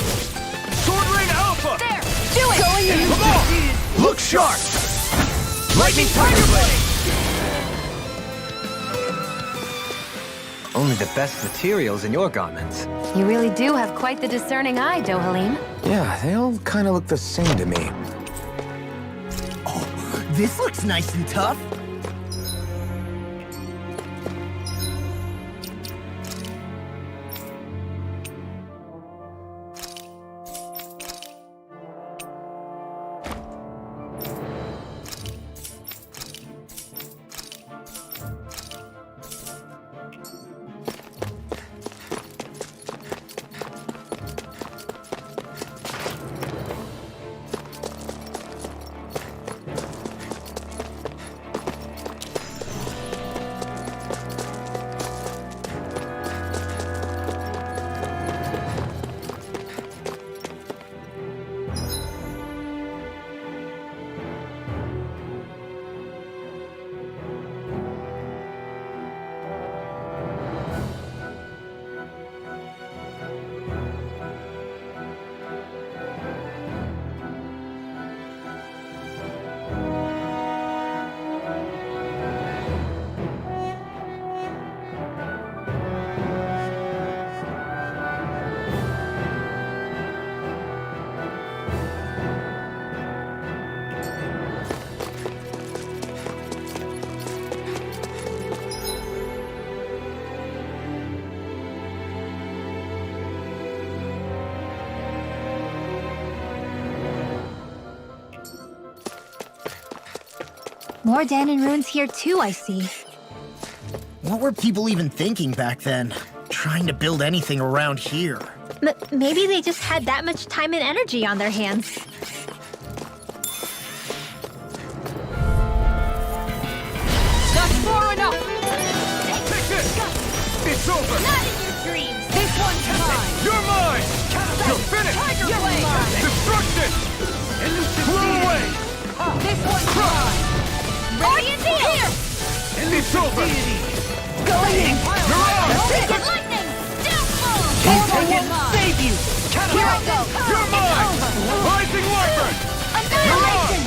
Sword Rain Alpha! There. Do it. Going in. Come on! Look sharp! Lightning Tiger Blade! Only the best materials in your garments. You really do have quite the discerning eye, Dohalim. Yeah, they all kind of look the same to me. Oh, this looks nice and tough. More Danon ruins here too, I see. What were people even thinking back then? Trying to build anything around here. Maybe they just had that much time and energy on their hands. That's far enough. Take this! It's over! Not in your dreams. This one's mine. You're mine! You're finished! Tiger Blade. Destruction! Blow away! This one's mine. Radiant here. It's over! Going in. You're on! Wicked lightning. Downfall. Save you. Here I go. You're mine! Rising Wyvern! Annihilation.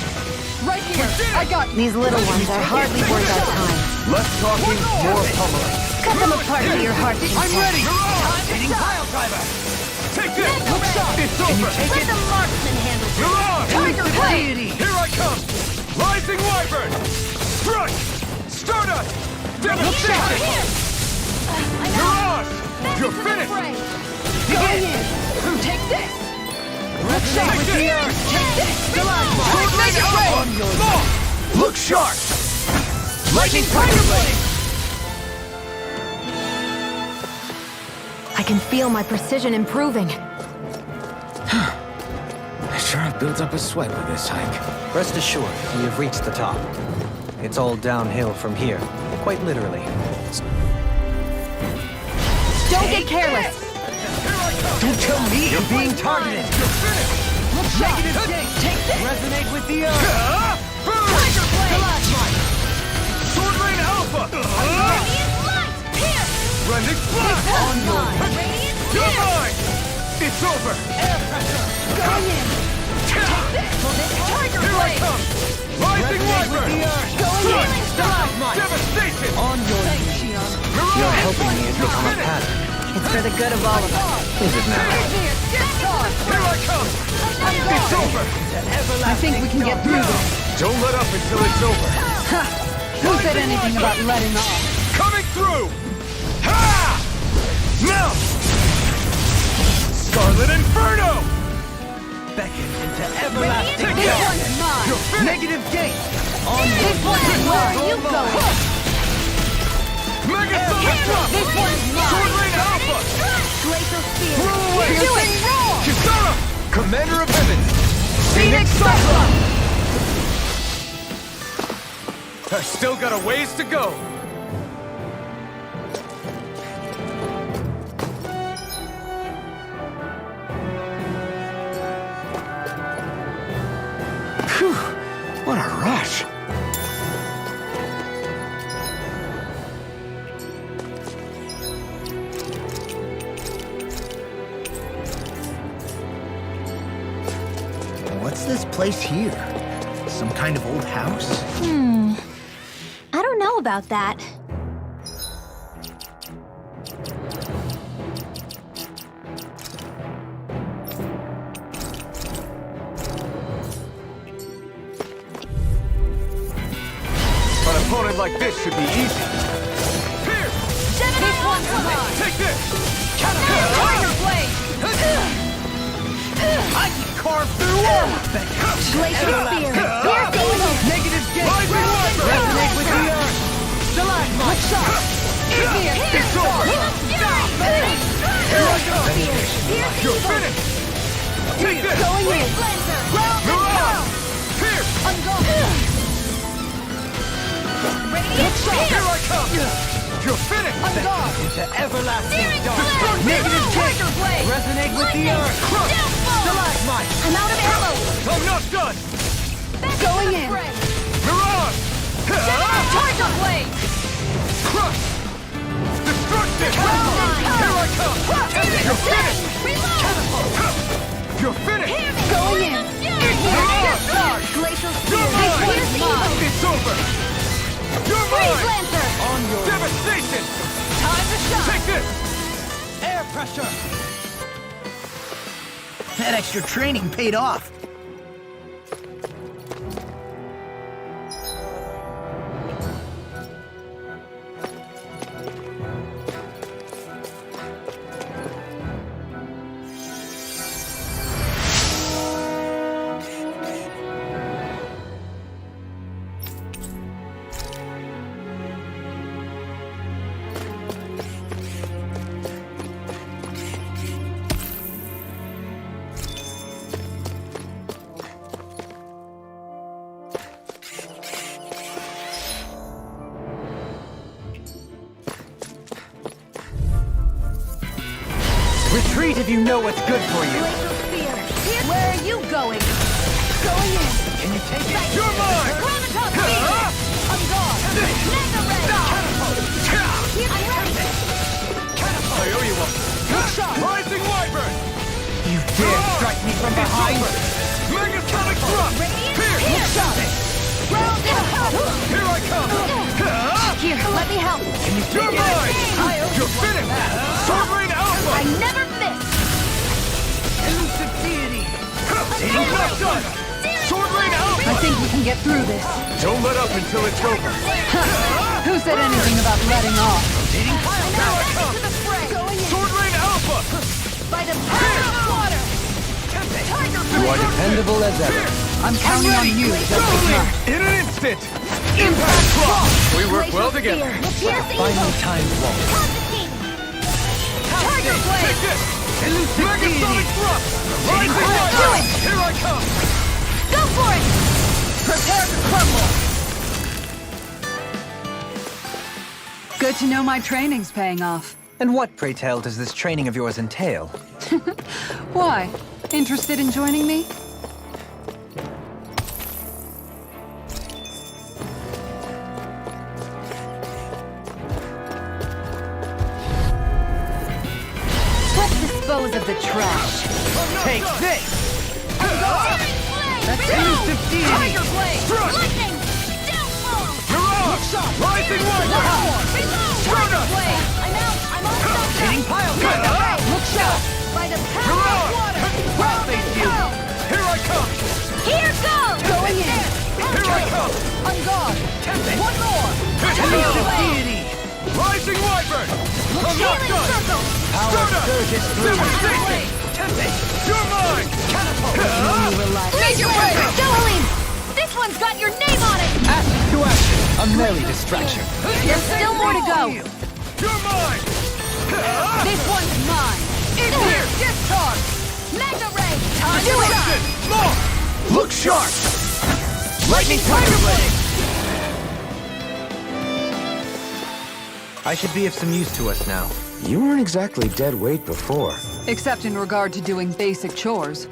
Right here! I got These little ones are hardly worth our time. Less talking, more pummeling. Cut them apart to your heart's content. You're on! Hitting pile driver! Take this! It's over! Let the marksman handle this. You're on! Tiger Blade. Here I come! Rising Wyvern! Strike! Stardust! Devastation! You're on! You're finished! Going in. Take this. Take this! Take this. Make it rain! Look sharp! Lightning Tiger Blade! I can feel my precision improving. I sure have built up a sweat with this hike. Rest assured, we have reached the top. It's all downhill from here, quite literally. Don't get careless! Don't tell me you're being targeted! You're finished! Negative take this! Resonate with the earth! Tiger Blade! Sword Rain Alpha! Radiant light. Here. Rending Blast! On your Radiant You're here. mine! It's over! air pressure! Going in. Take this. Tiger Here I Blade. come! Rising Wyvern! Going in. Devastation! On your Your helping me has become a pattern. It's for the good of all of us. Is it now? Here I come! It's over! I think we can get through this. Don't let up until it's over! Who said anything about letting off? Coming through! Ha! Now! Scarlet Inferno! Beckon into everlasting Take This it! one's mine. You're Negative gate! This one's mine! You go! Megasonic drop! This one's mine! Sword Rain Alpha! Glacial Spear! Throw away! Do it! Roar! Kisara! Commander of Heavens! Phoenix Cyclone! I've still got a ways to go! Phew, what a rush. What's this place here? Some kind of old house? I don't know about that. An opponent like this should be easy. Here! This one's mine! Take this! Tiger Blade! I can carve through armor! Glacial Spear! Pierce evil! Negative gate! Resonate with the earth! Stalagmite! Shot! It's over! Here I go! You're finished! Take this! Going in! Mirage! Here! Radiant Here I come! You're finished! Into everlasting dark! Negative gate! Tiger Blade! Resonate with the earth! Stalagmite! I'm out of ammo! I'm not done! Going in! Mirage! Tiger Blade! Crush! Destructive! Here I come! You're finished! You're finished! Going in! Mirage! Glacial You're Spear! mine! Pierce evil! It's over! You're Freeze mine! Lancer! On your devastation! Time to shine! Take this! Air pressure! That extra training paid off. Retreat if you know what's good for you. Glacial Spear! Where are you going? Going in! Can you take it? You're mine! Chronotop Speed! On guard! Mega Ray! I'm ready! I owe you one. Rising Wyvern! You dare strike me from behind? Megasonic drop! Here! Round and out! Here I come! Here, let me help! You're mine! You're finished! Sword Rain Alpha! I never miss! Elusive deity! I'm not done! Sword Rain Alpha! I think we can get through this. Don't let up until it's over! Who said anything about letting off? Here I come! Sword Rain Alpha! By the power of water! You are dependable as ever. I'm counting on you just as much. In an instant! Impact Clock! We work well together. Finally time won't. Tiger Take Blade! this! Megasonic drop! Rising Wyvern! Here I come! Go for it! Prepare to crumble! Good to know my training's paying off. And what, pray tell, does this training of yours entail? Why? Interested in joining me? Let's dispose of the trash. Take this! That's elusive deity! Tiger Blade! Thrust! Lightning! Downfall! Mirage! Rising Wyvern! Reload! Tiger Blade! I'm out! I'm all stuck up! Hitting pile Look shot! By the power of water! I'll face you! Here I come! Here goes! Going in! Here I come! On guard! One more! Elusive deity! Rising Wyvern! I'm not Healing done! circle! Stardust! surges through. Devastation! You're mine! Major Blade! Dohalim! This one's A merry distraction. There's still more to go. You're mine! This one's mine. In here! Discharge. Mega ray. Time to Eruption! More! Look sharp! Lightning Tiger Blade! I should be of some use to us now. You weren't exactly dead weight before. Except in regard to doing basic chores.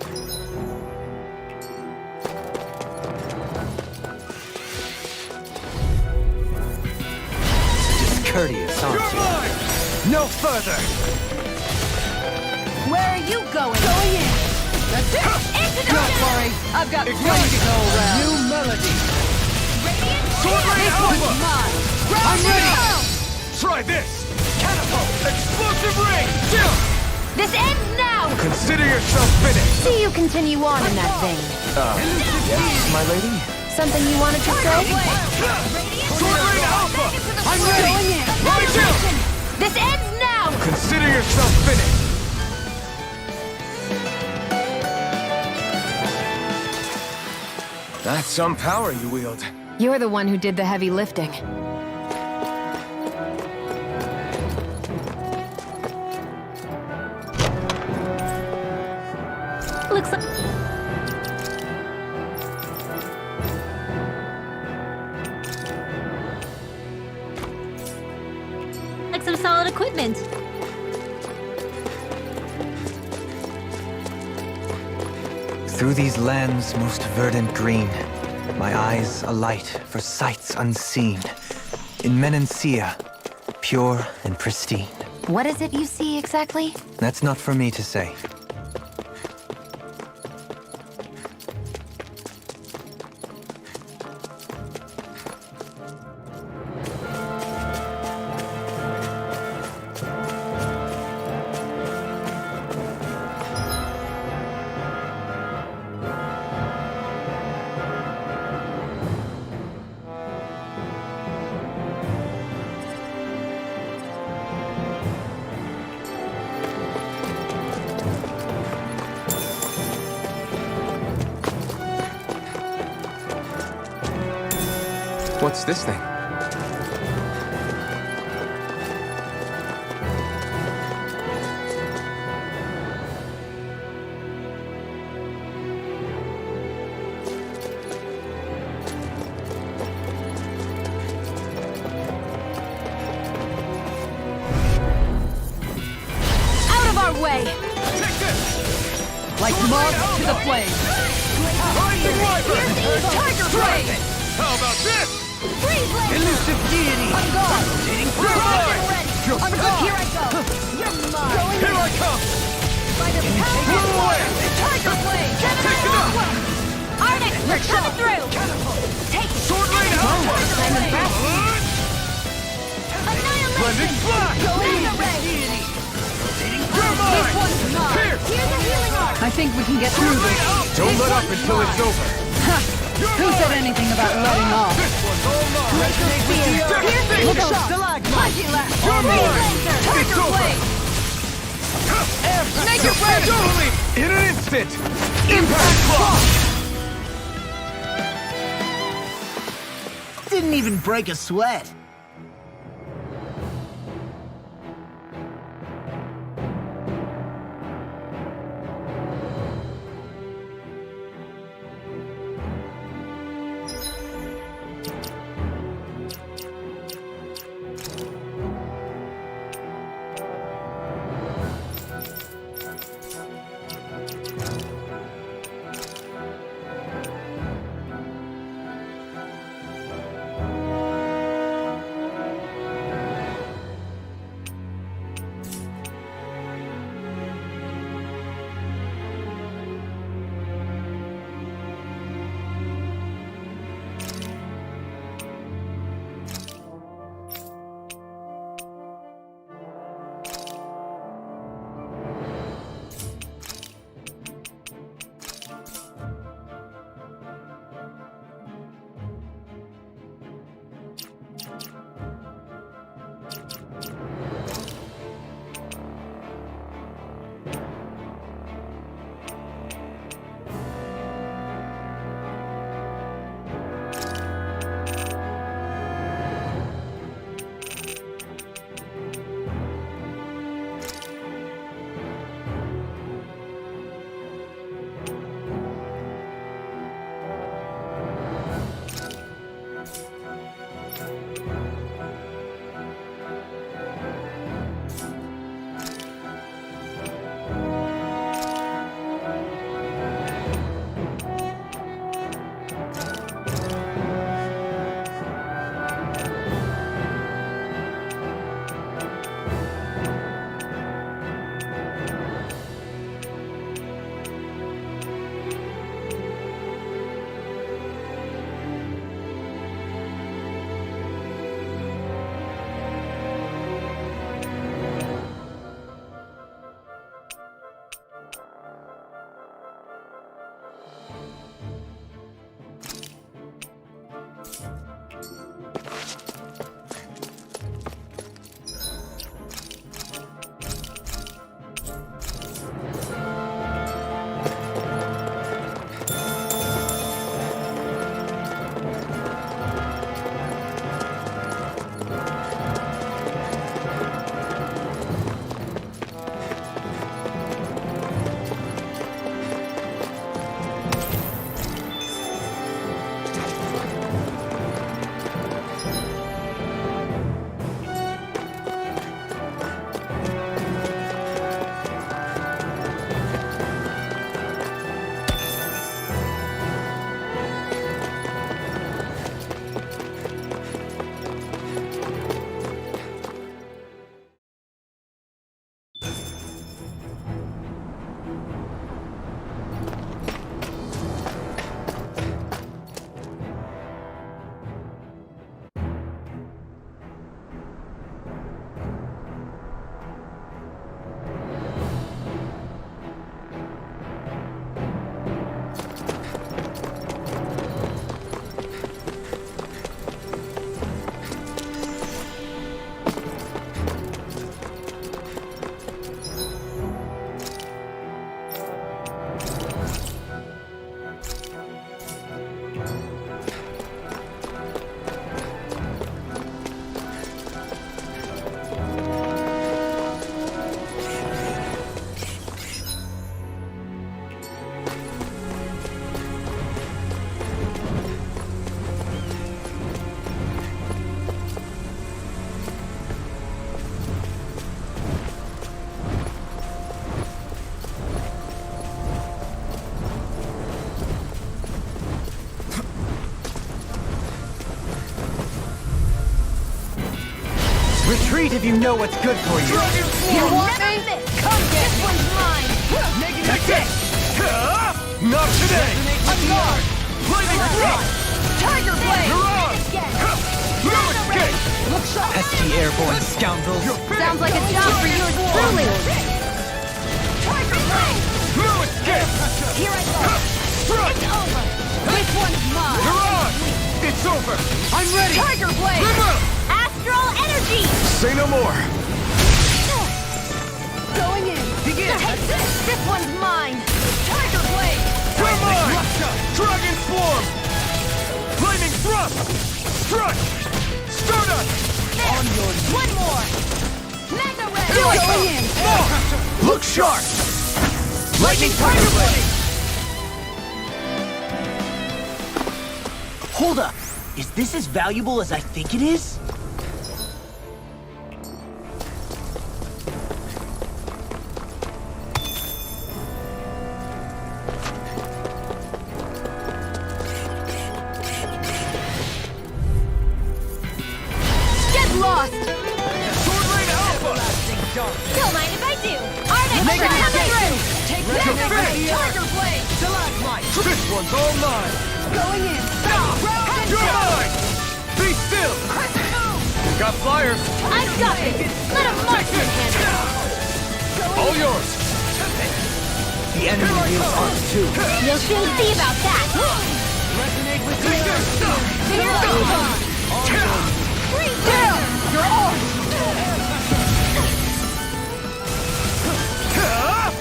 Discourteous, aren't You're you? mine! No further! Where are you going? Going in. That's it. Into the Don't worry, I've got plenty to go around. New melody! Sword Rain This Alpha! one's mine. I'm ready! Go. Try this! Catapult! Explosive ring! Chill! This ends now. Consider yourself finished! See you continue on in that vein. Yes, my lady? Something you wanted to say? Sword Rain Alpha! I'm ready! Going in. Chill! This ends now. Consider yourself finished! That's some power you wield. You're the one who did the heavy lifting. Looks like... like some solid equipment. Through these lands most verdant green, my eyes alight for sights unseen. In Menancia, pure and pristine. What is it you see exactly? That's not for me to say. What's this thing? Out of our way. Take this! Like moths to the flame. Rising Wyvern! Tiger Strike! blade. How about this? Freeze laser. Elusive deity! On guard. You're mine! Ready. On guard. Here I go. You're mine. Here I come! By the power Blow of away! Tiger blade. Take it up! Arctic, we're coming through. Take it. Sword Rain Alpha! Annihilation. Blending Flash! Mega ray. You're This mine! one's mine. Pierce! Here's a healing arc. I think we can get through this. Don't let up until it's over. Who said anything about letting off? This one's all mine! Piercing Look out, shot. stalagmite. Punching lash. You're Freeze mine. laser. It's Tiger over. blade. Make it ready! Totally! In an instant! Impact Clock! Didn't even break a sweat. Retreat if you know what's good for you. You want me? Come get this one's mine! That's it! Not today! Unguard! Lightning strike! Tiger Blade! You're on! No escape! Look sharp! Pesky airborne scoundrels. Sounds like a job for you truly! Tiger Blade! No escape! Here I go! Strike! It's over! This one's mine! You're on! It's over! I'm ready! Tiger Blade! Remember! Astral Energy! Say no more! Going in! Begin! Take this! This one's mine! Tiger Blade! You're mine! Dragon Swarm! Lightning Thrust! Strike! Stardust! On your one more! Mega Red! Going in! Look sharp! Lightning Tiger Blade! Hold up! Is this as valuable as I think it is? Get lost! Sword Rain Alpha! Don't mind if I do! Artex Mega coming Red! through! Take Mega that! Red! Tiger Blade! This one's all mine! Going in! You're mine! Be still! Got flyers! I got it! Let him march his hand! All yours! The enemy wields arc too. You'll soon see about that! Resonate with Take this! Zero Evon! Freeze down! You're on!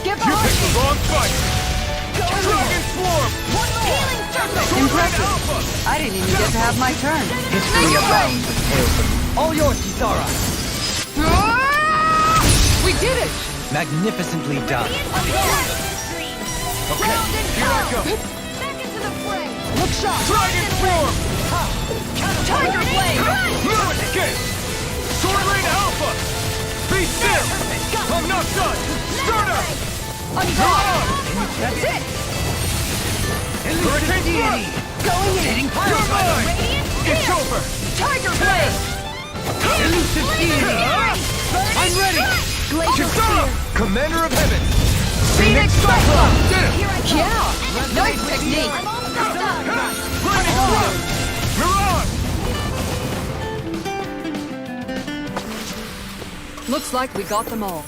Give You up! picked the wrong fight! Dragon Swarm! Healing Circle! Sword Rain Alpha! I didn't even get to have my turn. History abounds with tales of... All yours, Kisara! We did it! Magnificently done. Okay, here I go! Back into the fray! Look sharp! Dragon Swarm! Tiger Blade! No escape! Sword Rain Alpha! Be still! I'm not done! Stardust! Unguard! That's it! Hurricane Thrust! Going in! You're mine! Radiant It's Spear! over! Tiger Blade! Elusive deity! I'm ready! Glacial Spear! Commander of Heaven! Phoenix Cyclone! Did it! Here I go! Yeah! Nice technique! I'm almost done! Lightning Thrust! You're on! Looks like we got them all.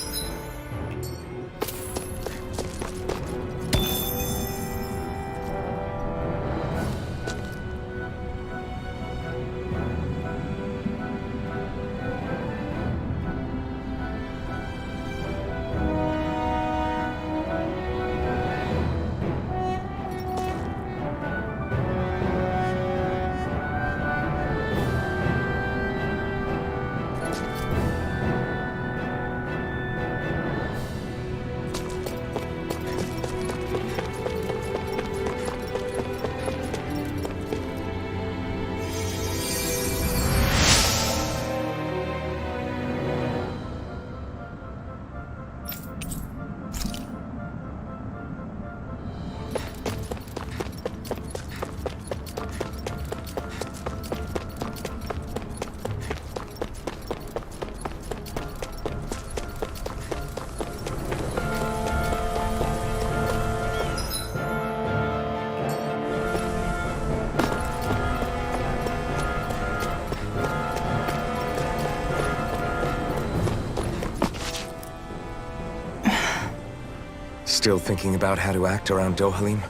Still thinking about how to act around Dohalim?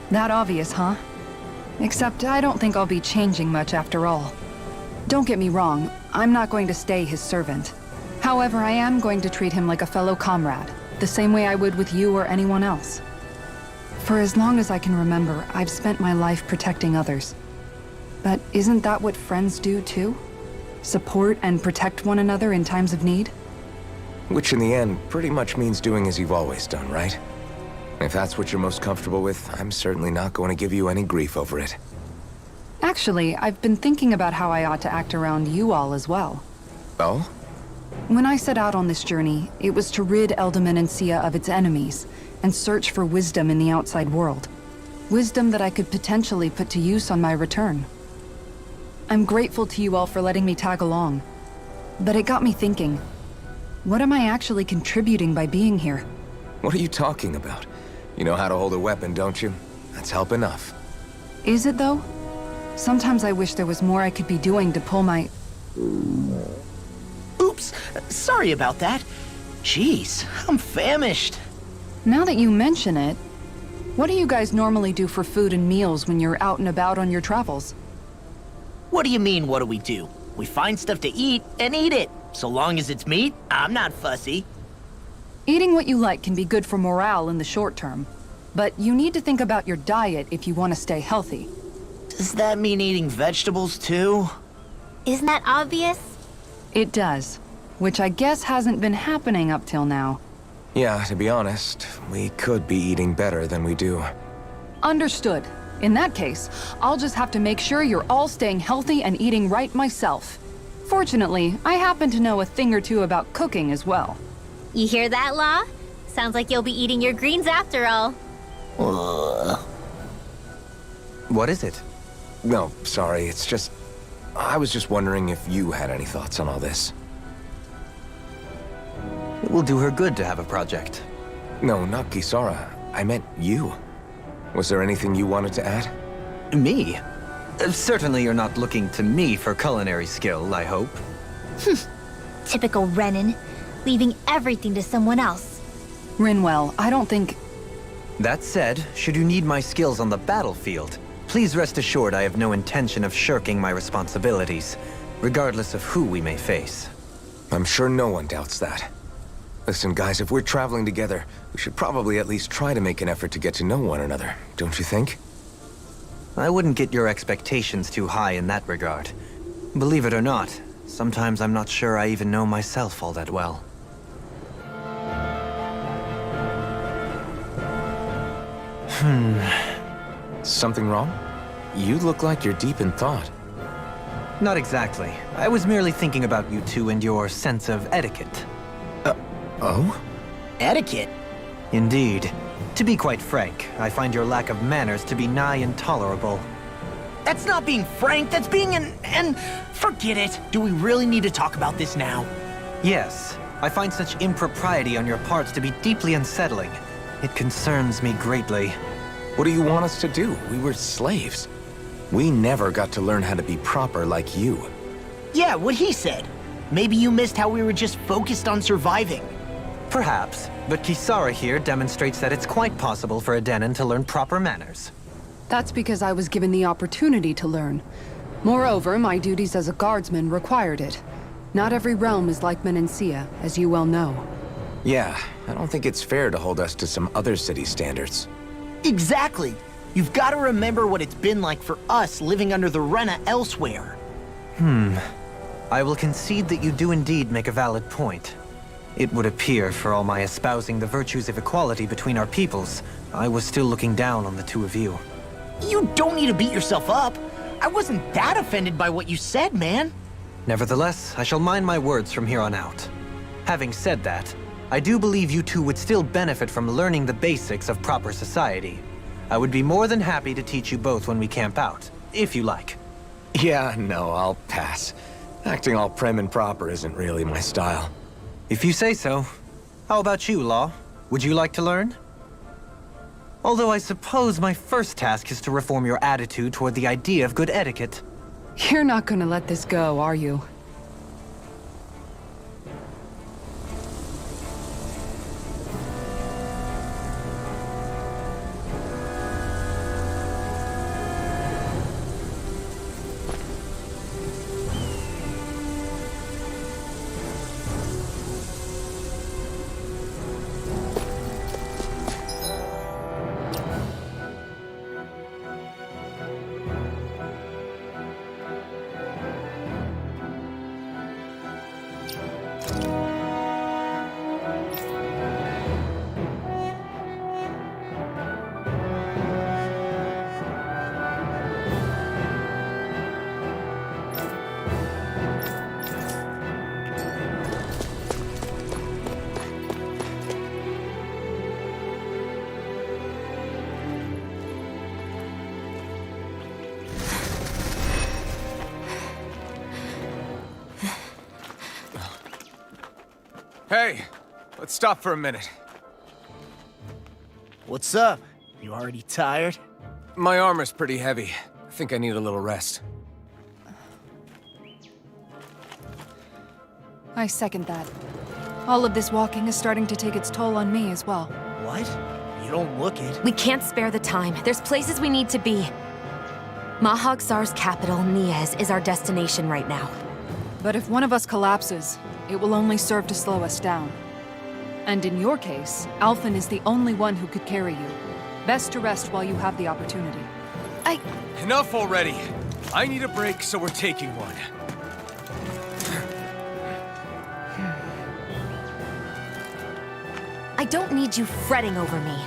That obvious, huh? Except I don't think I'll be changing much after all. Don't get me wrong, I'm not going to stay his servant. However, I am going to treat him like a fellow comrade, the same way I would with you or anyone else. For as long as I can remember, I've spent my life protecting others. But isn't that what friends do too? Support and protect one another in times of need? Which in the end pretty much means doing as you've always done, right? If that's what you're most comfortable with, I'm certainly not going to give you any grief over it. Actually, I've been thinking about how I ought to act around you all as well. Oh? When I set out on this journey, it was to rid Elde Menancia of its enemies and search for wisdom in the outside world. Wisdom that I could potentially put to use on my return. I'm grateful to you all for letting me tag along. But it got me thinking, what am I actually contributing by being here? What are you talking about? You know how to hold a weapon, don't you? That's help enough. Is it though? Sometimes I wish there was more I could be doing to pull my... Oops, sorry about that. Jeez, I'm famished. Now that you mention it, what do you guys normally do for food and meals when you're out and about on your travels? What do you mean, what do? We find stuff to eat and eat it. So long as it's meat, I'm not fussy. Eating what you like can be good for morale in the short term, but you need to think about your diet if you want to stay healthy. Does that mean eating vegetables too? Isn't that obvious? It does, which I guess hasn't been happening up till now. Yeah, to be honest, we could be eating better than we do. Understood. In that case, I'll just have to make sure you're all staying healthy and eating right myself. Fortunately, I happen to know a thing or two about cooking as well. You hear that, Law? Sounds like you'll be eating your greens after all. What is it? No, sorry, it's just... I was just wondering if you had any thoughts on all this. It will do her good to have a project. No, not Kisara. I meant you. Was there anything you wanted to add? Me? Certainly you're not looking to me for culinary skill, I hope. Typical Renan, leaving everything to someone else. Rinwell, I don't think... That said, should you need my skills on the battlefield, please rest assured I have no intention of shirking my responsibilities, regardless of who we may face. I'm sure no one doubts that. Listen, guys, if we're traveling together, we should probably at least try to make an effort to get to know one another, don't you think? I wouldn't get your expectations too high in that regard. Believe it or not, sometimes I'm not sure I even know myself all that well. Something wrong? You look like you're deep in thought. Not exactly. I was merely thinking about you two and your sense of etiquette. Oh? Etiquette? Indeed. To be quite frank, I find your lack of manners to be nigh intolerable. That's not being frank, that's being and forget it. Do we really need to talk about this now? Yes, I find such impropriety on your parts to be deeply unsettling. It concerns me greatly. What do you want us to do? We were slaves. We never got to learn how to be proper like you. Yeah, what he said. Maybe you missed how we were just focused on surviving. Perhaps, but Kisara here demonstrates that it's quite possible for a Denon to learn proper manners. That's because I was given the opportunity to learn. Moreover, my duties as a guardsman required it. Not every realm is like Menancia, as you well know. Yeah, I don't think it's fair to hold us to some other city standards. Exactly. You've got to remember what it's been like for us living under the Rena elsewhere. I will concede that you do indeed make a valid point. It would appear, for all my espousing the virtues of equality between our peoples, I was still looking down on the two of you. You don't need to beat yourself up. I wasn't that offended by what you said, man. Nevertheless, I shall mind my words from here on out. Having said that, I do believe you two would still benefit from learning the basics of proper society. I would be more than happy to teach you both when we camp out, if you like. Yeah, no, I'll pass. Acting all prim and proper isn't really my style. If you say so. How about you, Law? Would you like to learn? Although I suppose my first task is to reform your attitude toward the idea of good etiquette. You're not gonna let this go, are you? Hey, let's stop for a minute. What's up? You already tired? My armor's pretty heavy. I think I need a little rest. I second that. All of this walking is starting to take its toll on me as well. What? You don't look it. We can't spare the time. There's places we need to be. Mahag Saar's capital, Niez, is our destination right now. But if one of us collapses, it will only serve to slow us down. And in your case, Alphen is the only one who could carry you. Best to rest while you have the opportunity. Enough already! I need a break, so we're taking one. I don't need you fretting over me.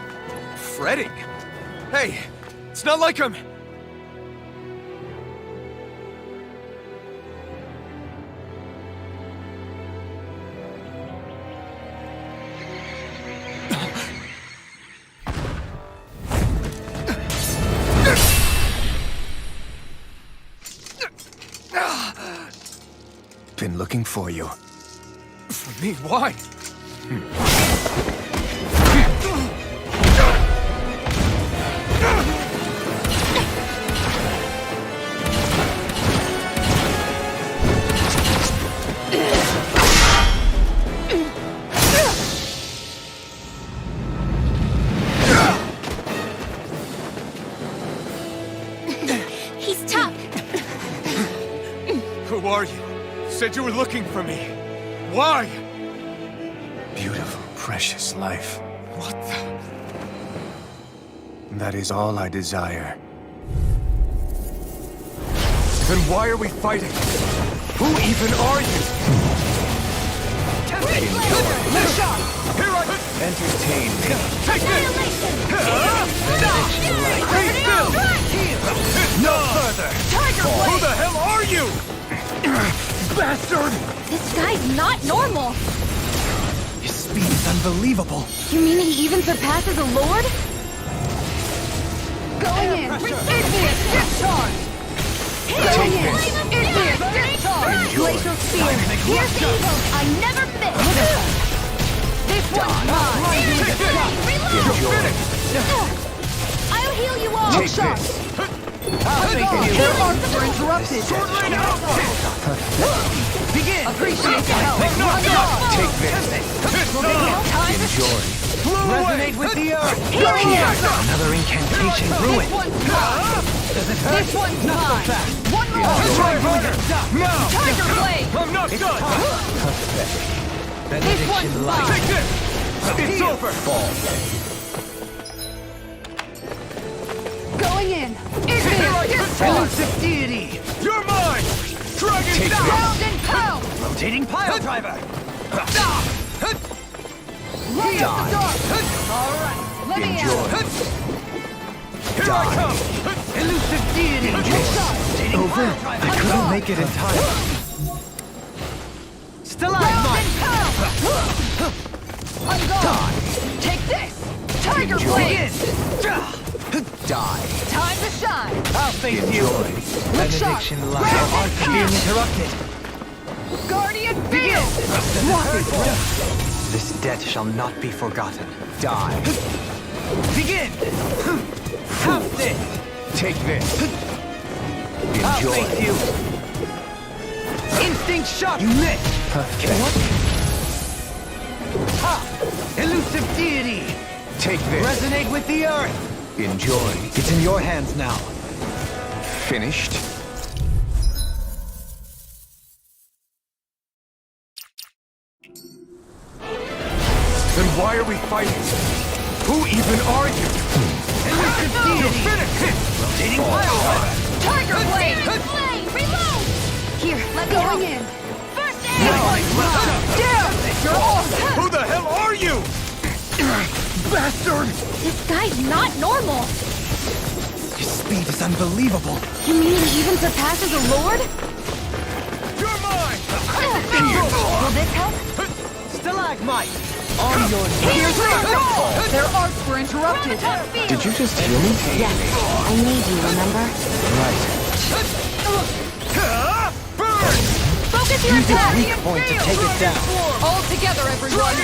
Fretting? Hey, it's not like I'm... Been looking for you. For me? Why? He's tough. Who are you? Said you were looking for me. Why? Beautiful, precious life. What the... That is all I desire. Then why are we fighting? Who even are you? Here I... Entertain me. Take this! No further! Who the hell are you? Bastard! This guy's not normal. His speed is unbelievable. You mean he even surpasses a lord? Going in! Igneous discharge! Going in! Igneous discharge! Glacial spear! Here's the evil I never miss. This one's mine! I'll heal you all. Take this. Their arcs were interrupted! Begin! Appreciate the help! Take this. Enjoy. Resonate with the earth! Another incantation ruined. This one's mine! One more! Try harder! Now! Tiger blade! I'm not done! This one's mine! Take this! It's over! Going in! Igneous discharge! Elusive deity! You're mine! Dragon down! Pound and pound! Rotating pile driver! Light up the dark! Alright, let me out! Here I come! Elusive deity! Rotating Over. pile driver! I couldn't make it in time. Pound Stalagmite! and pound! I'm gone! Take this! Tiger blade! Die. Time to shine! I'll face you! Look sharp! Benediction Grab lies. and Being pound! interrupted. Guardian field! This debt shall not be forgotten. Die. Begin! Have this! Take this. I'll Enjoy. face you! Instinct shot! You missed! Perfect. Ha! Elusive deity! Take this. Resonate with the earth! Enjoy. It's in your hands now. Finished. Then why are we fighting? Who even are you? Elusive deity! Finish! Rotating pile driver! Tiger blade! Blade, reload. Here, let me Going help. in! First aid. Down! You're all set! Who the hell are you? Bastard! This guy's not normal. His speed is unbelievable. You mean he even surpasses a lord? You're mine! Will this help? Stalagmite! On your Here's the roll! Their arcs were interrupted! Did you just heal me? Yes. I need you, remember? Right. Burn! Focus Use its weak point to take it down. All together, everyone!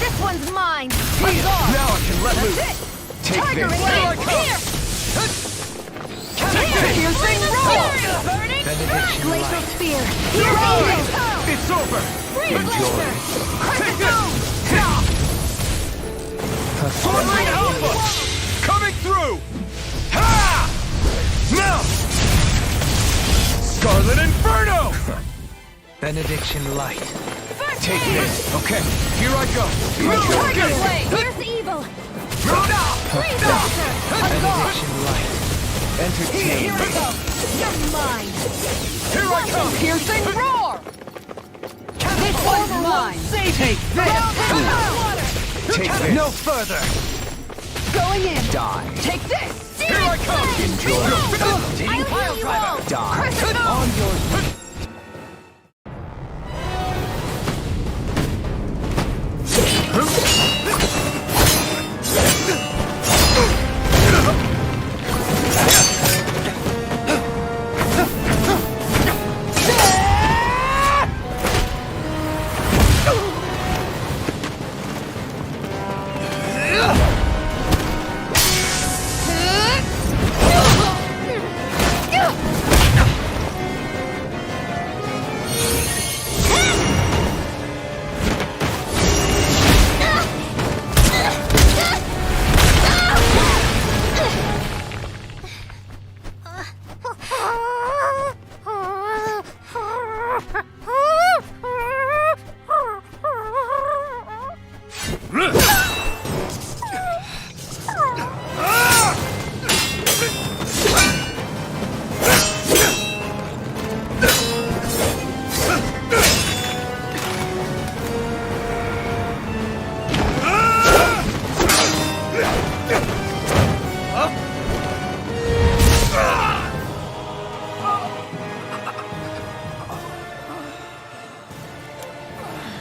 This one's mine! Now I can let loose. Take Tiger this. Wing! Here! Piercing roar! Burning Glacial Spear! Here we It's over. Enjoy! Sword Ring Alpha! Coming through! Ha! Now! Scarlet Inferno! Benediction Light. Take this. Okay, here I go. Tiger Blade! Here's evil! Freeze Monster! Benediction Light. Entertain. Here we go! You're mine! Here I come. Piercing roar! This one's mine! Take this. Take this. No further. Going in! Die. Take this! Here I come. Taking pile driver. Die. On your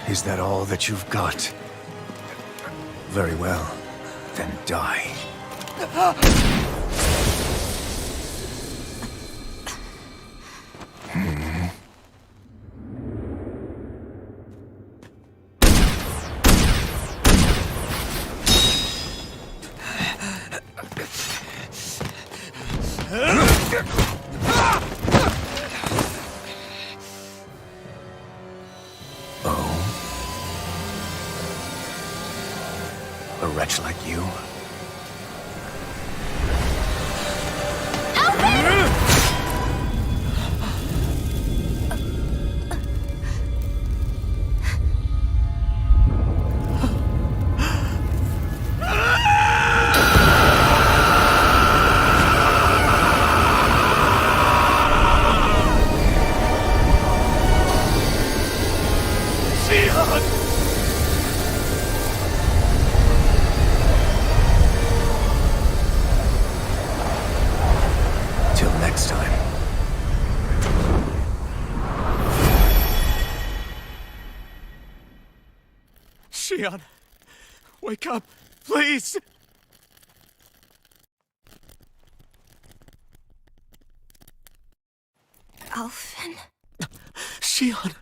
Is that all that you've got? Very well. Then die. A wretch like you? Till next time. Shion, wake up, please. Alphen? Shion.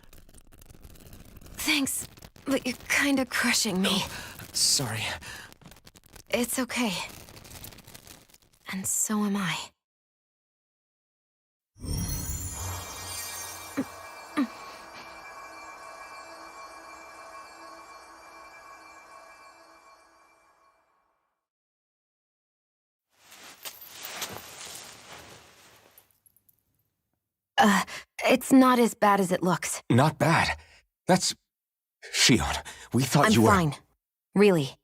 Thanks, but you're kinda crushing me. Sorry. It's okay. And so am I. It's not as bad as it looks. Not bad. That's... Shion, we thought I'm you were... fine. Really.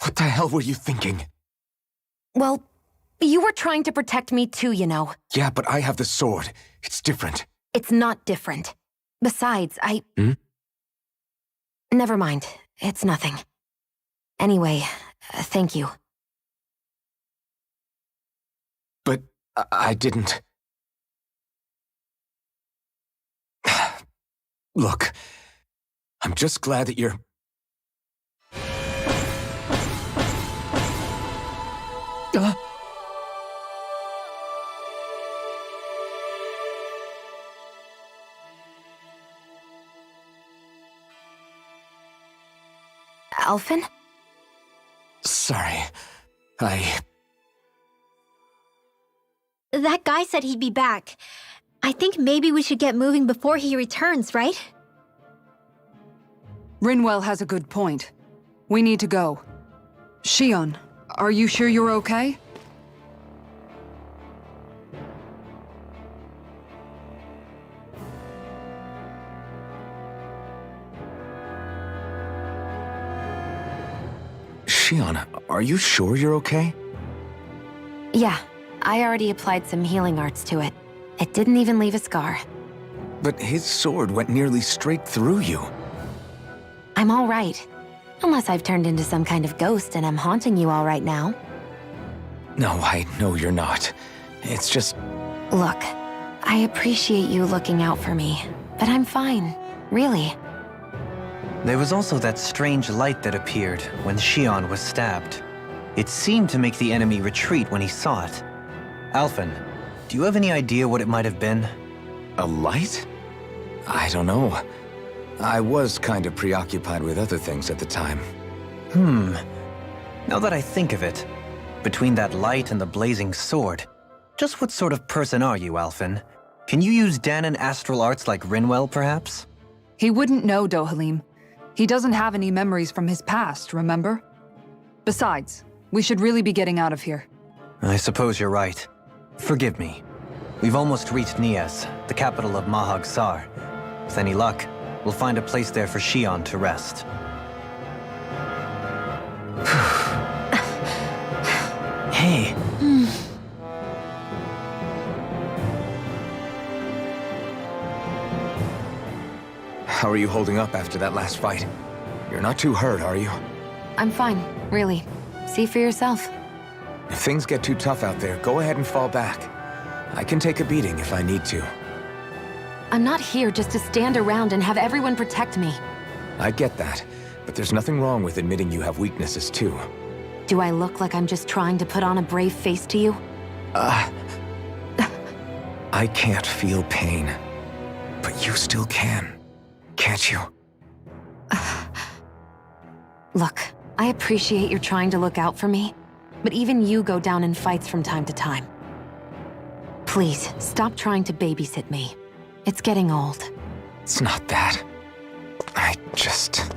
What the hell were you thinking? Well, you were trying to protect me too, you know. Yeah, but I have the sword. It's different. It's not different. Besides, Hmm? Never mind. It's nothing. Anyway, thank you. But I didn't... Look, I'm just glad that you're... Alphen? Sorry. That guy said he'd be back. I think maybe we should get moving before he returns, right? Rinwell has a good point. We need to go. Shion, are you sure you're okay? Shion, are you sure you're okay? Yeah, I already applied some healing arts to it. It didn't even leave a scar. But his sword went nearly straight through you. I'm all right. Unless I've turned into some kind of ghost and I'm haunting you all right now. No, I know you're not. It's just... Look, I appreciate you looking out for me, but I'm fine, really. There was also that strange light that appeared when Shion was stabbed. It seemed to make the enemy retreat when he saw it. Alphen, do you have any idea what it might have been? A light? I don't know. I was kind of preoccupied with other things at the time. Now that I think of it, between that light and the blazing sword, just what sort of person are you, Alphen? Can you use Dahnan astral arts like Rinwell, perhaps? He wouldn't know, Dohalim. He doesn't have any memories from his past, remember? Besides, we should really be getting out of here. I suppose you're right. Forgive me. We've almost reached Nias, the capital of Mahag Sar. With any luck, we'll find a place there for Shion to rest. Hey. How are you holding up after that last fight? You're not too hurt, are you? I'm fine, really. See for yourself. If things get too tough out there, go ahead and fall back. I can take a beating if I need to. I'm not here just to stand around and have everyone protect me. I get that, but there's nothing wrong with admitting you have weaknesses too. Do I look like I'm just trying to put on a brave face to you? I can't feel pain, but you still can. Can't you? Look, I appreciate you're trying to look out for me, but even you go down in fights from time to time. Please, stop trying to babysit me. It's getting old. It's not that. I just...